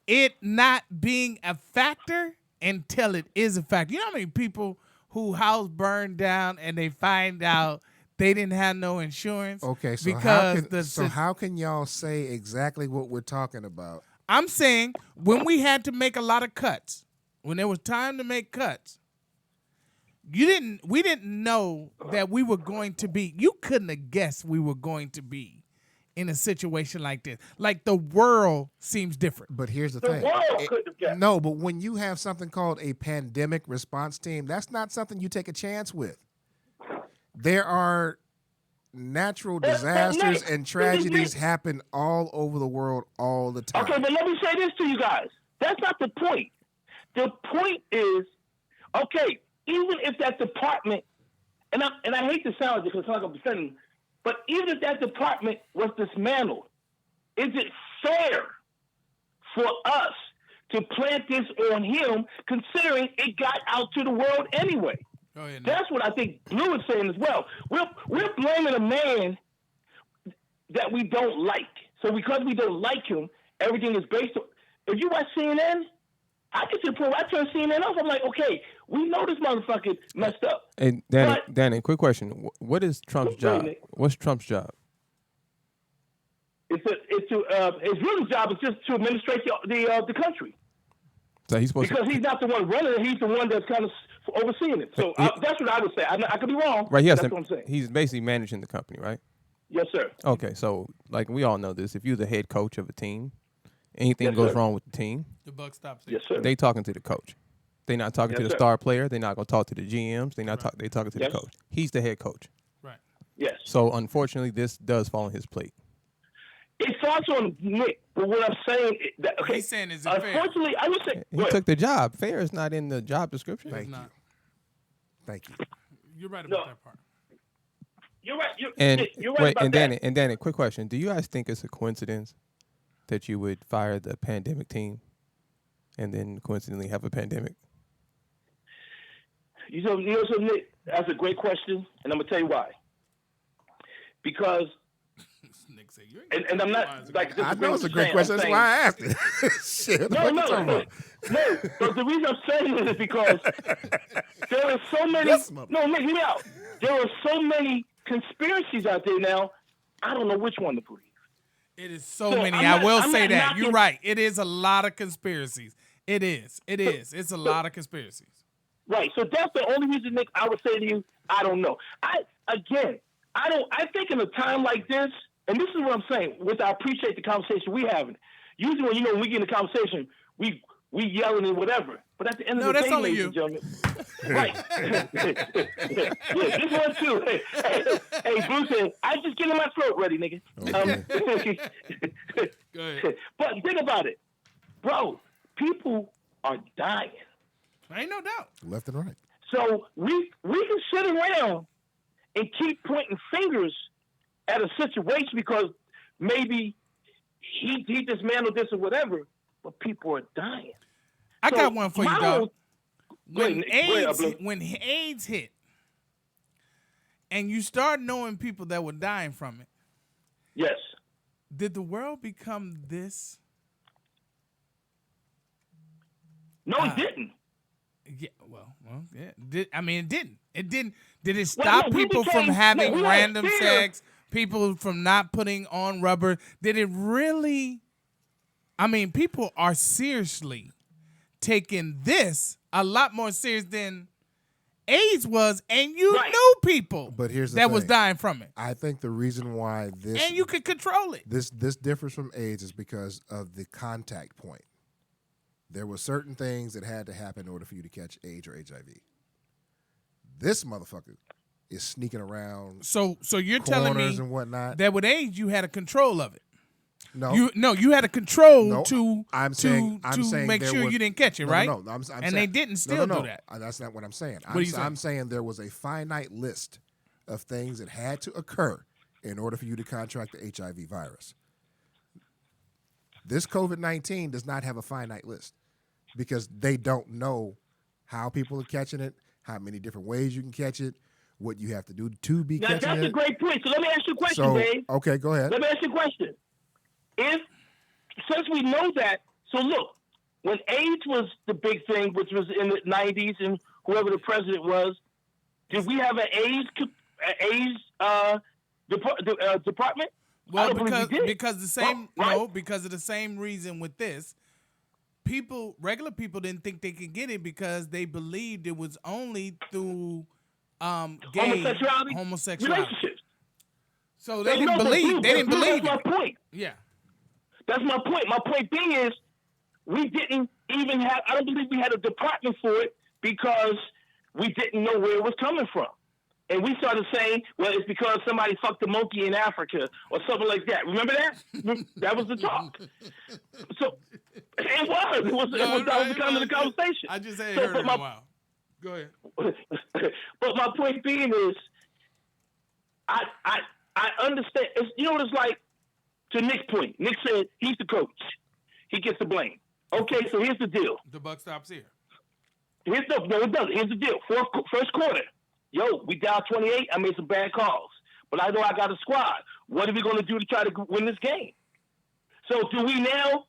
it not being a factor until it is a factor. You know how many people who house burned down and they find out they didn't have no insurance? Okay, so because how can y'all say exactly what we're talking about? I'm saying when we had to make a lot of cuts, when there was time to make cuts, we didn't know that we were going to be, you couldn't have guessed we were going to be in a situation like this. Like the world seems different. But here's the thing. No, but when you have something called a pandemic response team, that's not something you take a chance with. There are natural disasters and tragedies happen all over the world all the time. Okay, but let me say this to you guys. That's not the point. The point is, okay, even if that department, and I hate to sound like this because I'm defending, but even if that department was dismantled, is it fair for us to plant this on him, considering it got out to the world anyway? Oh, yeah, no. That's what I think Blue is saying as well. We're blaming a man that we don't like. So because we don't like him, everything is based on. If you watch CNN, I get to the point where I turn CNN off. I'm like, okay, we know this motherfucker messed up. Hey, Dannon, quick question. What is Trump's job? What's Trump's job? His real job is just to administrate the country. So he's supposed because he's not the one running it. He's the one that's kind of overseeing it. So that's what I would say. I could be wrong. Right, yes. That's what I'm saying. He's basically managing the company, right? Yes, sir. Okay, so like we all know this. If you're the head coach of a team, anything goes wrong with the team, the buck stops. Yes, sir. They talking to the coach. They're not talking to the star player. They're not going to talk to the GMs. They talking to the coach. He's the head coach. Right. Yes. So unfortunately, this does fall on his plate. It's also on Nick, but what I'm saying, okay. He's saying is it fair? Unfortunately, I would say He took the job. Fair is not in the job description. Thank you. You're right about that part. You're right. You're right wait, about that. And Danny, quick question: do you guys think it's a coincidence that you would fire the pandemic team and then coincidentally have a pandemic? You know, Nick, that's a great question, and I'm gonna tell you why. Because. And I'm not like. I know it's a great question. That's why I asked it. Shit, no. But the reason I'm saying it is because there are so many. No, Nick, hear me out. There are so many conspiracies out there now. I don't know which one to believe. It is so many. I will say that you're right. It is a lot of conspiracies. It is. It's a lot of conspiracies. Right. So that's the only reason, Nick, I would say to you, I don't know. I think in a time like this. And this is what I'm saying, which I appreciate the conversation we having. Usually when we get in a conversation, we yelling and whatever. But at the end of the day, ladies and gentlemen. Right. Yeah, this one too. Hey, Bruce said, I just getting my throat ready, nigga. Okay. Go ahead. But think about it. Bro, people are dying. Ain't no doubt. Left and right. So we can sit around and keep pointing fingers at a situation because maybe he dismantled this or whatever, but people are dying. I got one for you, dog. When AIDS hit, and you start knowing people that were dying from it, yes, did the world become this? No, it didn't. Yeah, well, yeah. It didn't. It didn't. Did it stop people from having random sex? People from not putting on rubber? Did it really? People are seriously taking this a lot more serious than AIDS was, and you knew people but here's the that thing. was dying from it. I think the reason why this and you could control it. This differs from AIDS is because of the contact point. There were certain things that had to happen in order for you to catch AIDS or HIV. This motherfucker is sneaking around. So you're telling me and whatnot. that with AIDS you had a control of it. No. You had a control No, to I'm saying make there sure was- you didn't catch it, right? No, I'm and saying, they didn't still no. do that. That's not what I'm saying. What are you saying? I'm saying there was a finite list of things that had to occur in order for you to contract the HIV virus. This COVID-19 does not have a finite list because they don't know how people are catching it, how many different ways you can catch it, what you have to do to be Now, catching that's it. a great point. So let me ask you a question, So, Dave. okay, go ahead. Let me ask you a question. Since we know that, so look, when AIDS was the big thing, which was in the 90s, and whoever the president was, did we have an AIDS department? Well, because the same because of the same reason with this, regular people didn't think they could get it because they believed it was only through homosexuality. Relationships. So they didn't believe. They didn't believe. That's my point. Yeah. That's my point. My point being is we didn't even have, I don't believe we had a department for it because we didn't know where it was coming from. And we started saying, well, it's because somebody fucked a monkey in Africa or something like that. Remember that? That was the talk. So it was. That was kind of the conversation. I just ain't heard it in a while. Go ahead. But my point being is, I understand. You know what it's like? To Nick's point, Nick said he's the coach. He gets the blame. Okay, so here's the deal. The buck stops here. No, it doesn't. Here's the deal. First quarter. Yo, we down 28. I made some bad calls. But I know I got a squad. What are we going to do to try to win this game? So do we now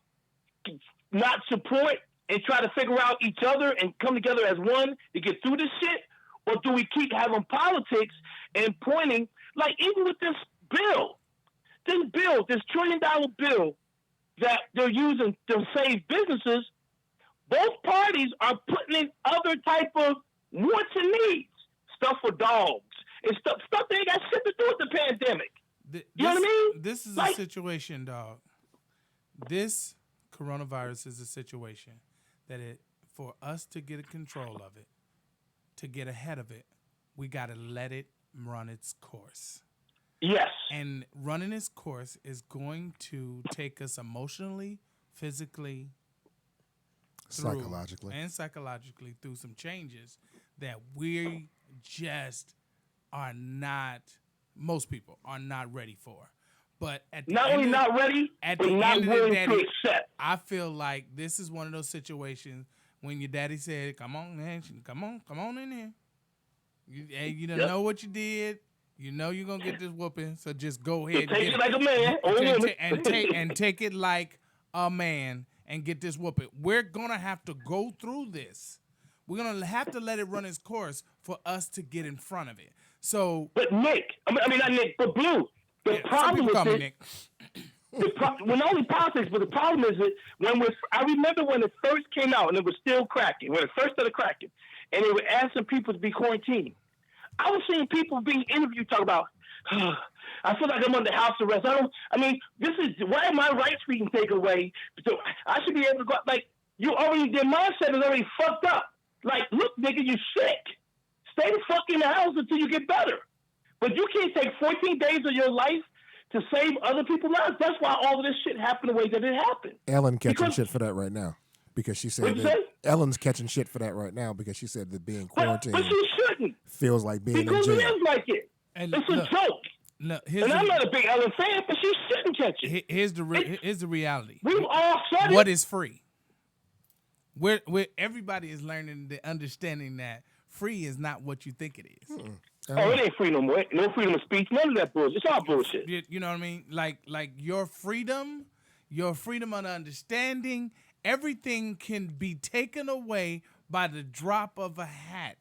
not support and try to figure out each other and come together as one to get through this shit? Or do we keep having politics and pointing, like even with this bill, this $1 trillion bill that they're using to save businesses, both parties are putting in other type of wants and needs. Stuff for dogs. And stuff that ain't got shit to do with the pandemic. You know what I mean? This is a situation, dog. This coronavirus is a situation that for us to get a control of it, to get ahead of it, we got to let it run its course. Yes. And running its course is going to take us emotionally, physically, psychologically through some changes that we just are not, most people are not ready for. But at the not end only of, not ready, at but the not end of willing the day, to accept. I feel like this is one of those situations when your daddy said, "Come on, man, come on in here. You don't know what you did. You know you're gonna get this whooping, so just go ahead. So take it like a man, and take it like a man, and get this whooping. We're gonna have to go through this. We're gonna have to let it run its course for us to get in front of it. So, but Nick, I mean not Nick, but Blue. The problem with it, well, not only politics, but the problem is that I remember when it first came out and it was still cracking, when it first started cracking, and they were asking people to be quarantined. I was seeing people being interviewed talk about, I feel like I'm under house arrest. Why are my rights being taken away? So I should be able to go, like, their mindset is already fucked up. Like, look, nigga, you sick. Stay the fuck in the house until you get better. But you can't take 14 days of your life to save other people's lives. That's why all of this shit happened the way that it happened. Ellen catching shit for that right now. Because she said Ellen's catching shit for that right now because she said that being quarantined but she shouldn't. feels like being because in jail. It is like it. And it's a joke. No, and I'm not a big Ellen fan, but she shouldn't catch it. Here's the reality. We've all said what is free? Where everybody is learning the understanding that free is not what you think it is. Oh, it ain't free no more. No freedom of speech. None of that bullshit. It's all bullshit. You know what I mean? Like your freedom of understanding, everything can be taken away by the drop of a hat.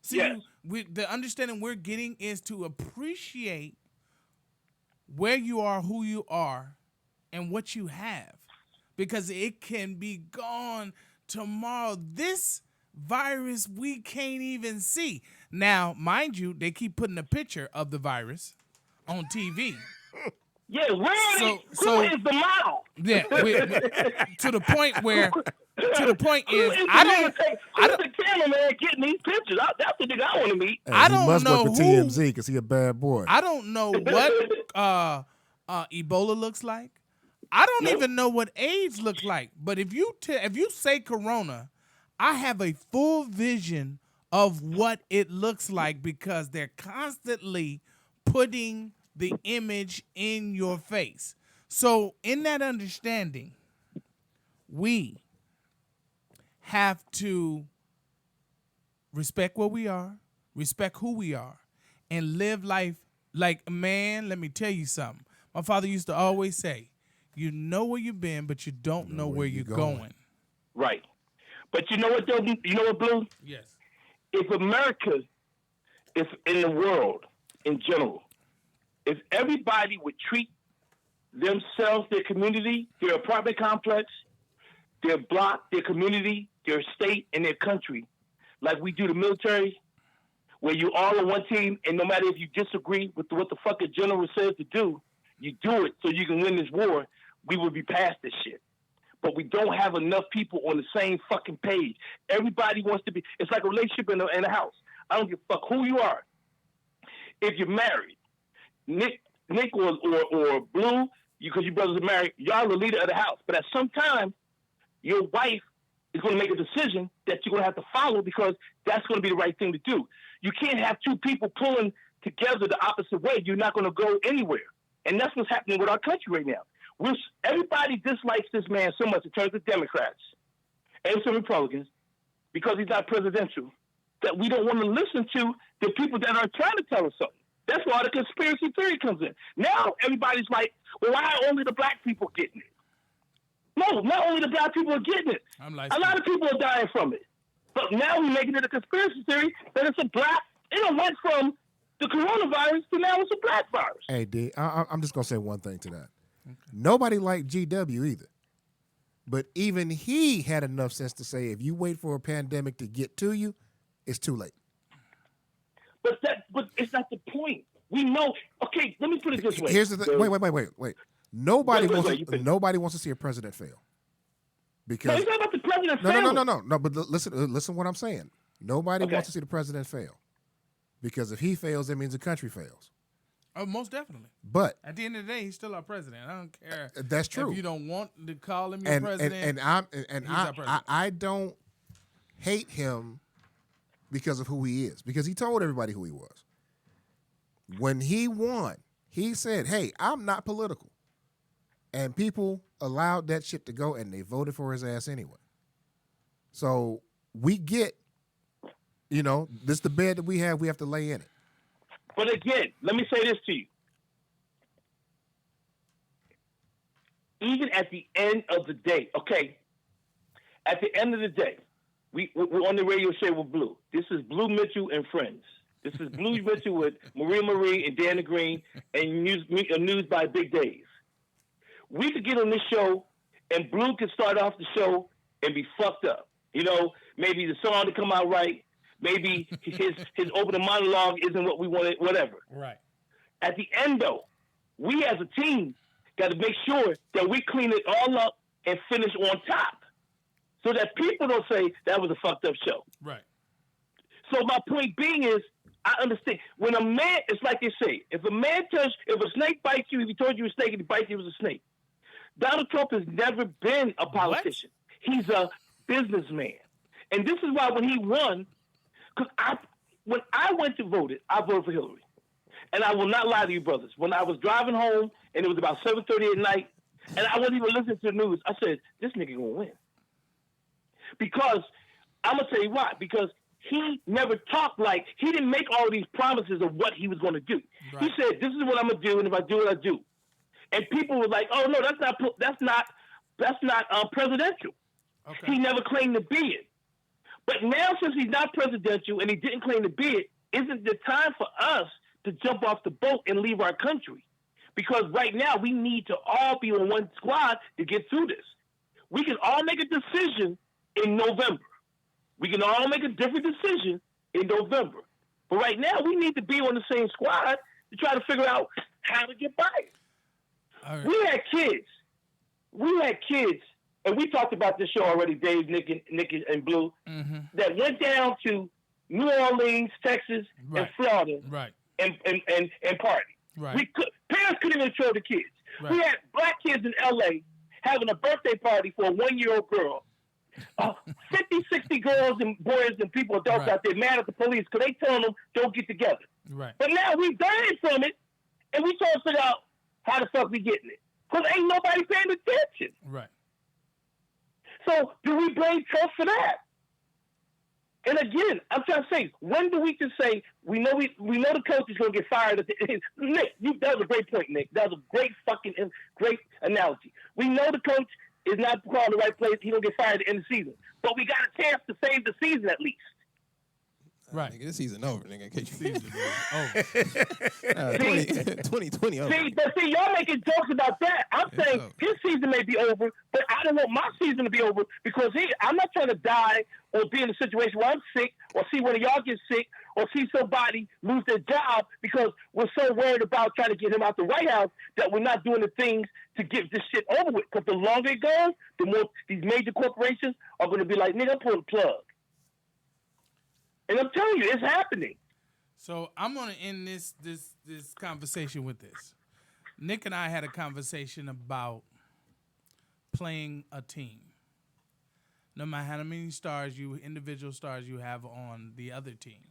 See, yes. The understanding we're getting is to appreciate where you are, who you are, and what you have. Because it can be gone tomorrow. This virus we can't even see. Now, mind you, they keep putting a picture of the virus on TV. Yeah, who is the model? Yeah, to the point where, who's the cameraman getting these pictures? That's the nigga I want to meet. Hey, I don't know who. TMZ because he a bad boy. I don't know what Ebola looks like. I don't Nope. even know what AIDS look like. But if you say corona, I have a full vision of what it looks like because they're constantly putting the image in your face. So in that understanding, we have to respect what we are, respect who we are, and live life like, man, let me tell you something. My father used to always say, you know where you've been, but you don't know where you're going. Right. But you know what, though? You know what, Blue? Yes. If America, if in the world in general, if everybody would treat themselves, their community, their apartment complex, their block, their community, their state, and their country, like we do the military, where you all on one team, and no matter if you disagree with what the fucking general says to do, you do it so you can win this war, we would be past this shit. But we don't have enough people on the same fucking page. Everybody wants to be. It's like a relationship in a house. I don't give a fuck who you are. If you're married, Nick or Blue, because you brothers are married, y'all the leader of the house. But at some time, your wife is going to make a decision that you're going to have to follow because that's going to be the right thing to do. You can't have two people pulling together the opposite way. You're not going to go anywhere. And that's what's happening with our country right now. Everybody dislikes this man so much, it turns to Democrats and some Republicans because he's not presidential, that we don't want to listen to the people that are trying to tell us something. That's why the conspiracy theory comes in. Now everybody's like, well, why are only the black people getting it? No, not only the black people are getting it. A lot of people are dying from it. But now we're making it a conspiracy theory that it's a black, it went from the coronavirus to now it's a black virus. Hey, D, I'm just going to say one thing to that. Okay. Nobody liked GW either. But even he had enough sense to say if you wait for a pandemic to get to you, it's too late. But it's not the point. We know. Okay, let me put it this way. Here's the thing. Wait. Nobody wants to see a president fail. Because it's not about the president failing. No. But listen to what I'm saying. Nobody wants to see the president fail. Because if he fails, that means the country fails. Oh, most definitely. But at the end of the day, he's still our president. I don't care. That's true. If you don't want to call him your president, I don't hate him because of who he is. Because he told everybody who he was. When he won, he said, "Hey, I'm not political," and people allowed that shit to go, and they voted for his ass anyway. So we get, this the bed that we have. We have to lay in it. But again, let me say this to you. Even at the end of the day, at the end of the day, we're on the radio show with Blue. This is Blue Mitchell and Friends. This is Blue Mitchell with Marie and Dannon Green and news by Big Days. We could get on this show and Blue could start off the show and be fucked up. Maybe the song to come out right. Maybe his opening monologue isn't what we wanted, whatever. Right. At the end, though, we as a team got to make sure that we clean it all up and finish on top so that people don't say that was a fucked up show. Right. So my point being is, I understand. When a man, it's like they say, if a snake bites you, if he told you a snake and he bites you, it was a snake. Donald Trump has never been a politician. What? He's a businessman. And this is why when he won, because when I went to vote, I voted for Hillary. And I will not lie to you, brothers. When I was driving home, and it was about 7:30 at night, and I wasn't even listening to the news, I said, this nigga gonna win. Because, I'm gonna tell you why. Because he never talked like, he didn't make all these promises of what he was gonna do. Right. He said, this is what I'm gonna do, and if I do it, I do. And people were like, oh no, that's not presidential. Okay. He never claimed to be it. But now, since he's not presidential and he didn't claim to be it, isn't the time for us to jump off the boat and leave our country? Because right now, we need to all be on one squad to get through this. We can all make a decision in November. We can all make a different decision in November. But right now, we need to be on the same squad to try to figure out how to get by it. Right. We had kids. And we talked about this show already, Dave, Nick, and Blue, that went down to New Orleans, Texas, and Florida, and party. Right. Parents couldn't even control the kids. We had black kids in L.A. having a birthday party for a 1-year-old girl. 50, 60 girls and boys and people, adults out there mad at the police because they telling them don't get together. Right. But now we dying from it, and we trying to figure out how the fuck we getting it. Because ain't nobody paying attention. Right. So do we blame Trump for that? And again, I'm trying to say, when do we just say we know the coach is going to get fired at the end? Nick, that was a great point, Nick. That was a great analogy. We know the coach is not calling the right place. He don't get fired at the end of the season, but we got a chance to save the season at least. Right. Nigga, this season over, nigga. In case you over. 2020 over. See, y'all making jokes about that. I'm saying his season may be over, but I don't want my season to be over because I'm not trying to die or be in a situation where I'm sick or see one of y'all get sick or see somebody lose their job because we're so worried about trying to get him out the White House that we're not doing the things to get this shit over with. Because the longer it goes, the more these major corporations are going to be like, nigga, pull the plug. And I'm telling you, it's happening. So I'm going to end this conversation with this. Nick and I had a conversation about playing a team. No matter how many individual stars you have on the other team,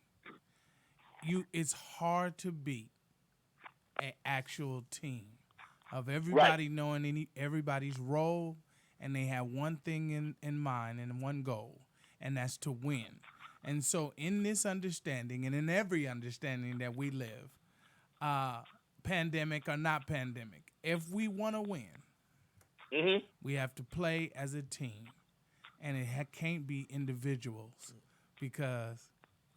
it's hard to beat an actual team of everybody knowing everybody's role, and they have one thing in mind and one goal, and that's to win. And so in this understanding and in every understanding that we live, pandemic or not pandemic, if we want to win, we have to play as a team. And it can't be individuals because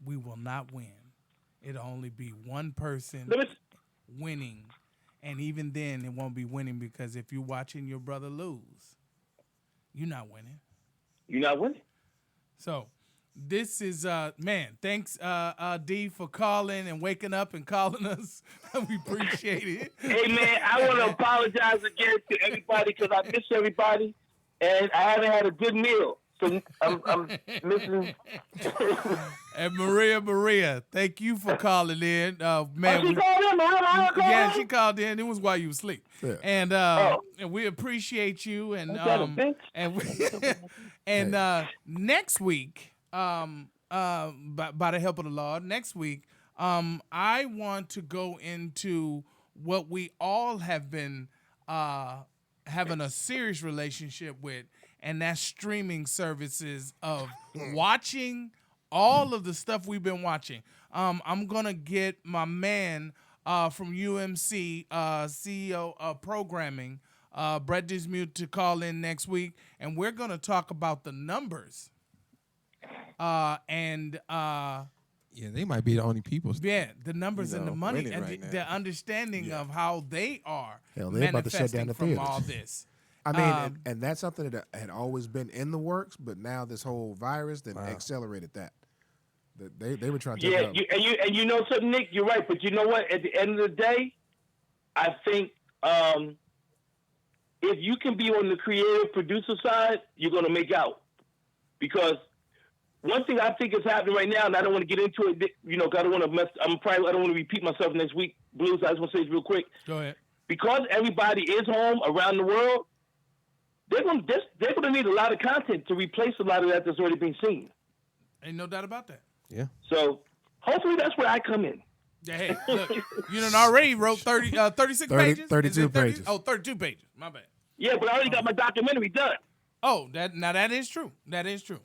we will not win. It'll only be one person winning. And even then, it won't be winning because if you're watching your brother lose, you're not winning. You're not winning. So this is, thanks, D, for calling and waking up and calling us. We appreciate it. Hey, man, I want to apologize again to everybody because I miss everybody. And I haven't had a good meal, so I'm missing. And Maria, thank you for calling in. Man, she called in, yeah, she called in. It was while you were asleep. Yeah. And we appreciate you. And next week, by the help of the Lord, next week, I want to go into what we all have been having a serious relationship with, and that's streaming services of watching all of the stuff we've been watching. I'm going to get my man from UMC, CEO of programming, Brett Dismute, to call in next week, and we're going to talk about the numbers. Yeah, they might be the only people. Yeah, the numbers and the money and the understanding of how they are they're about to shut down the from theaters. all this. I mean, and that's something that had always been in the works, but now this whole virus then accelerated that. They were trying to take it up. And you know something, Nick, you're right. But you know what? At the end of the day, I think if you can be on the creative producer side, you're going to make out. Because one thing I think is happening right now, and I don't want to get into it, because I don't want to I don't want to repeat myself next week, Blues. I just want to say this real quick. Go ahead. Because everybody is home around the world, they're going to need a lot of content to replace a lot of that that's already been seen. Ain't no doubt about that. Yeah. So hopefully that's where I come in. Yeah, hey, look, you done already wrote 36 pages? 32 pages. Oh, 32 pages. My bad. Yeah, but I already got my documentary done. Oh, that is true. That is true.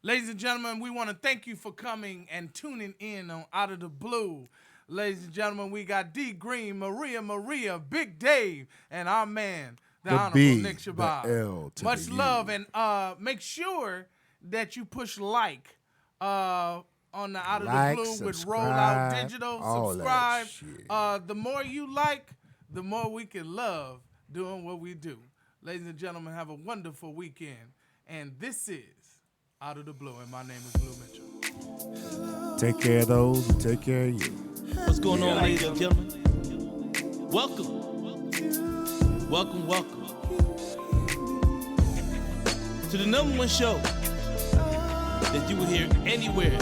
Ladies and gentlemen, we want to thank you for coming and tuning in on Out of the Blue. Ladies and gentlemen, we got D Green, Maria, Big Dave, and our man, the Honorable B, Nick Shabazz. the L to Much the love, U. and make sure that you push like on the Out of Like, the Blue with subscribe, Rollout Digital. all that Subscribe. The more you like, the more we can love doing what we do. Ladies and gentlemen, have a wonderful weekend. And this is Out of the Blue, and my name is Blue Mitchell. Take care of those and take care of you. What's going on, ladies and gentlemen? Welcome. To the #1 show that you will hear anywhere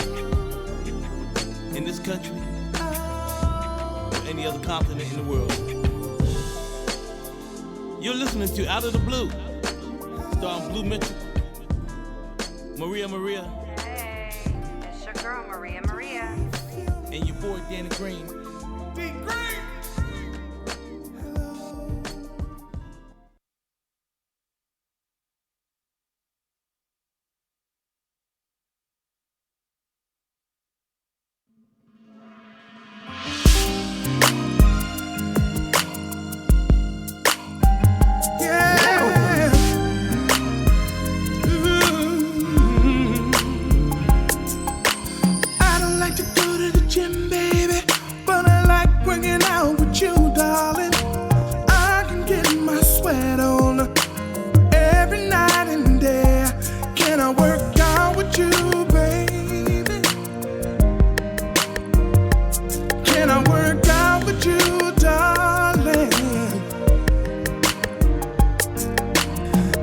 in this country or any other continent in the world. You're listening to Out of the Blue, starring Blue Mitchell, Maria, Hey, it's your girl Maria. and your boy Danny Green. Yeah. I don't like to go to the gym, baby, but I like working out with you, darling. I can get my sweat on every night and day. Can I work out with you, baby? Can I work out with you, darling?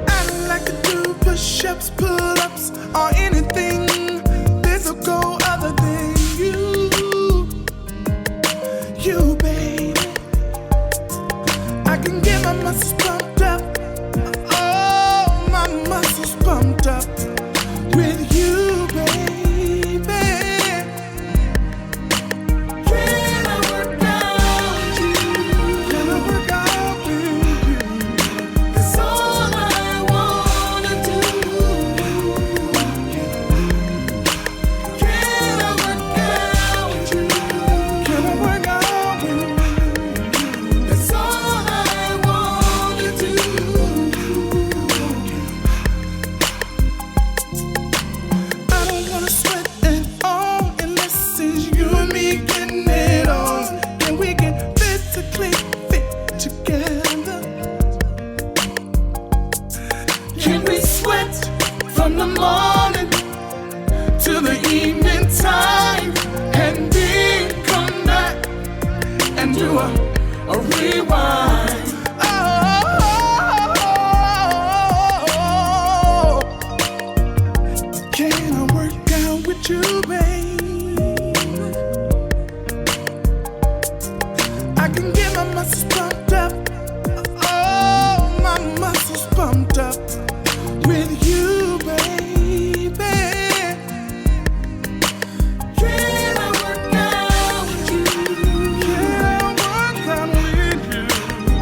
I like to do push-ups, pull-ups, or anything physical other than you, baby. I can get my muscles pumped up, oh, my muscles pumped up with you, baby. Can I work out with you? Can I work out with you? That's all I wanna do. Can I work out with you? Can I work out with you? That's all I wanna do. I don't wanna sweat at all unless it's you and me getting it on. Can we get physically fit together? Can we sweat from the morning to the evening time and then come back and do a rewind? Oh, can I work out with you, baby? I can get my muscles pumped up, oh, my muscles pumped up with you, baby. Can I work out with you? Can I work out with you?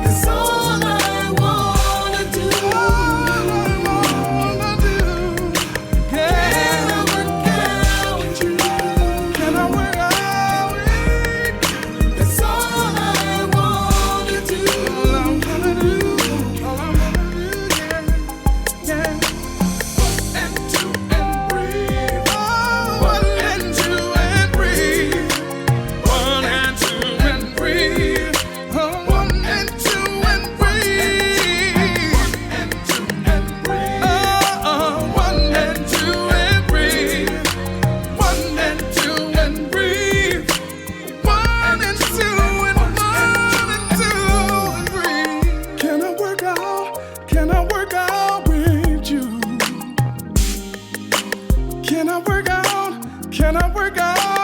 That's all I wanna do. All I wanna do. Can I work out with you? Can I work out with you? That's all I wanna do. All I wanna do. All I wanna do, yeah. Yeah. One and two and breathe. Oh, one and two and breathe. One and two and breathe. Oh, one and two and breathe. One and two and breathe. Oh, one and two and breathe. One and two and breathe. One and two and breathe. Can I work out? Can I work out with you? Can I work out? Can I work out?